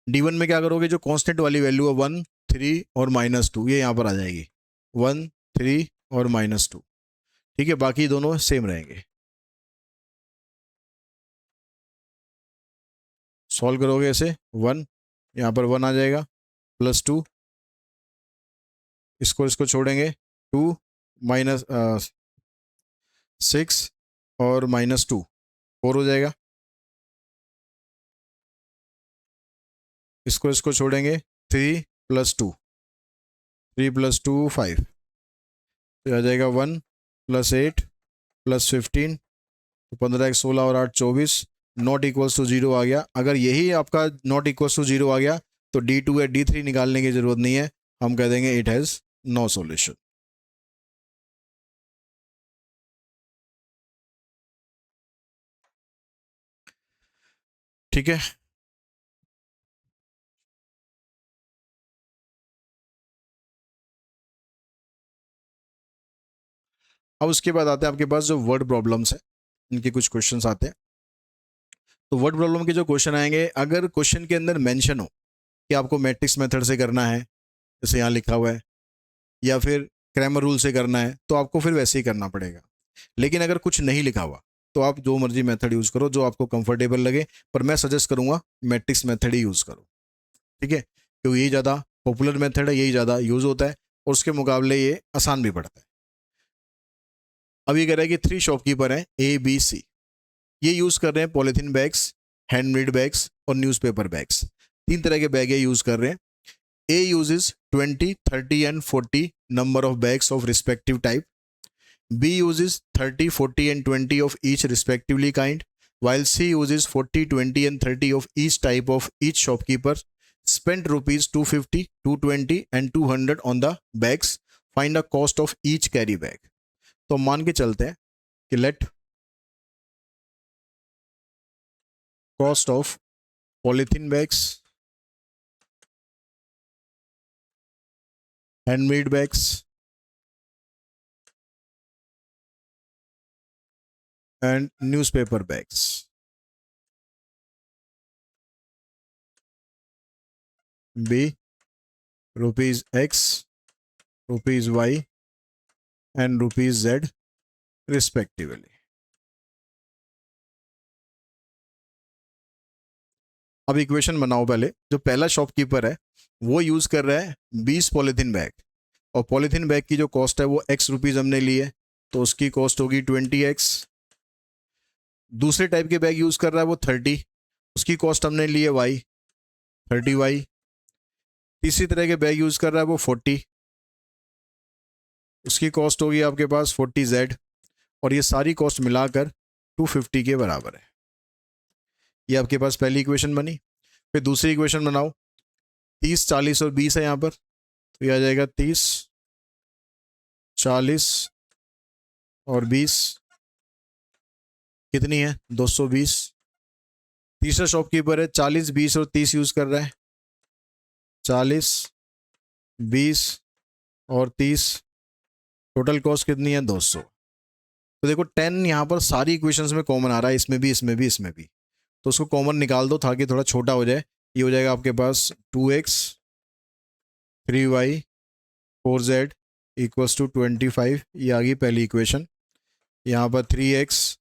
D1 में क्या करोगे, जो कांस्टेंट वाली वैल्यू है 1 3 और -2 ये यहाँ पर आ जाएगी, 1 3 और -2। ठीक है, बाकी दोनों सेम रहेंगे। सॉल्व करोगे ऐसे, 1 यहाँ पर 1 आ जाएगा, +2 इसको छोड़ेंगे, 2 -6 और -2 4 हो जाएगा, इसको छोड़ेंगे, 3 + 2 3 + 2 5, तो आ जाएगा 1 + 8 + 15, तो 15 1 16 और 8 24, नॉट इक्वल्स टू 0 आ गया। अगर यही आपका नॉट इक्वल्स टू 0 आ गया तो D2 या D3 निकालने की जरूरत नहीं है, हम कह देंगे इट हैज़ नो सॉल्यूशन। ठीक है, अब उसके बाद आते हैं आपके पास जो वर्ड प्रॉब्लम्स है, इनके कुछ क्वेश्चंस आते हैं। तो वर्ड प्रॉब्लम के जो क्वेश्चन आएंगे, अगर क्वेश्चन के अंदर मेंशन हो कि आपको मैट्रिक्स मेथड से करना है, जैसे यहाँ लिखा हुआ है, या फिर क्रैमर रूल से करना है, तो आपको फिर वैसे ही करना पड़ेगा। लेकिन अगर कुछ नहीं लिखा हुआ तो आप जो मर्जी मेथड यूज़ करो, जो आपको कंफर्टेबल लगे, पर मैं सजेस्ट करूँगा मैट्रिक्स मेथड ही यूज़ करो। ठीक है, क्योंकि यही ज़्यादा पॉपुलर मेथड है, यही ज़्यादा यूज़ होता है और उसके मुकाबले ये आसान भी पड़ता है। अब ये कह रहा है कि 3 शॉपकीपर हैं ABC, ये यूज़ कर रहे हैं पॉलीथीन बैग्स, हैंडमेड बैग्स और न्यूज़पेपर बैग्स। 3 तरह के बैग ये यूज़ कर रहे हैं। A uses 20, 30 and 40 number of bags of respective type. B uses 30, 40 and 20 of each respectively kind, while C uses 40, 20 and 30 of each type of each shopkeeper. Spent rupees 250, 220 and 200 on the bags. Find the cost of each carry bag. तो मान के चलते हैं कि let cost of polythene bags, handmade bags and newspaper bags be rupees x, rupees y and rupees z respectively. अब इक्वेशन बनाओ। पहले जो पहला शॉपकीपर है वो यूज कर रहा है 20 पॉलीथीन बैग, और पॉलीथीन बैग की जो कॉस्ट है वो एक्स रुपीज हमने ली है, तो उसकी कॉस्ट होगी 20x। दूसरे टाइप के बैग यूज कर रहा है वो 30, उसकी कॉस्ट हमने ली है वाई, 30y। तीसरी तरह के बैग यूज कर रहा है वो 40, उसकी कॉस्ट होगी आपके पास 40z, और ये सारी कॉस्ट मिलाकर 250 के बराबर है। ये आपके पास पहली इक्वेशन बनी। फिर दूसरी इक्वेशन बनाओ। 30, 40 और 20 है यहाँ पर, तो ये आ जाएगा 30, 40 और 20 कितनी है 220। तीसरा शॉपकीपर है 40, 20 और 30 यूज कर रहा है, 40, 20 और 30, टोटल कॉस्ट कितनी है 200। तो देखो 10 यहाँ पर सारी इक्वेशंस में कॉमन आ रहा है, इसमें भी, इसमें भी, इसमें भी, तो उसको कॉमन निकाल दो ताकि थोड़ा छोटा हो जाए। ये हो जाएगा आपके पास 2x, 3y, 4z equals to 25। ये आ गई पहली इक्वेशन। यहाँ पर 3x,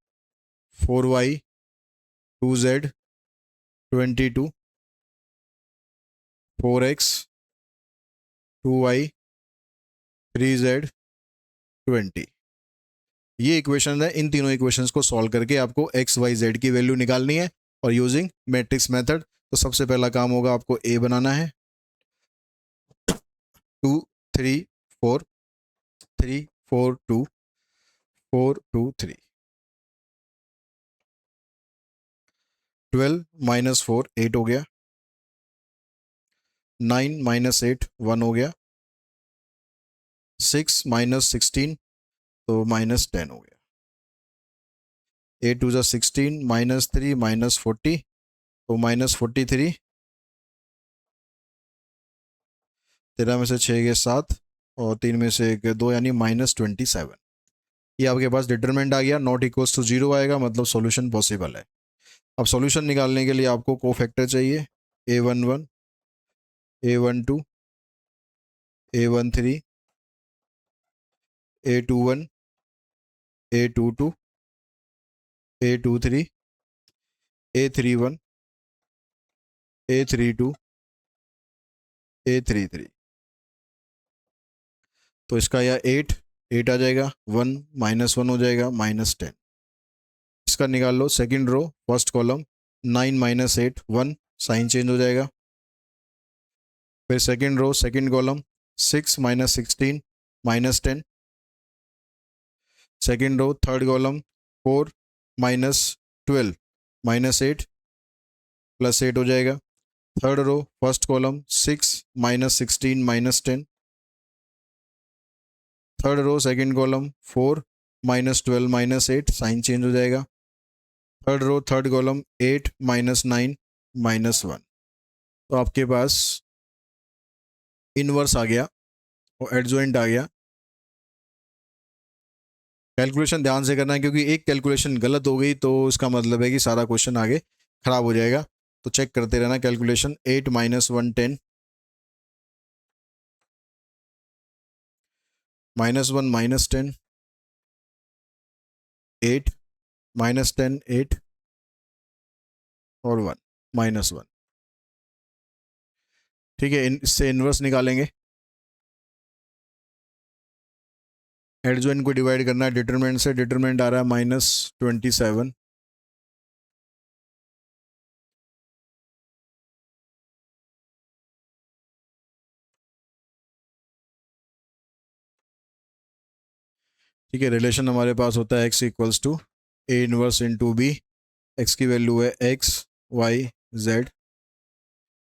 4y, 2z 22, 4x, 2y, 3z 20। ये इक्वेशन है। इन तीनों इक्वेशंस को सॉल्व करके आपको एक्स वाई जेड की वैल्यू निकालनी है, और यूजिंग मैट्रिक्स मेथड। तो सबसे पहला काम होगा आपको ए बनाना है, 2 3 4, 3 4 2, 4 2 3, 12 माइनस 4 8 हो गया, 9 माइनस 8 1 हो गया, 6 माइनस 16 तो माइनस 10 हो गया, 8 टू जा 16, माइनस 3 माइनस 40 तो माइनस 43, 13 में से 6 गए 7 और 3 में से 1 2, यानी माइनस 27। ये आपके पास डिटरमिनेंट आ गया, नॉट इक्वल्स टू 0 आएगा, मतलब सॉल्यूशन पॉसिबल है। अब सॉल्यूशन निकालने के लिए आपको कोफैक्टर चाहिए, a11, a12, a13, a21, a22, a23, a31, a32, a33। तो इसका यह 8 8 आ जाएगा, 1 -1 हो जाएगा, -10। इसका निकाल लो second row first column, 9 minus 8 1, sign change हो जाएगा। फिर second row second column, 6 minus 16 -10। Second row third column, 4 minus 12 -8 +8 हो जाएगा। Third row first column, 6 minus 16 -10। Third row second column, 4 minus 12 -8, sign change हो जाएगा। Third row third column, 8 minus 9 -1। तो आपके पास इनवर्स आ गया और एडजॉइंट आ गया। कैलकुलेशन ध्यान से करना है, क्योंकि एक कैलकुलेशन गलत हो गई तो इसका मतलब है कि सारा क्वेश्चन आगे खराब हो जाएगा। तो चेक करते रहना कैलकुलेशन। 8 माइनस 1 10, -1 -10, 8 -10 8 और 1 -1। ठीक है, इससे इनवर्स निकालेंगे। एडजॉइंट को डिवाइड करना है डिटरमिनेंट से, डिटरमिनेंट आ रहा है -27। ठीक है, रिलेशन हमारे पास होता है x equals to A inverse into B. X की वैल्यू है x y z,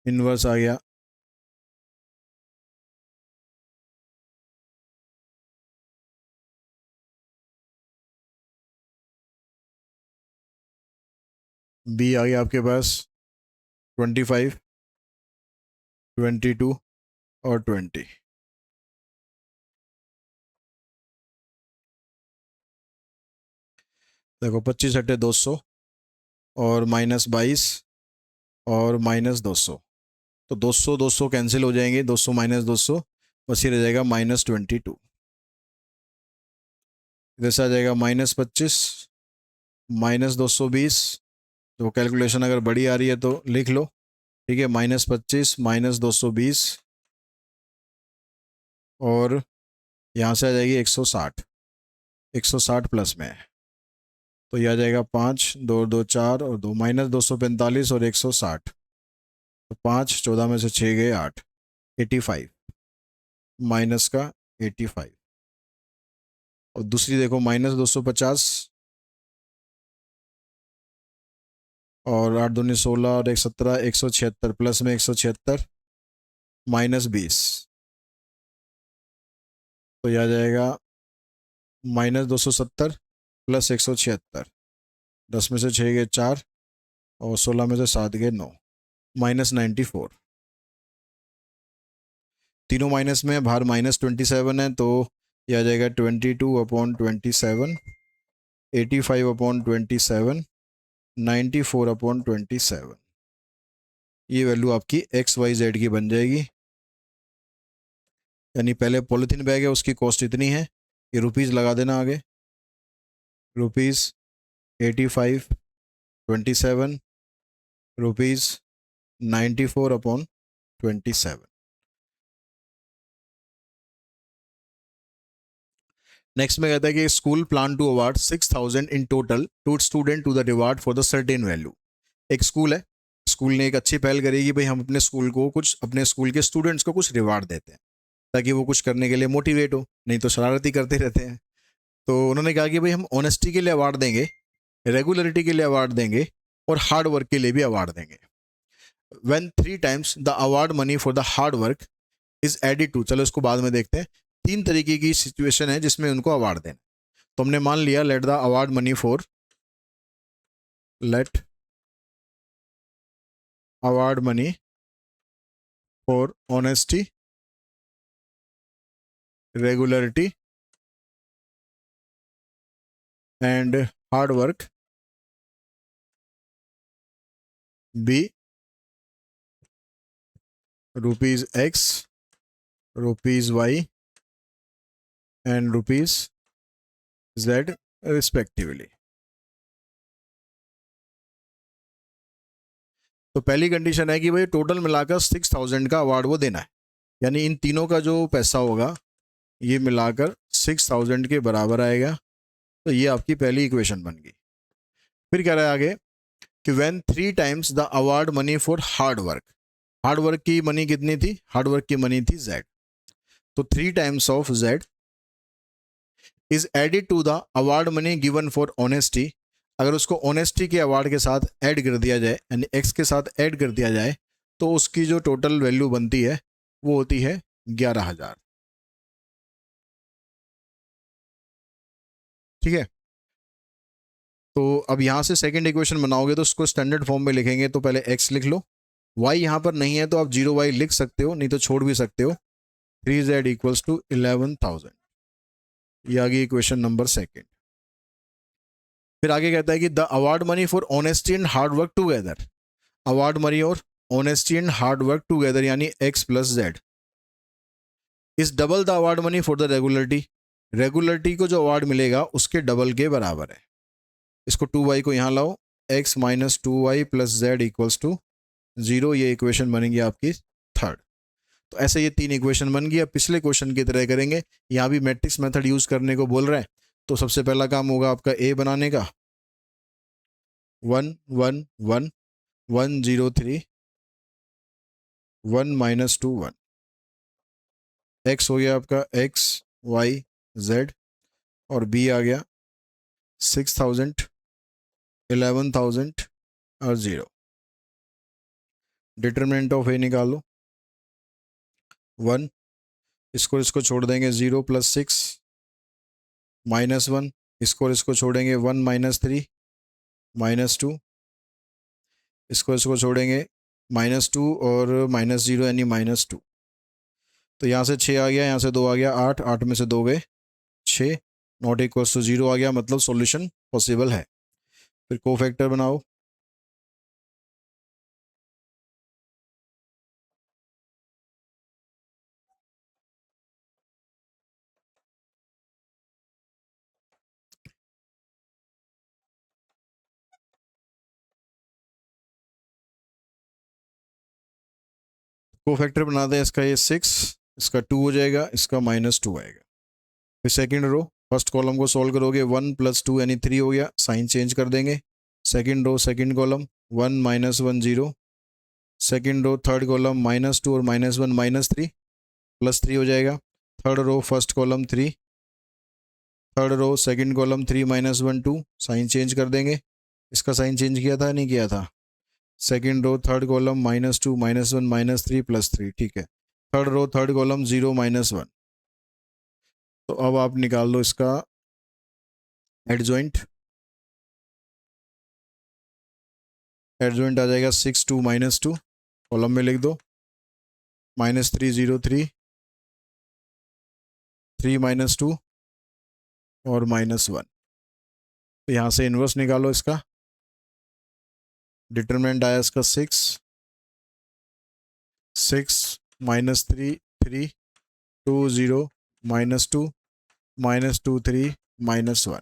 इनवर्स आ गया b, आ गया आपके पास 25 22 और 20। देखो 25 हटे 200 और -22 और -200, तो 200 200 कैंसिल हो जाएंगे, 200 माइनस 200, बस ये रह जाएगा -22। इधर से आ जाएगा -25 -220। तो कैलकुलेशन अगर बड़ी आ रही है तो लिख लो, ठीक है, -25 -220 और यहाँ से आ जाएगी 160, 160 प्लस में है, तो यह आ जाएगा 5 2 2 4 और 2 -245 और 160, तो 5 14 में से 6 गए 8, 85 माइनस का 85। और दूसरी देखो -250 और 8 दूनी 16 और 1 17, 176 प्लस में 176 -20, तो यह आ जाएगा -270 प्लस 176, 10 में से 6 गए 4 और 16 में से 7 गए 9, -94। तीनों माइनस में, बाहर -27 है, तो यह आ जाएगा 22/27, 85/27, 94/27। ये वैल्यू आपकी XYZ की बन जाएगी। यानी पहले पॉलिथीन बैग है उसकी कॉस्ट इतनी है, ये रुपीज़ लगा देना आगे, रुपीज़ 85/27, रुपीज़ 94/27। नेक्स्ट में कहता है कि school plan to award 6000 in total to student to the reward for the certain value. एक स्कूल है, स्कूल ने एक अच्छी पहल करेगी, भाई हम अपने स्कूल को कुछ, अपने स्कूल के स्टूडेंट्स को कुछ रिवार्ड देते हैं ताकि वो कुछ करने के लिए मोटिवेट हो, नहीं तो शरारती करते रहते हैं। तो उन्होंने कहा कि भाई हम ऑनेस्टी के लिए अवार्ड देंगे, रेगुलरिटी के लिए अवार्ड देंगे और हार्ड वर्क के लिए भी अवार्ड देंगे। When 3 times the award money for the hard work is added to, चलो इसको बाद में देखते हैं। 3 तरीके की सिचुएशन है जिसमें उनको अवार्ड देना। तो हमने मान लिया, let the award money for, let award money for honesty, regularity and hard work be ₹X, ₹Y and ₹Z respectively. तो पहली कंडीशन है कि भाई टोटल मिलाकर 6000 का अवार्ड वो देना है, यानी इन तीनों का जो पैसा होगा ये मिलाकर 6000 के बराबर आएगा। तो ये आपकी पहली इक्वेशन बन गई। फिर कह रहा है आगे कि when 3 times the award money for hard work, hard work की मनी कितनी थी, हार्ड वर्क की मनी थी Z, तो 3 times of Z is added to the award money given for honesty. अगर उसको ऑनेस्टी के अवार्ड के साथ ऐड कर दिया जाए, यानी X के साथ ऐड कर दिया जाए, तो उसकी जो टोटल वैल्यू बनती है वो होती है 11,000। ठीक है, तो अब यहाँ से सेकंड इक्वेशन बनाओगे तो उसको स्टैंडर्ड फॉर्म में लिखेंगे, तो पहले x लिख लो, y यहाँ पर नहीं है तो आप 0y लिख सकते हो, नहीं तो छोड़ भी सकते हो। 3z इक्वल्स टू 11,000, ये आ गई इक्वेशन नंबर सेकंड। फिर आगे कहता है कि the award money for honesty and hard work together, award money और honesty and hard work together यानी x plus Z is double the award money for the regularity, regularity को जो अवार्ड मिलेगा उसके डबल के बराबर है। इसको 2y को यहाँ लाओ, x minus 2y plus z equals to 0, ये इक्वेशन बनेगी आपकी थर्ड। तो ऐसे ये 3 इक्वेशन बन गई। अब पिछले क्वेश्चन की तरह करेंगे, यहाँ भी मैट्रिक्स मेथड यूज करने को बोल रहे हैं। तो सबसे पहला काम होगा आपका A बनाने का, 1 1 1 1 0 3 1 माइनस 2 1, x हो गया आपका x y z और B आ गया 6000 11,000 और 0। डिटरमिनेंट ऑफ A निकालो, 1, इसको छोड़ देंगे 0 प्लस 6 -1, इसको छोड़ेंगे 1 माइनस 3 -2, इसको छोड़ेंगे -2 और -0 यानी -2। तो यहाँ से 6 आ गया, यहाँ से 2 आ गया 8, 8 में से 2 गए 6, नॉट इक्वल्स टू 0 आ गया, मतलब सॉल्यूशन पॉसिबल है। फिर कोफैक्टर बनाओ, कोफैक्टर बनाते हैं, इसका ये 6, इसका 2 हो जाएगा, इसका -2 आएगा। फिर सेकंड रो, फर्स्ट कॉलम को सॉल्व करोगे, 1 + 2 यानी 3 हो गया, साइन चेंज कर देंगे। Second row second column 1 -1 0, second row third column -2 और -1 -3 +3 हो जाएगा। Third row first column 3, third row second column 3 -1 2, sign change कर देंगे। इसका साइन चेंज किया था नहीं किया था? सेकंड रो थर्ड कॉलम -2 -1 -3 +3, ठीक है। Third row third column 0 -1। तो अब आप निकाल लो इसका एडजॉइंट। एडजॉइंट आ जाएगा 6 2 -2, कॉलम में लिख दो, -3 0 3, 3 -2 और -1। तो यहाँ से इन्वर्स निकालो इसका। डिटरमिनेंट आया इसका 6 -3 3 2 0 -2 -2 3 -1।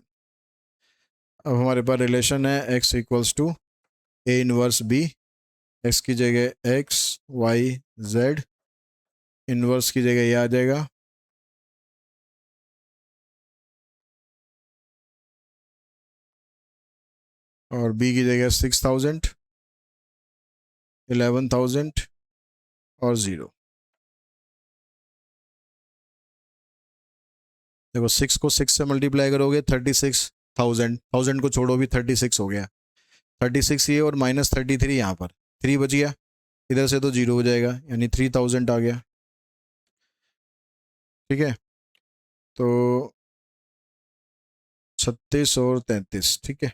अब हमारे पास रिलेशन है x = A inverse B। x की जगह x y z, इनवर्स की जगह ये आ जाएगा। और B की जगह 6000, 11,000 और 0। देखो 6 को 6 से मल्टीप्लाई करोगे 36,000, 1000 को छोड़ो भी 36 हो गया। 36 ये और -33 यहाँ पर 3 बच गया, इधर से तो 0 हो जाएगा, यानी 3000 आ गया। ठीक है, तो 36 और 33, ठीक है।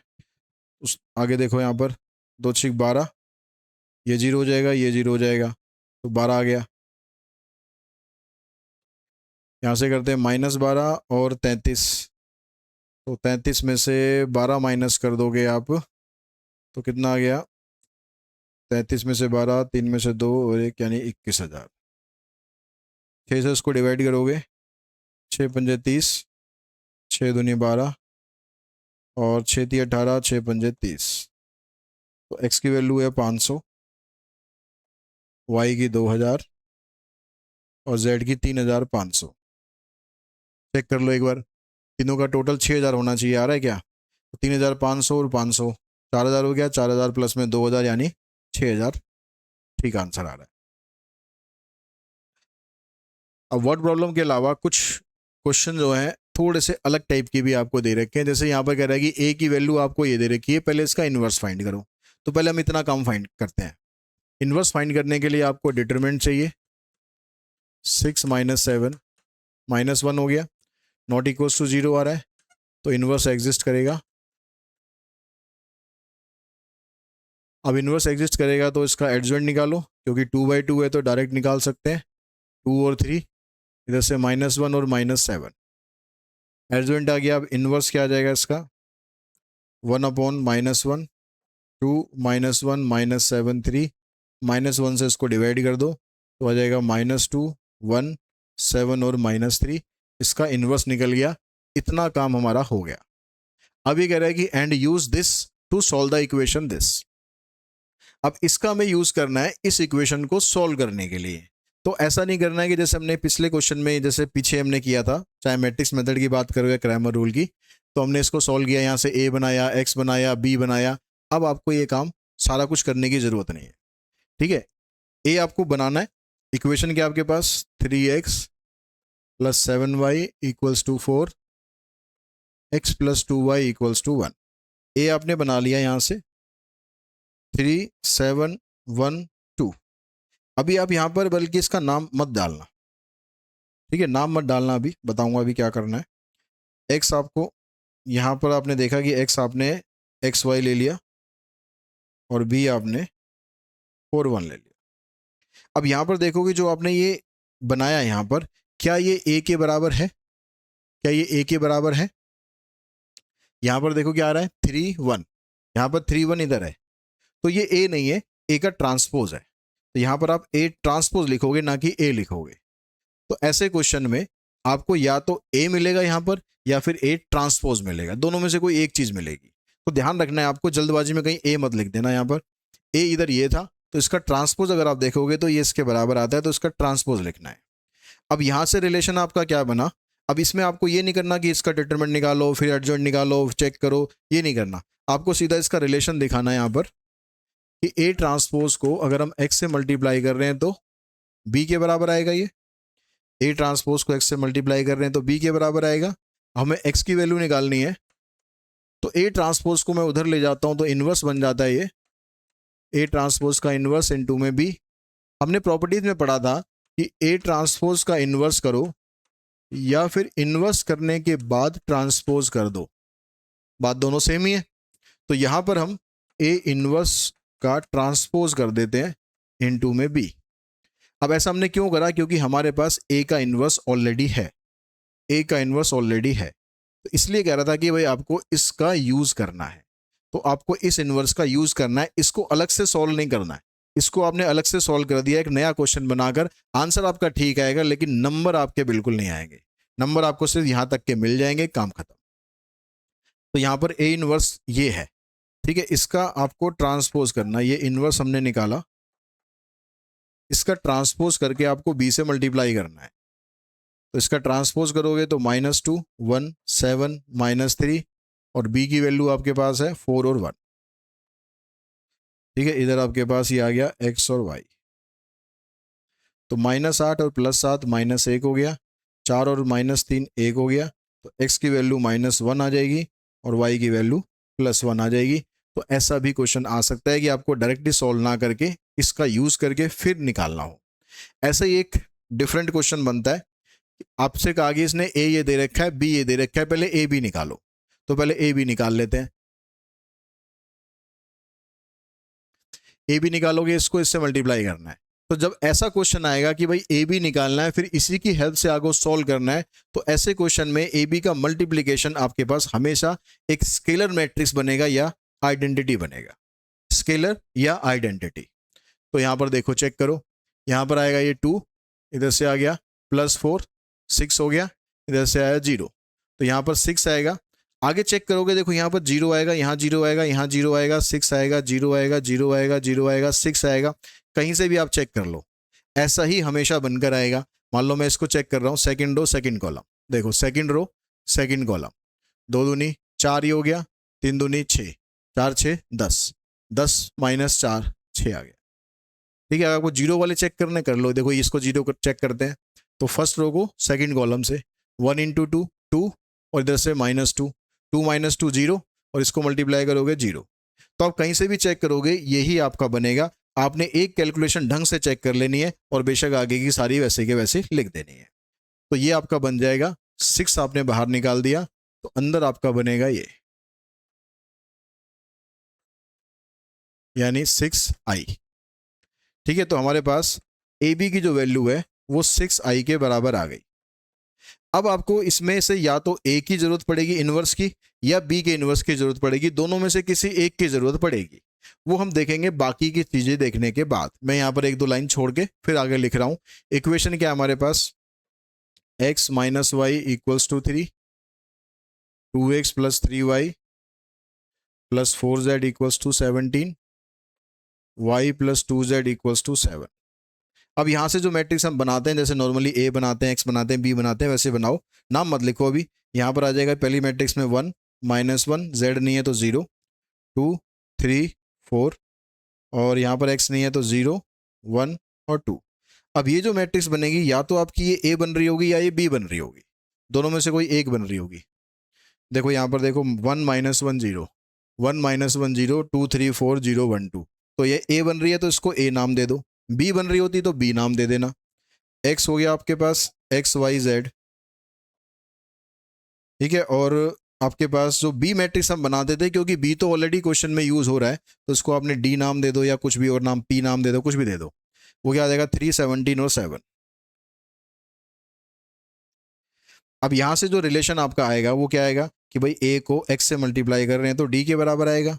उस आगे देखो यहाँ पर 2 6 12, ये 0 हो जाएगा, ये 0 हो जाएगा, तो 12 आ गया। यहाँ से करते हैं -12 और 33, तो 33 में से 12 माइनस कर दोगे आप तो कितना आ गया? 33 में से 12, 3 में से 2 और 1 यानी 21,000। 6 से इसको डिवाइड करोगे, 6 पंजे 30, 6 दूनी 12 और 6 × 18, 6 पंजे 30। तो x की वैल्यू है 500, y की 2000 और z की 3500। चेक कर लो एक बार, तीनों का टोटल 6000 होना चाहिए, आ रहा है क्या? 3500 और 500, 4000 हो गया, 4000 प्लस में 2000 यानी 6000, ठीक आंसर आ रहा है। अब वर्ड प्रॉब्लम के अलावा कुछ क्वेश्चन जो हैं थोड़े से अलग टाइप के भी आपको दे रखे हैं। जैसे यहाँ पर कह रहा है कि ए की वैल्यू आपको ये दे रखी है, पहले इसका इन्वर्स फाइंड करो। तो पहले हम इतना काम फाइंड करते हैं। इन्वर्स फाइंड करने के लिए आपको डिटरमिनेंट चाहिए, 6 - 7 -1 हो गया, नॉट इक्वल्स टू 0 आ रहा है, तो इन्वर्स एग्जिस्ट करेगा। अब इन्वर्स एग्जिस्ट करेगा तो इसका एडजॉइंट निकालो, क्योंकि 2/2 है तो डायरेक्ट निकाल सकते हैं। 2 और 3, इधर से -1 और -7, एडजॉइंट आ गया। अब इन्वर्स क्या आ जाएगा इसका? 1/-1, 2 -1 -7 3, -1 से इसको डिवाइड कर दो तो आ जाएगा -2 1 7 और -3। इसका इन्वर्स निकल गया। इतना काम हमारा हो गया। अब ये कह रहा है कि and use this to solve the equation this. अब इसका हमें यूज करना है इस इक्वेशन को सॉल्व करने के लिए। तो ऐसा नहीं करना है कि जैसे हमने पिछले क्वेश्चन में, जैसे पीछे हमने किया था, चाहे मैट्रिक्स मेथड की बात करो या क्रैमर रूल की, तो हमने इसको सॉल्व किया, यहाँ से ए बनाया, एक्स बनाया, बी बनाया। अब आपको ये काम सारा कुछ करने की जरूरत नहीं है, ठीक है। ए आपको बनाना है, इक्वेशन क्या आपके पास? 3x + 7y = 4, x + 2y = 1। ए आपने बना लिया यहाँ से 3 7 1 2। अभी आप यहाँ पर बल्कि इसका नाम मत डालना, ठीक है, नाम मत डालना, अभी बताऊंगा अभी क्या करना है। एक्स आपको यहाँ पर आपने देखा कि एक्स आपने XY ले लिया और बी आपने 4 1 ले लिया। अब यहाँ पर देखोगे जो आपने ये बनाया यहाँ पर, क्या ये ए के बराबर है? क्या ये ए के बराबर है? यहाँ पर देखो क्या आ रहा है, 3 1, यहाँ पर 3 1 इधर है, तो ये ए नहीं है, ए का ट्रांसपोज है। तो यहाँ पर आप ए ट्रांसपोज लिखोगे, ना कि ए लिखोगे। तो ऐसे क्वेश्चन में आपको या तो ए मिलेगा यहाँ पर, या फिर ए ट्रांसपोज मिलेगा, दोनों में से कोई एक चीज मिलेगी। तो ध्यान रखना है आपको, जल्दबाजी में कहीं ए मत लिख देना। यहाँ पर ए इधर ये था, तो इसका ट्रांसपोज अगर आप देखोगे तो ये इसके बराबर आता है, तो इसका ट्रांसपोज लिखना है। अब यहाँ से रिलेशन आपका क्या बना, अब इसमें आपको ये नहीं करना कि इसका डिटरमिनेंट निकालो फिर एडजॉइंट निकालो चेक करो, ये नहीं करना, आपको सीधा इसका रिलेशन दिखाना है यहाँ पर कि ए ट्रांसपोज को अगर हम एक्स से मल्टीप्लाई कर रहे हैं तो बी के बराबर आएगा। ये ए ट्रांसपोज को एक्स से मल्टीप्लाई कर रहे हैं तो बी के बराबर आएगा। हमें एक्स की वैल्यू निकालनी है, तो ए ट्रांसपोज को मैं उधर ले जाता हूं तो इनवर्स बन जाता है ये ए ट्रांसपोज का इनवर्स इनटू में बी। हमने प्रॉपर्टीज में पढ़ा था कि ए ट्रांसपोज का इनवर्स करो या फिर इनवर्स करने के बाद ट्रांसपोज कर दो, बात दोनों सेम ही है। तो यहां पर हम ए इनवर्स का ट्रांसपोज कर देते हैं इनटू में बी। अब ऐसा हमने क्यों करा, क्योंकि हमारे पास ए का इनवर्स ऑलरेडी है, ए का इनवर्स ऑलरेडी है, तो इसलिए कह रहा था कि भाई आपको इसका यूज करना है, तो आपको इस इनवर्स का यूज करना है, इसको अलग से सॉल्व नहीं करना है। इसको आपने अलग से सॉल्व कर दिया एक नया क्वेश्चन बनाकर, आंसर आपका ठीक आएगा लेकिन नंबर आपके बिल्कुल नहीं आएंगे, नंबर आपको सिर्फ यहां तक के मिल जाएंगे, काम खत्म। तो यहां पर ए इनवर्स ये है, ठीक है, इसका आपको ट्रांसपोज करना, ये इनवर्स हमने निकाला, इसका ट्रांसपोज करके आपको बी से मल्टीप्लाई करना है। तो इसका ट्रांसपोज करोगे तो -2 1 7 -3 और बी की वैल्यू आपके पास है 4 और 1, ठीक है, इधर आपके पास ये आ गया x और y। तो -8 और +7 -1 हो गया, 4 और -3 1 हो गया, तो x की वैल्यू -1 आ जाएगी और y की वैल्यू +1 आ जाएगी। तो ऐसा भी क्वेश्चन आ सकता है कि आपको डायरेक्टली सॉल्व ना करके इसका यूज करके फिर निकालना हो। ऐसा ही एक डिफरेंट क्वेश्चन बनता है, आपसे कहा कि इसने ए ये दे रखा है, बी ये दे रखा है, पहले ए बी निकालो, तो पहले ए बी निकाल लेते हैं। ए बी निकालोगे, इसको इससे मल्टीप्लाई करना है। तो जब ऐसा क्वेश्चन आएगा कि भाई ए बी निकालना है फिर इसी की हेल्प से आगे सॉल्व करना है, तो ऐसे क्वेश्चन में ए बी का मल्टीप्लीकेशन आपके पास हमेशा एक स्केलर मैट्रिक्स बनेगा या आइडेंटिटी बनेगा, स्केलर या आइडेंटिटी। तो यहां पर देखो, चेक करो, यहां पर आएगा ये 2, इधर से आ गया +4 6 हो गया, इधर से आया 0, तो यहां पर 6 आएगा। आगे चेक करोगे, देखो यहाँ पर 0 आएगा, यहाँ 0 आएगा, यहाँ 0 आएगा, 6 आएगा, 0 आएगा, 0 आएगा, 0 आएगा, 6 आएगा, कहीं से भी आप चेक कर लो, ऐसा ही हमेशा बनकर आएगा। मान लो मैं इसको चेक कर रहा हूँ, सेकंड रो सेकंड कॉलम, देखो सेकंड रो सेकंड कॉलम, 2 दूनी 4 ही हो गया, 3 दूनी 6, 4 6 10, 10 -4 6 आ गया, ठीक है। अगर आपको 0 वाले चेक करने कर लो, देखो इसको 0 चेक करते हैं, तो फर्स्ट रो को सेकंड कॉलम से 1 × 2 2 और इधर से -2 2 -2 0 और इसको मल्टीप्लाई करोगे 0। तो आप कहीं से भी चेक करोगे यही आपका बनेगा। आपने एक कैलकुलेशन ढंग से चेक कर लेनी है और बेशक आगे की सारी वैसे के वैसे लिख देनी है। तो ये आपका बन जाएगा 6, आपने बाहर निकाल दिया, तो अंदर आपका बनेगा ये, यानी 6i, ठीक है। तो हमारे पास ए बी की जो वैल्यू है वो 6i के बराबर आ गई। अब आपको इसमें से या तो ए की जरूरत पड़ेगी इनवर्स की या बी के इनवर्स की जरूरत पड़ेगी, दोनों में से किसी एक की जरूरत पड़ेगी, वो हम देखेंगे बाकी की चीजें देखने के बाद। मैं यहां पर 1-2 लाइन छोड़ के फिर आगे लिख रहा हूं। इक्वेशन क्या है हमारे पास, x - y = 3, 2x + 3y + 4z = 17, y + 2z = 7। अब यहां से जो मैट्रिक्स हम बनाते हैं, जैसे नॉर्मली ए बनाते हैं, एक्स बनाते हैं, बी बनाते हैं, वैसे बनाओ, नाम मत लिखो अभी। यहां पर आ जाएगा पहली मैट्रिक्स में 1 -1, z नहीं है तो 0, 2 3 4 और यहां पर x नहीं है तो 0 1 और 2। अब ये जो मैट्रिक्स बनेगी या तो आपकी ये ए बन रही होगी या ये बी बन रही होगी, दोनों में से कोई एक बन रही होगी। देखो यहां पर देखो 1 -1 0, 1 -1 0, 2 3 4 0 1 2, तो ये ए बन रही है तो इसको ए नाम दे दो, बी बन रही होती तो बी नाम दे देना। एक्स हो गया आपके पास एक्स वाई जेड, ठीक है। और आपके पास जो बी मैट्रिक्स हम बनाते थे, क्योंकि बी तो ऑलरेडी क्वेश्चन में यूज हो रहा है, तो इसको आपने डी नाम दे दो या कुछ भी और नाम, पी नाम दे दो, कुछ भी दे दो। वो क्या आ जाएगा 3 17 और 7। अब यहां से जो रिलेशन आपका आएगा वो क्या आएगा कि भाई ए को एक्स से मल्टीप्लाई कर रहे हैं तो डी के बराबर आएगा,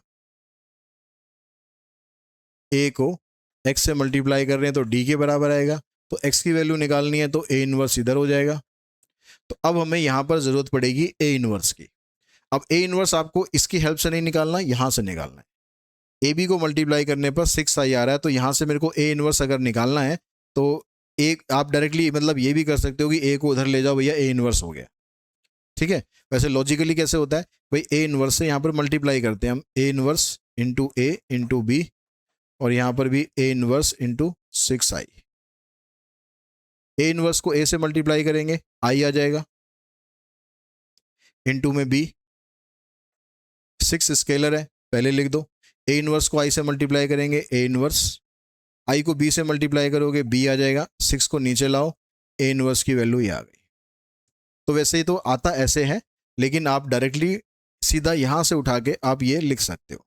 ए को एक्स से मल्टीप्लाई कर रहे हैं तो डी के बराबर आएगा। तो एक्स की वैल्यू निकालनी है तो ए इनवर्स इधर हो जाएगा। तो अब हमें यहां पर जरूरत पड़ेगी ए इनवर्स की। अब ए इनवर्स आपको इसकी हेल्प से नहीं निकालना, यहां से निकालना है। ए बी को मल्टीप्लाई करने पर 6i आ रहा है, तो यहाँ से मेरे को ए इनवर्स अगर निकालना है तो एक आप डायरेक्टली मतलब ये भी कर सकते हो कि ए को उधर ले जाओ, भैया ए इनवर्स हो गया, ठीक है। वैसे लॉजिकली कैसे होता है भाई, ए इनवर्स से यहाँ पर मल्टीप्लाई करते हैं हम, A inverse into A into B, और यहाँ पर भी A inverse into 6i। A inverse को ए से मल्टीप्लाई करेंगे आई आ जाएगा, इंटू में बी, 6 स्केलर है पहले लिख दो, ए इनवर्स को आई से मल्टीप्लाई करेंगे ए इनवर्स, आई को बी से मल्टीप्लाई करोगे बी आ जाएगा, 6 को नीचे लाओ, ए इनवर्स की वैल्यू ये आ गई। तो वैसे ही तो आता ऐसे है, लेकिन आप डायरेक्टली सीधा यहाँ से उठा के आप ये लिख सकते हो,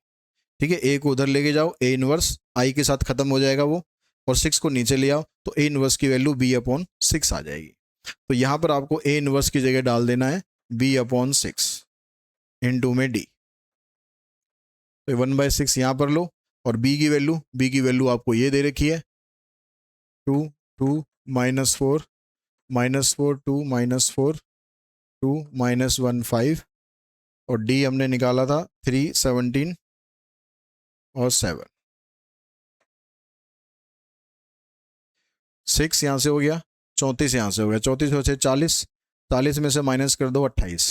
ठीक है। ए को उधर लेके जाओ, ए इनवर्स आई के साथ खत्म हो जाएगा वो, और 6 को नीचे ले आओ तो ए इनवर्स की वैल्यू b/6 आ जाएगी। तो यहाँ पर आपको ए इनवर्स की जगह डाल देना है b/6 इंटू में डी, तो 1/6 यहाँ पर लो, और b की वैल्यू आपको ये दे रखी है 2 2 -4 -4 2 -4 2 -1 5, और d हमने निकाला था 3 17 और 7, 6 यहाँ से हो गया, 34 यहाँ से हो गया, 34 हो से 40, 40 में से माइनस कर दो 28,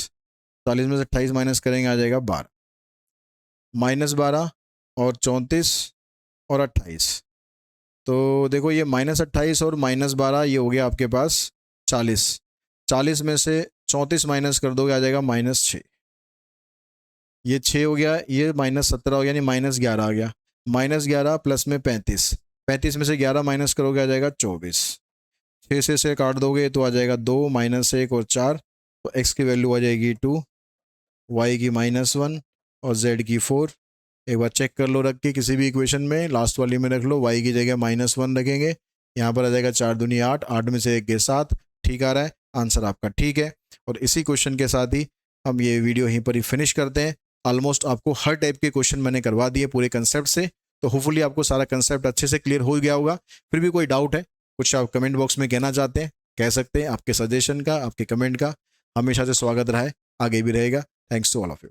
40 में से 28 माइनस करेंगे आ जाएगा 12, -12 और 34 और 28, तो देखो ये -28 और -12 ये हो गया आपके पास 40, 40 में से 34 माइनस कर दोगे आ जाएगा -6, ये 6 हो गया, ये -17 हो गया, यानी -11 आ गया, -11 प्लस में 35, 35 में से 11 माइनस करोगे आ जाएगा 24, 6 से काट दोगे तो आ जाएगा 2 -1 और 4, तो x की वैल्यू आ जाएगी 2, y की -1 और z की 4। एक बार चेक कर लो रख के किसी भी इक्वेशन में, लास्ट वाली में रख लो, y की जगह -1 रखेंगे, यहाँ पर आ जाएगा 4 दूनी 8, 8 में से 1 के 7, ठीक आ रहा है, आंसर आपका ठीक है। और इसी क्वेश्चन के साथ ही हम ये वीडियो यहीं पर ही फिनिश करते हैं। ऑलमोस्ट आपको हर टाइप के क्वेश्चन मैंने करवा दिए पूरे कंसेप्ट से, तो होपफुली आपको सारा कंसेप्ट अच्छे से क्लियर हो गया होगा। फिर भी कोई डाउट है, कुछ आप कमेंट बॉक्स में कहना चाहते हैं, कह सकते हैं। आपके सजेशन का, आपके कमेंट का हमेशा से स्वागत रहा है, आगे भी रहेगा। Thanks to all of you.